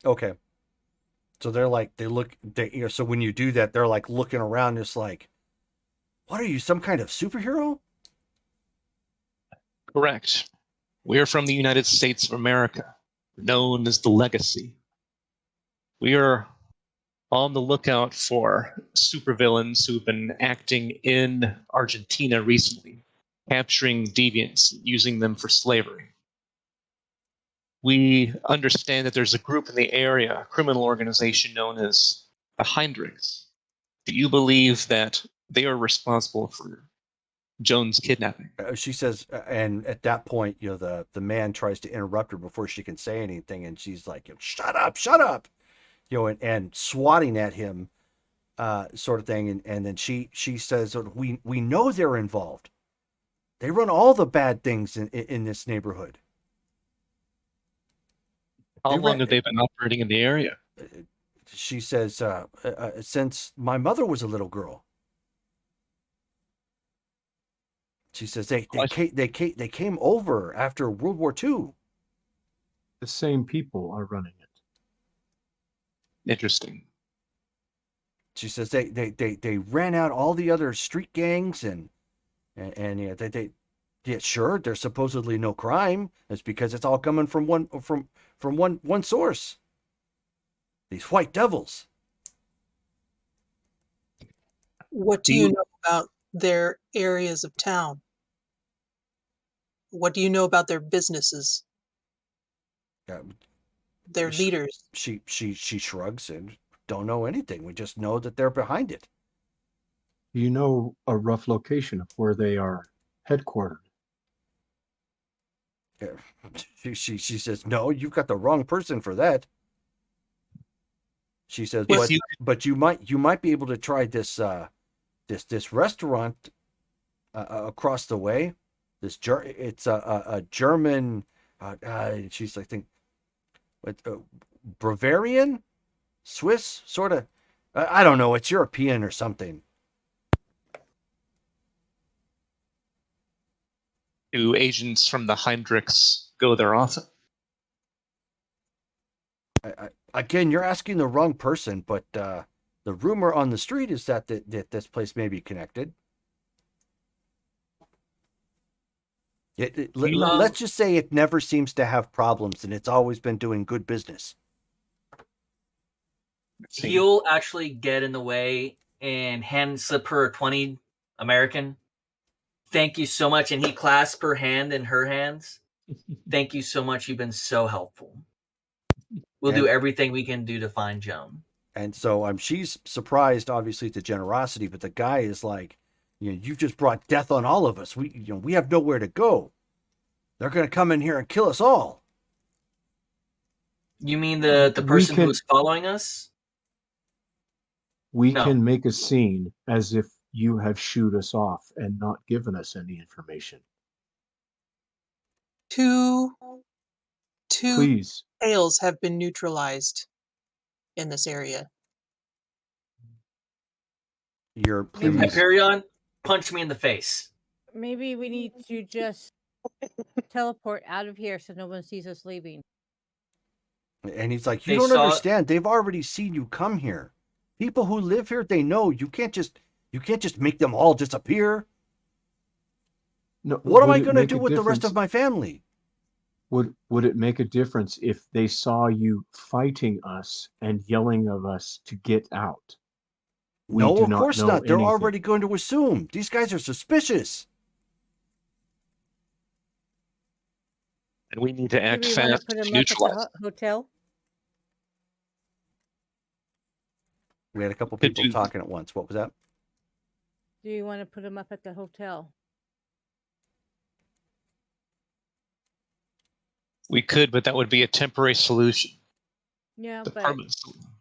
Okay. So they're like, so when you do that, they're like looking around, just like, what are you, some kind of superhero? Correct. We're from the United States of America, known as the Legacy. We are on the lookout for supervillains who've been acting in Argentina recently, capturing deviants, using them for slavery. We understand that there's a group in the area, a criminal organization known as the Heinrichs. Do you believe that they are responsible for Joan's kidnapping? She says, and at that point, the man tries to interrupt her before she can say anything, and she's like, shut up, and swatting at him, sort of thing, and then she says, we know they're involved. They run all the bad things in this neighborhood. How long have they been operating in the area? She says, since my mother was a little girl. She says they came over after World War II. The same people are running it. Interesting. She says they ran out all the other street gangs and yeah, sure, there's supposedly no crime. It's because it's all coming from one source. These white devils. What do you know about their areas of town? What do you know about their businesses? Their leaders? She shrugs and don't know anything. We just know that they're behind it. Do you know a rough location of where they are headquartered? She says, no, you've got the wrong person for that. She says, but you might be able to try this this restaurant across the way. It's a German. She's like, Bavarian, Swiss, sort of. I don't know. It's European or something. Do agents from the Heinrichs go there often? Again, you're asking the wrong person, but the rumor on the street is that this place may be connected. Let's just say it never seems to have problems, and it's always been doing good business. He'll actually get in the way and hand slip her a 20 American. Thank you so much. And he clasps her hand in her hands. Thank you so much. You've been so helpful. We'll do everything we can do to find Joan. And so she's surprised, obviously, at the generosity, but the guy is like, you've just brought death on all of us. We have nowhere to go. They're going to come in here and kill us all. You mean the person who was following us? We can make a scene as if you have shooed us off and not given us any information. Two Please. tails have been neutralized in this area. Hyperion, punch me in the face. Maybe we need to just teleport out of here so no one sees us leaving. And he's like, you don't understand. They've already seen you come here. People who live here, they know you can't just make them all disappear. No, what am I going to do with the rest of my family? Would it make a difference if they saw you fighting us and yelling at us to get out? No, of course not. They're already going to assume. These guys are suspicious. And we need to act fast to neutralize. At the hotel? We had a couple people talking at once. What was that? Do you want to put them up at the hotel? We could, but that would be a temporary solution. Yeah, the but permanent solution.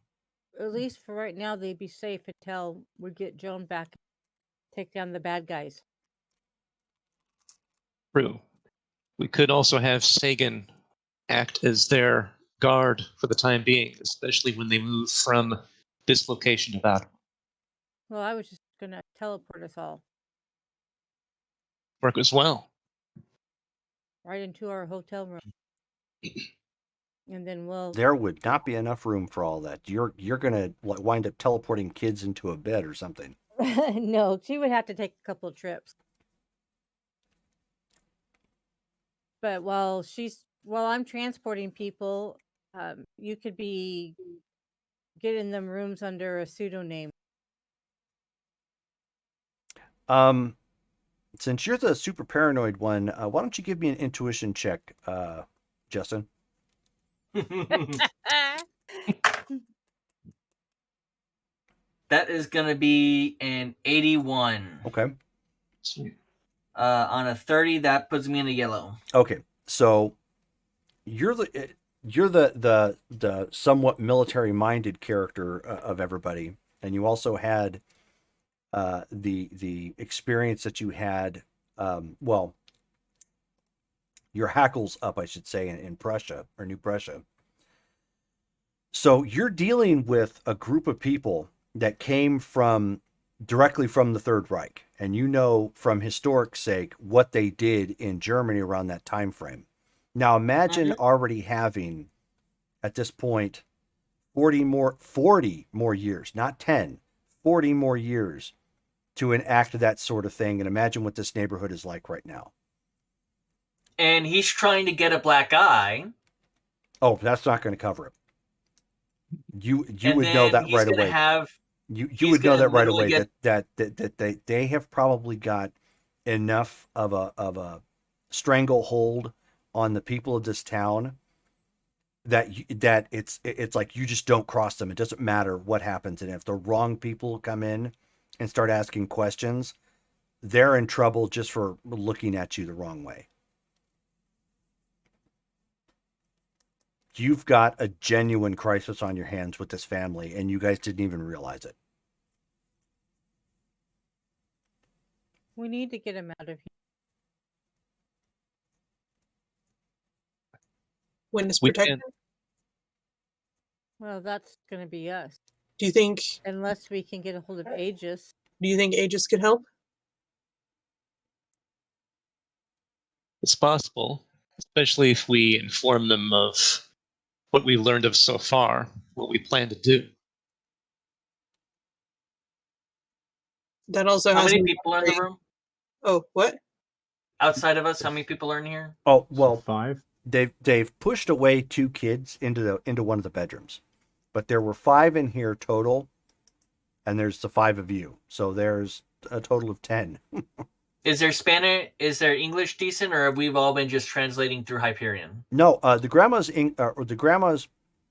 at least for right now, they'd be safe until we get Joan back, take down the bad guys. True. We could also have Sagan act as their guard for the time being, especially when they move from this location to that. Well, I was just gonna teleport us all Work as well. right into our hotel room, and then we'll. There would not be enough room for all that. You're gonna wind up teleporting kids into a bed or something. No, she would have to take a couple of trips. But while I'm transporting people, you could be getting them rooms under a pseudonym. Since you're the super paranoid one, why don't you give me an intuition check, Justin? That is going to be an 81. Okay. On a 30, that puts me in a yellow. Okay. So you're the somewhat military minded character of everybody, and you also had the experience that you had. Well, your hackles up, I should say, in Prussia or New Prussia. So you're dealing with a group of people that came directly from the Third Reich, and you know from historic sake what they did in Germany around that time frame. Now imagine already having at this point 40 more years, not 10, 40 more years to enact that sort of thing, and imagine what this neighborhood is like right now. And he's trying to get a black eye. Oh, that's not going to cover it. You would know that right away. You would know that right away that they have probably got enough of a stranglehold on the people of this town that it's like you just don't cross them. It doesn't matter what happens, and if the wrong people come in and start asking questions, they're in trouble just for looking at you the wrong way. You've got a genuine crisis on your hands with this family, and you guys didn't even realize it. We need to get him out of here. Witness We protection. Well, that's going to be us. Do you think Unless we can get a hold of Aegis. Aegis could help? It's possible, especially if we inform them of what we learned of so far, what we plan to do. That also How has many me people are in the room? Oh, what? Outside of us, how many people are in here? Oh, well, 5. they've pushed away 2 kids into one of the bedrooms, but there were 5 in here total, and there's the 5 of you, so there's a total of 10. Is there Spanish? Is there English decent, or have we all been just translating through Hyperion? No, the grandma's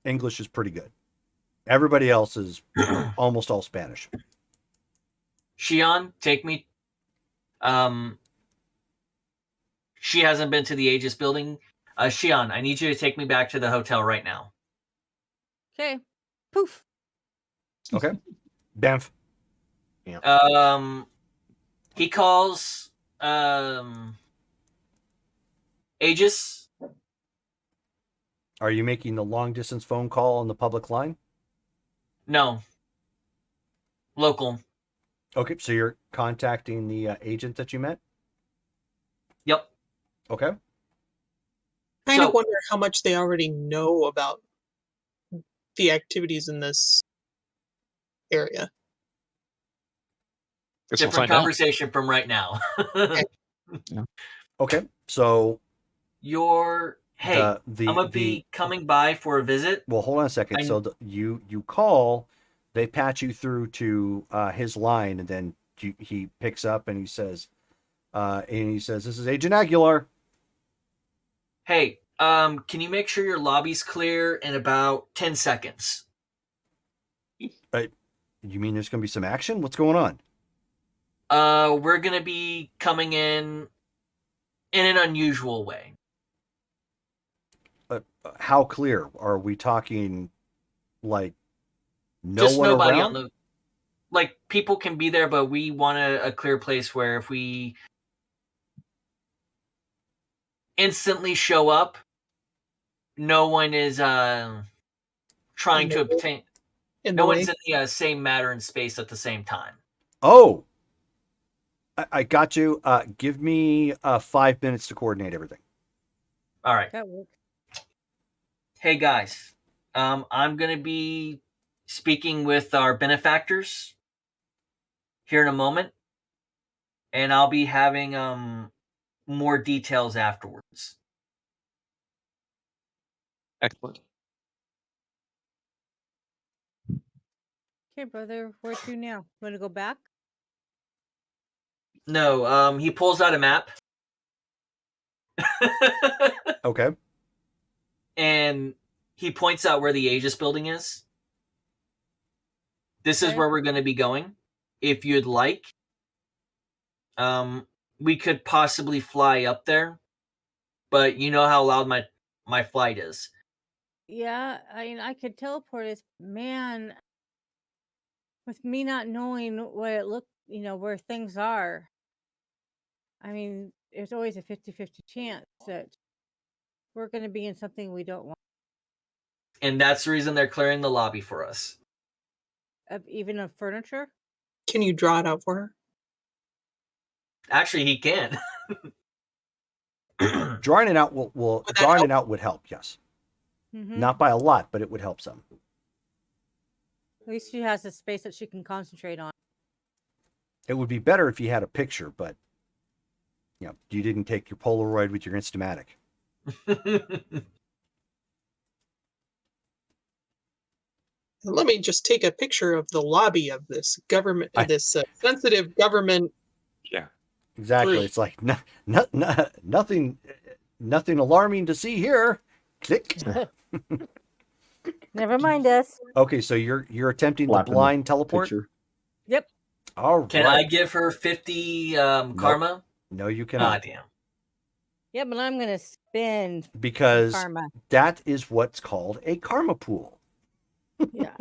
English is pretty good. Everybody else is almost all Spanish. Shion, take me. She hasn't been to the Aegis building. Shion, I need you to take me back to the hotel right now. Okay. Poof. Okay. Bamf. He calls Aegis. Are you making the long distance phone call on the public line? No. Local. Okay, so you're contacting the agent that you met? Yep. Okay. Kind of wonder how much they already know about the activities in this area. Guess we'll Different find out. conversation from right now. Okay, so Hey, I'm gonna be coming by for a visit. Well, hold on a second. So you call, they patch you through to his line, and then he picks up and he says, "This is Agent Aguilar." Hey, can you make sure your lobby's clear in about 10 seconds? You mean there's going to be some action? What's going on? We're gonna be coming in an unusual way. How clear? Are we talking like No Just one nobody around? on the. Like, people can be there, but we want a clear place where if we instantly show up, no one is trying to obtain. In No the one's way. in the same matter and space at the same time. Oh, I got you. Give me 5 minutes to coordinate everything. All right. That works. Hey guys, I'm gonna be speaking with our benefactors here in a moment, and I'll be having more details afterwards. Excellent. Okay, brother, where to now? Want to go back? No, he pulls out a map. Okay. And he points out where the Aegis building is. This is Okay. where we're going to be going. If you'd like, we could possibly fly up there, but you know how loud my flight is. Yeah, I mean, I could teleport us. Man, with me not knowing what it looked, where things are, I mean, there's always a 50-50 chance that we're going to be in something we don't want, And that's the reason they're clearing the lobby for us. even of furniture. Can you draw it out for her? Actually, he can. Drawing it out Would that drawing help? it out would help, yes. Mm-hmm. Not by a lot, but it would help some. At least she has a space that she can concentrate on. It would be better if you had a picture, but you didn't take your Polaroid with your Instamatic. Let me just take a picture of the lobby of this government, this sensitive government. Yeah. Exactly. Three. It's like nothing alarming to see here. Click. Never mind us. Okay, so you're attempting the Flapping the blind teleport. Picture. Yep. All right. Can I give her 50 karma? No, you Ah, cannot. damn. Yeah, but I'm going to spend Because karma. that is what's called a karma pool, Yeah.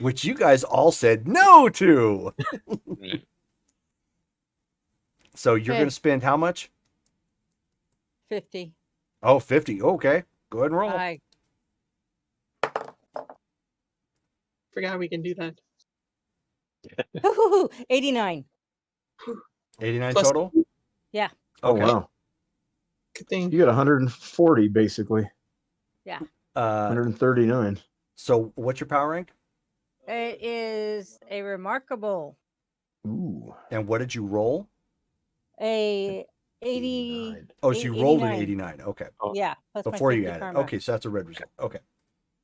which you guys all said no to. So you're Okay. going to spend how much? 50. Oh, 50. Okay. Go ahead and roll. I Forgot how we can do that. 89. 89 Plus- total? Yeah. Oh, Okay. wow. Good thing. You got 140, basically. Yeah. 139. So what's your power rank? It is a remarkable Ooh. And what did you roll? a 80. 89. Oh, so you rolled an 89. 89. Okay. Yeah. Plus Before my you 50 add it. karma. Okay, so that's a red result. Okay.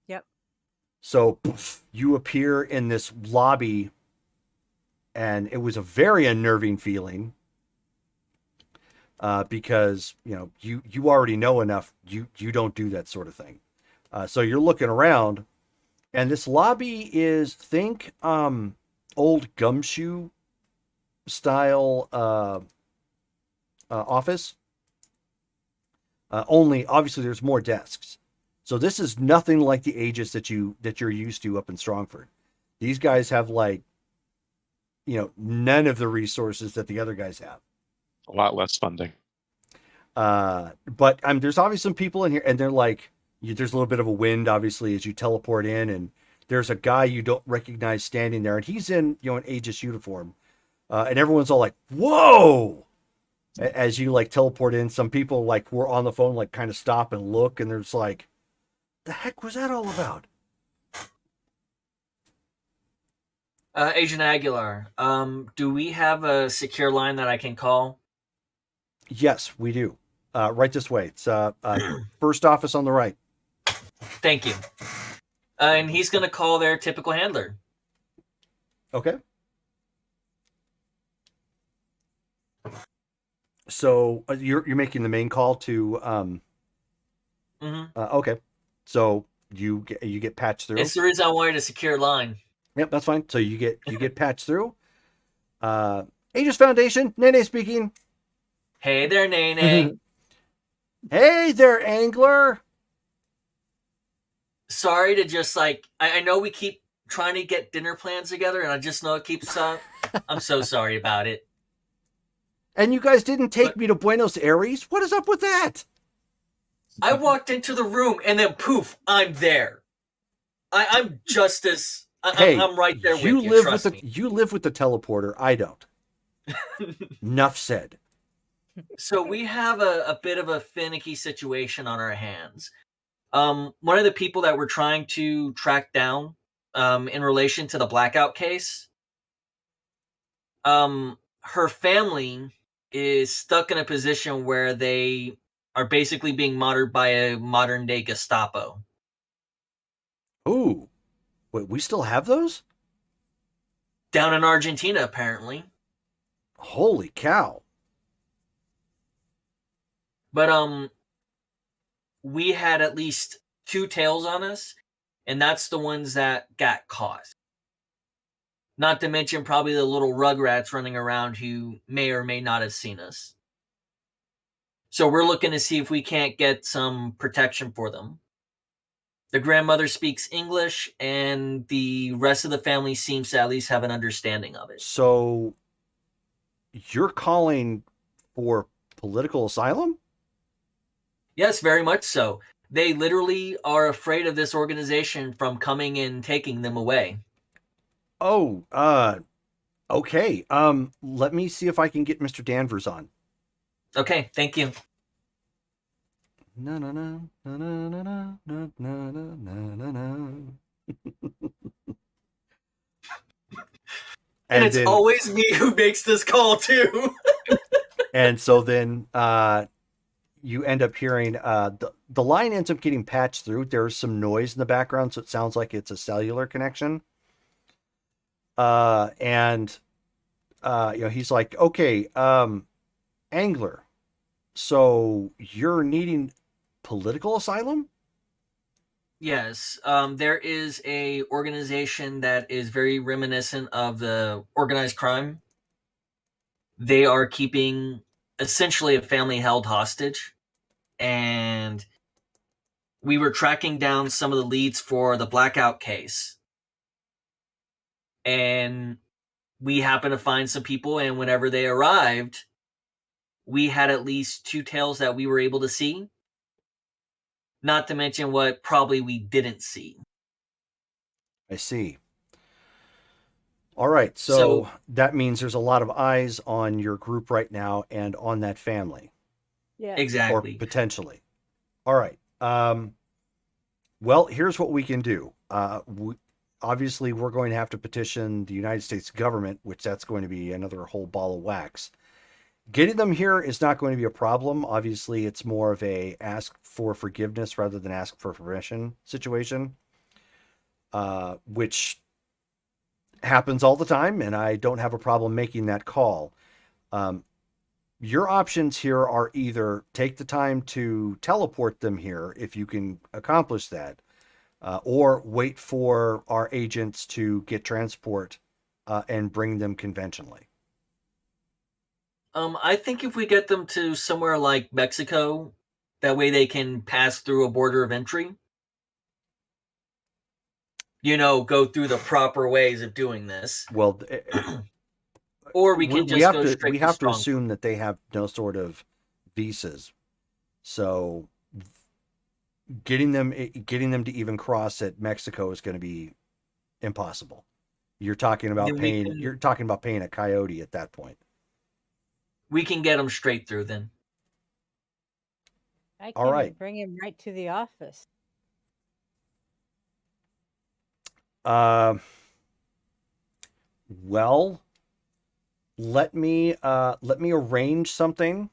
Yep. So poof, you appear in this lobby, and it was a very unnerving feeling because you already know enough. You don't do that sort of thing. So you're looking around, and this lobby is think old gumshoe style office. Only obviously there's more desks. So this is nothing like the Aegis that you're used to up in Strongford. These guys have none of the resources that the other guys have. A lot less funding. But there's obviously some people in here, and they're like, there's a little bit of a wind, obviously, as you teleport in, and there's a guy you don't recognize standing there, and he's in an Aegis uniform, and everyone's all like, "Whoa!" As you teleport in. Some people were on the phone, kind of stop and look, and there's like, the heck was that all about? Agent Aguilar, do we have a secure line that I can call? Yes, we do. Right this way. It's first office on the right. Thank you. And he's going to call their typical handler. Okay. So you're making the main call to. Okay. So you get patched through. It's the reason I wanted a secure line. Yep, that's fine. So you get patched through. Aegis Foundation, Nene speaking. Hey there, Nene. Hey there, Angler. Sorry to just I know we keep trying to get dinner plans together, and I just know it keeps up. I'm so sorry about it. And you guys didn't take me to Buenos Aires? What is up with that? I walked into the room, and then poof, I'm there. I'm just as... I'm right there with you, trust me. You live with the teleporter. I don't. Enough said. So we have a bit of a finicky situation on our hands. One of the people that we're trying to track down in relation to the blackout case, her family is stuck in a position where they are basically being monitored by a modern day Gestapo. Ooh. Wait, we still have those? Down in Argentina, apparently. Holy cow. But we had at least 2 tails on us, and that's the ones that got caught. Not to mention probably the little rugrats running around who may or may not have seen us. So we're looking to see if we can't get some protection for them. The grandmother speaks English, and the rest of the family seems to at least have an understanding of it. So you're calling for political asylum? Yes, very much so. They literally are afraid of this organization from coming and taking them away. Oh, okay. Let me see if I can get Mr. Danvers on. Okay, thank you. Na na na na na na na na na na. And it's then, always me who makes this call too. And so then you end up hearing the line ends up getting patched through. There's some noise in the background, so it sounds like it's a cellular connection. And he's like, okay, Angler, so you're needing political asylum? Yes, there is a organization that is very reminiscent of the organized crime. They are keeping essentially a family held hostage, and we were tracking down some of the leads for the blackout case. And we happened to find some people, and whenever they arrived, we had at least 2 tails that we were able to see. Not to mention what probably we didn't see. I see. All right, so that means there's a lot of eyes on your group right now and on that family. Yeah. Exactly. Or potentially. All right. Well, here's what we can do. Obviously, we're going to have to petition the United States government, which that's going to be another whole ball of wax. Getting them here is not going to be a problem. Obviously, it's more of a ask for forgiveness rather than ask for permission situation, which happens all the time, and I don't have a problem making that call. Your options here are either take the time to teleport them here if you can accomplish that, or wait for our agents to get transport and bring them conventionally. I think if we get them to somewhere like Mexico, that way they can pass through a border of entry. Go through the proper ways of doing this. Well, or we can just go straight to we have to strong. assume that they have no sort of visas. So getting them to even cross at Mexico is going to be impossible. You're talking about paying a coyote at that point. We can get them straight through then. I All can right. bring him right to the office. Well, let me arrange something,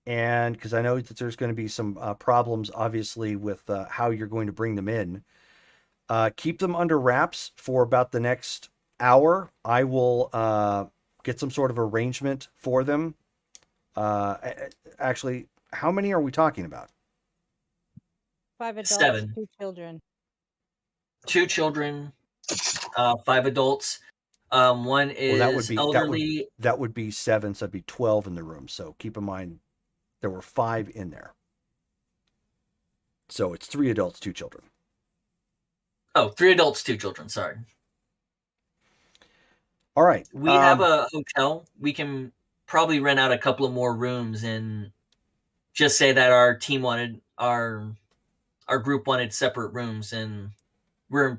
and because I know that there's going to be some problems, obviously, with how you're going to bring them in. Keep them under wraps for about the next hour. I will get some sort of arrangement for them. Actually, how many are we talking about? 5 adults, 7. 2 children. 2 children, 5 adults. One is elderly. That would be 7, so that'd be 12 in the room. So keep in mind there were 5 in there. So it's 3 adults, 2 children. Oh, 3 adults, 2 children. Sorry. All right. We have a hotel. We can probably rent out a couple of more rooms and just say that our team wanted our group wanted separate rooms, and we're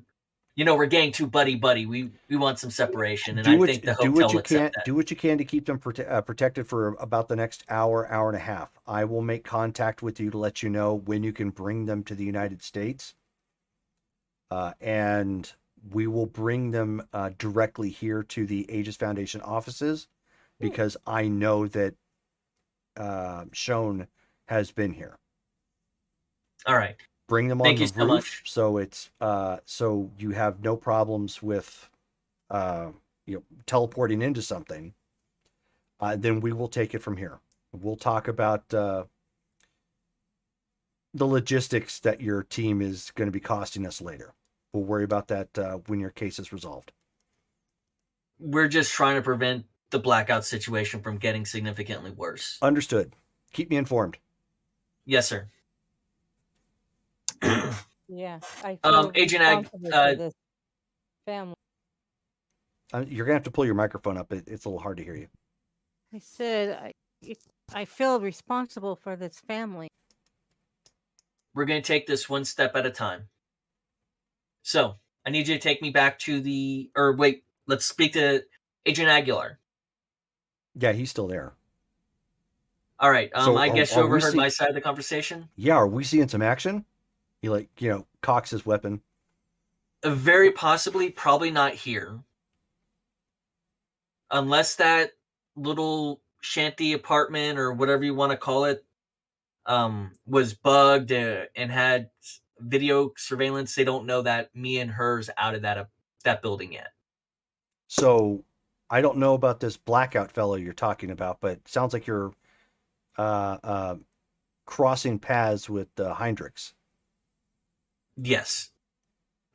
getting too buddy. We want some separation, and I think the do what hotel you will accept can. that. Do what you can to keep them protected for about the next hour, hour and a half. I will make contact with you to let you know when you can bring them to the United States, and we will bring them directly here to the Aegis Foundation offices, because I know that Shone has been here. All right. Bring them on Thank the you so roof, much. so it's so you have no problems with teleporting into something. Then we will take it from here. We'll talk about the logistics that your team is going to be costing us later. We'll worry about that when your case is resolved. We're just trying to prevent the blackout situation from getting significantly worse. Understood. Keep me informed. Yes, sir. Yeah, I feel Agent Ag, responsible for this family. You're gonna have to pull your microphone up. It's a little hard to hear you. I said I feel responsible for this family. we're going to take this one step at a time. So I need you to take me back to let's speak to Agent Aguilar. Yeah, he's still there. All right. So I guess you are we overheard my side of the conversation. Yeah, are we seeing some action? He cocks his weapon. Very possibly, probably not here. Unless that little shanty apartment or whatever you want to call it was bugged and had video surveillance. They don't know that me and her's out of that building yet. So I don't know about this blackout fellow you're talking about, but it sounds like you're crossing paths with Heinrichs. Yes.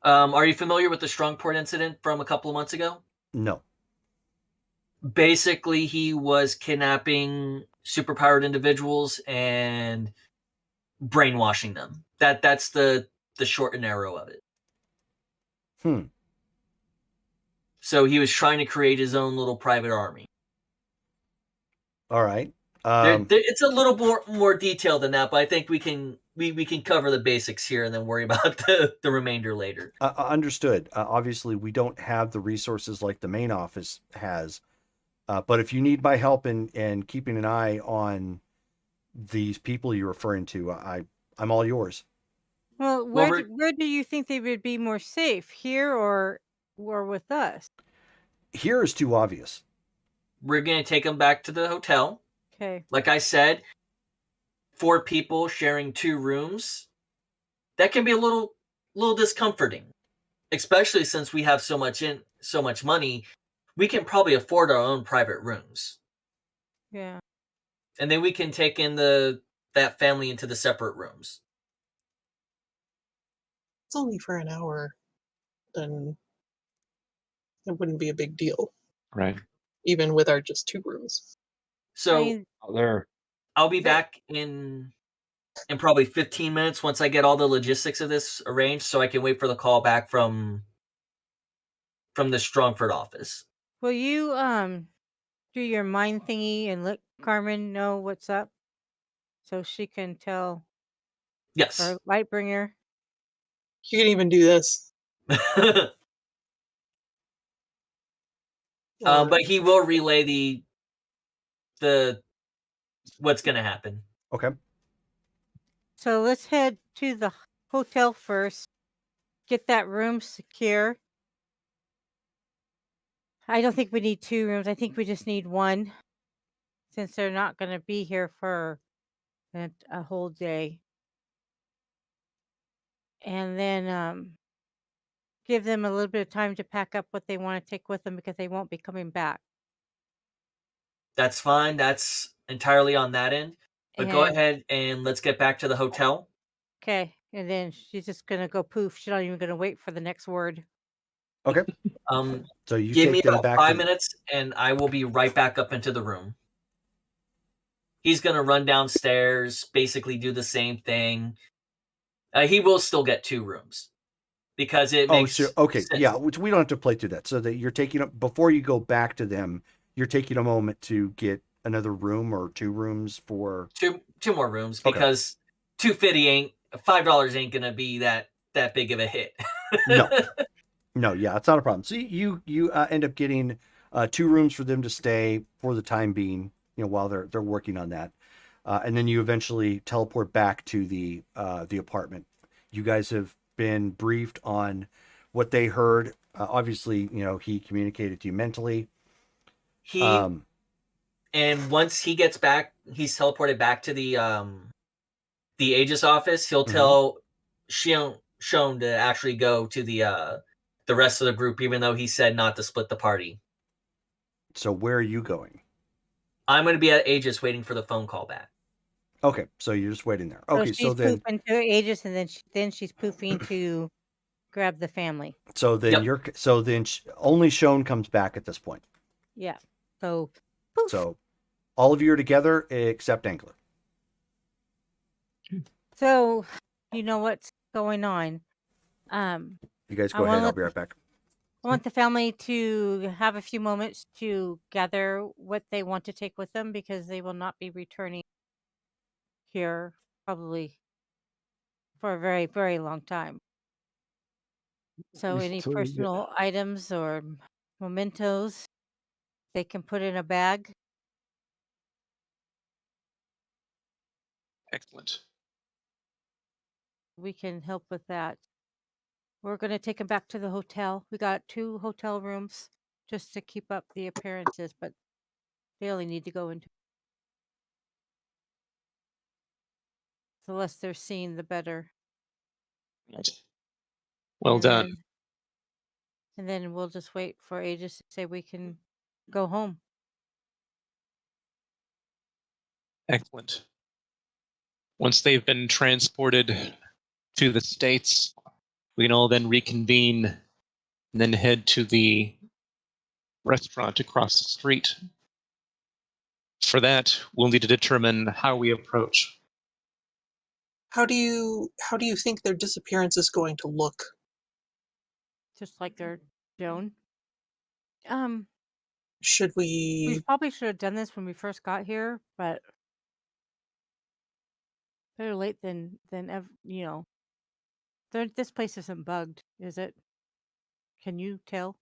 Are you familiar with the Strongport incident from a couple of months ago? No. Basically, he was kidnapping superpowered individuals and brainwashing them. That's the short and narrow of it. So he was trying to create his own little private army. All right. It's a little more detailed than that, but I think we can cover the basics here and then worry about the remainder later. Understood. Obviously, we don't have the resources like the main office has, but if you need my help in keeping an eye on these people you're referring to, I'm all yours. Well, where do you think they would be more safe, here or with us? Here is too obvious. We're going to take them back to the hotel. Okay. Like I said, 4 people sharing 2 rooms. That can be a little discomforting, especially since we have so much money. We can probably afford our own private rooms. Yeah. And then we can take in that family into the separate rooms. It's only for an hour, then it wouldn't be a big deal, Right. even with our just 2 rooms. So I'll be back in probably 15 minutes once I get all the logistics of this arranged, so I can wait for the call back from the Strongford office. Will you do your mind thingy and let Carmen know what's up, so she can tell Yes. our Lightbringer? You can even do this. But he will relay the what's going to happen. Okay. So let's head to the hotel first. Get that room secure. I don't think we need 2 rooms. I think we just need 1, since they're not going to be here for a whole day. And then give them a little bit of time to pack up what they want to take with them, because they won't be coming back. That's fine. That's entirely on that end. But go And- ahead and let's get back to the hotel. Okay. And then she's just going to go poof. She's not even going to wait for the next word. Okay. So you give take me them about back 5 minutes, and I will be right back up into the room. He's going to run downstairs, basically do the same thing. He will still get 2 rooms because it Oh, makes so okay, sense. yeah, which we don't have to play through that. So that you're taking up before you go back to them, you're taking a moment to get another room or two rooms for. Two more rooms Okay. because $250 ain't $5 ain't gonna be that big of a hit. No, no, yeah, it's not a problem. So you end up getting two rooms for them to stay for the time being, while they're working on that, and then you eventually teleport back to the apartment. You guys have been briefed on what they heard. Obviously, he communicated to you mentally. He and once he gets back, he's teleported back to the Aegis office. He'll tell Shone to actually go to the rest of the group, even though he said not to split the party. So where are you going? I'm going to be at Aegis waiting for the phone call back. Okay, so you're just waiting there. So Okay, she's so then poofing to Aegis, and then she's poofing to grab the family. Yep. Only Shone comes back at this point. Yeah. So poof. So all of you are together except Angler. So you know what's going on. You guys I go wanna ahead. I'll let be right back. I want the family to have a few moments to gather what they want to take with them, because they will not be returning here probably for a very, very long time. So least any until we get- personal items or mementos they can put in a bag. Excellent. We can help with that. We're going to take them back to the hotel. We got 2 hotel rooms just to keep up the appearances, but they only need to go into. The less they're seen, the better. Right. Well And done. then we'll just wait for Aegis to say we can go home. Excellent. Once they've been transported to the States, we can all then reconvene and then head to the restaurant across the street. For that, we'll need to determine how we approach. How do you think their disappearance is going to look? Just like they're Joan. Should We we probably should have done this when we first got here, but better late than ever. This place isn't bugged, is it? Can you tell?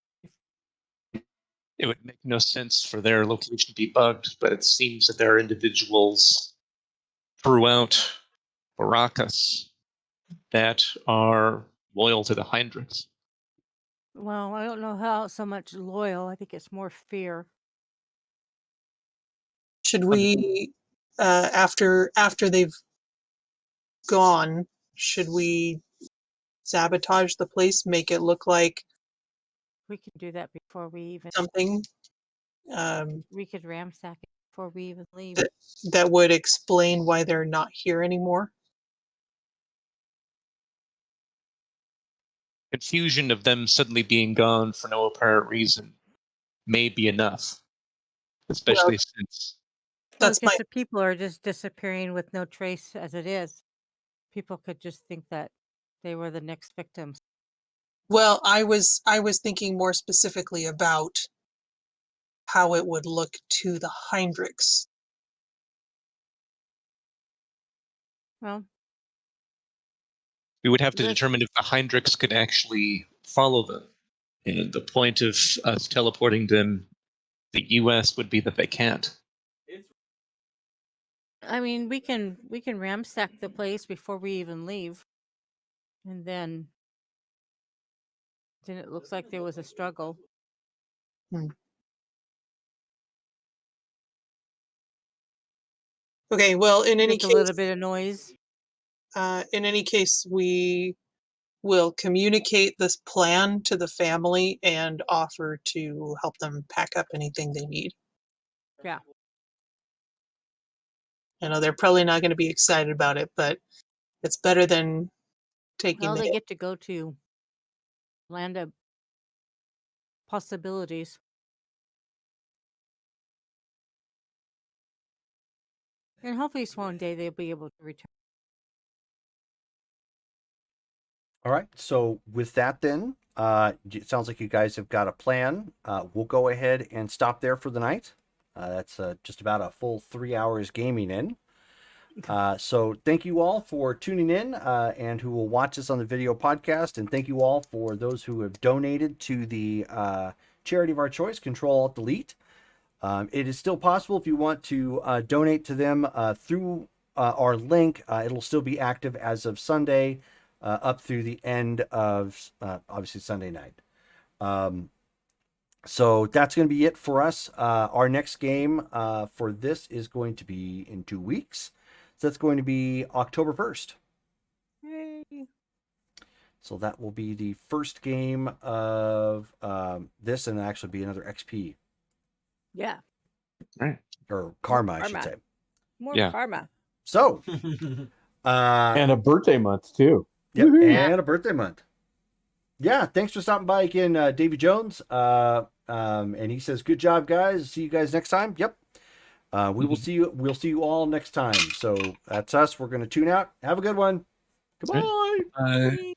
It would make no sense for their location to be bugged, but it seems that there are individuals throughout Baracus that are loyal to the Heinrichs. Well, I don't know how so much loyal. I think it's more fear. should we after they've gone, should we sabotage the place, make it look like We could do that before we even. something We could ramsack it before we even leave. that would explain why they're not here anymore? Confusion of them suddenly being gone for no apparent reason may be enough, especially Well, since that's because my the people are just disappearing with no trace as it is. People could just think that they were the next victims. well, I was thinking more specifically about how it would look to the Heinrichs. Well, we would have to this determine if the Heinrichs could actually follow them. And the point of us teleporting them, the US, would be that they can't. I mean, we can ramsack the place before we even leave, and then it looks like there was a struggle. Okay, well, in any Just a little bit of noise. case, we will communicate this plan to the family and offer to help them pack up anything they need. Yeah. I know they're probably not going to be excited about it, but it's better than taking Well, the they hit. get to go to land of possibilities. And hopefully one day they'll be able to return. All right. So with that, then it sounds like you guys have got a plan. We'll go ahead and stop there for the night. That's just about a full 3 hours gaming in. So thank you all for tuning in and who will watch this on the video podcast. And thank you all for those who have donated to the charity of our choice, Control Alt Delete. It is still possible if you want to donate to them through our link. It'll still be active as of Sunday up through the end of obviously Sunday night. So that's going to be it for us. Our next game for this is going to be in 2 weeks. So that's going to be October 1st. Yay. So that will be the first game of this, and actually be another XP Yeah. Right. or karma, I should Karma. say. More Yeah. karma. So, And a birthday month too. yep, Woohoo. and a birthday month. Yeah, thanks for stopping by again, Davy Jones. And he says, "Good job, guys. See you guys next time." Yep. We will see you. We'll see you all next time. So that's us. We're going to tune out. Have a good one. Goodbye. Bye.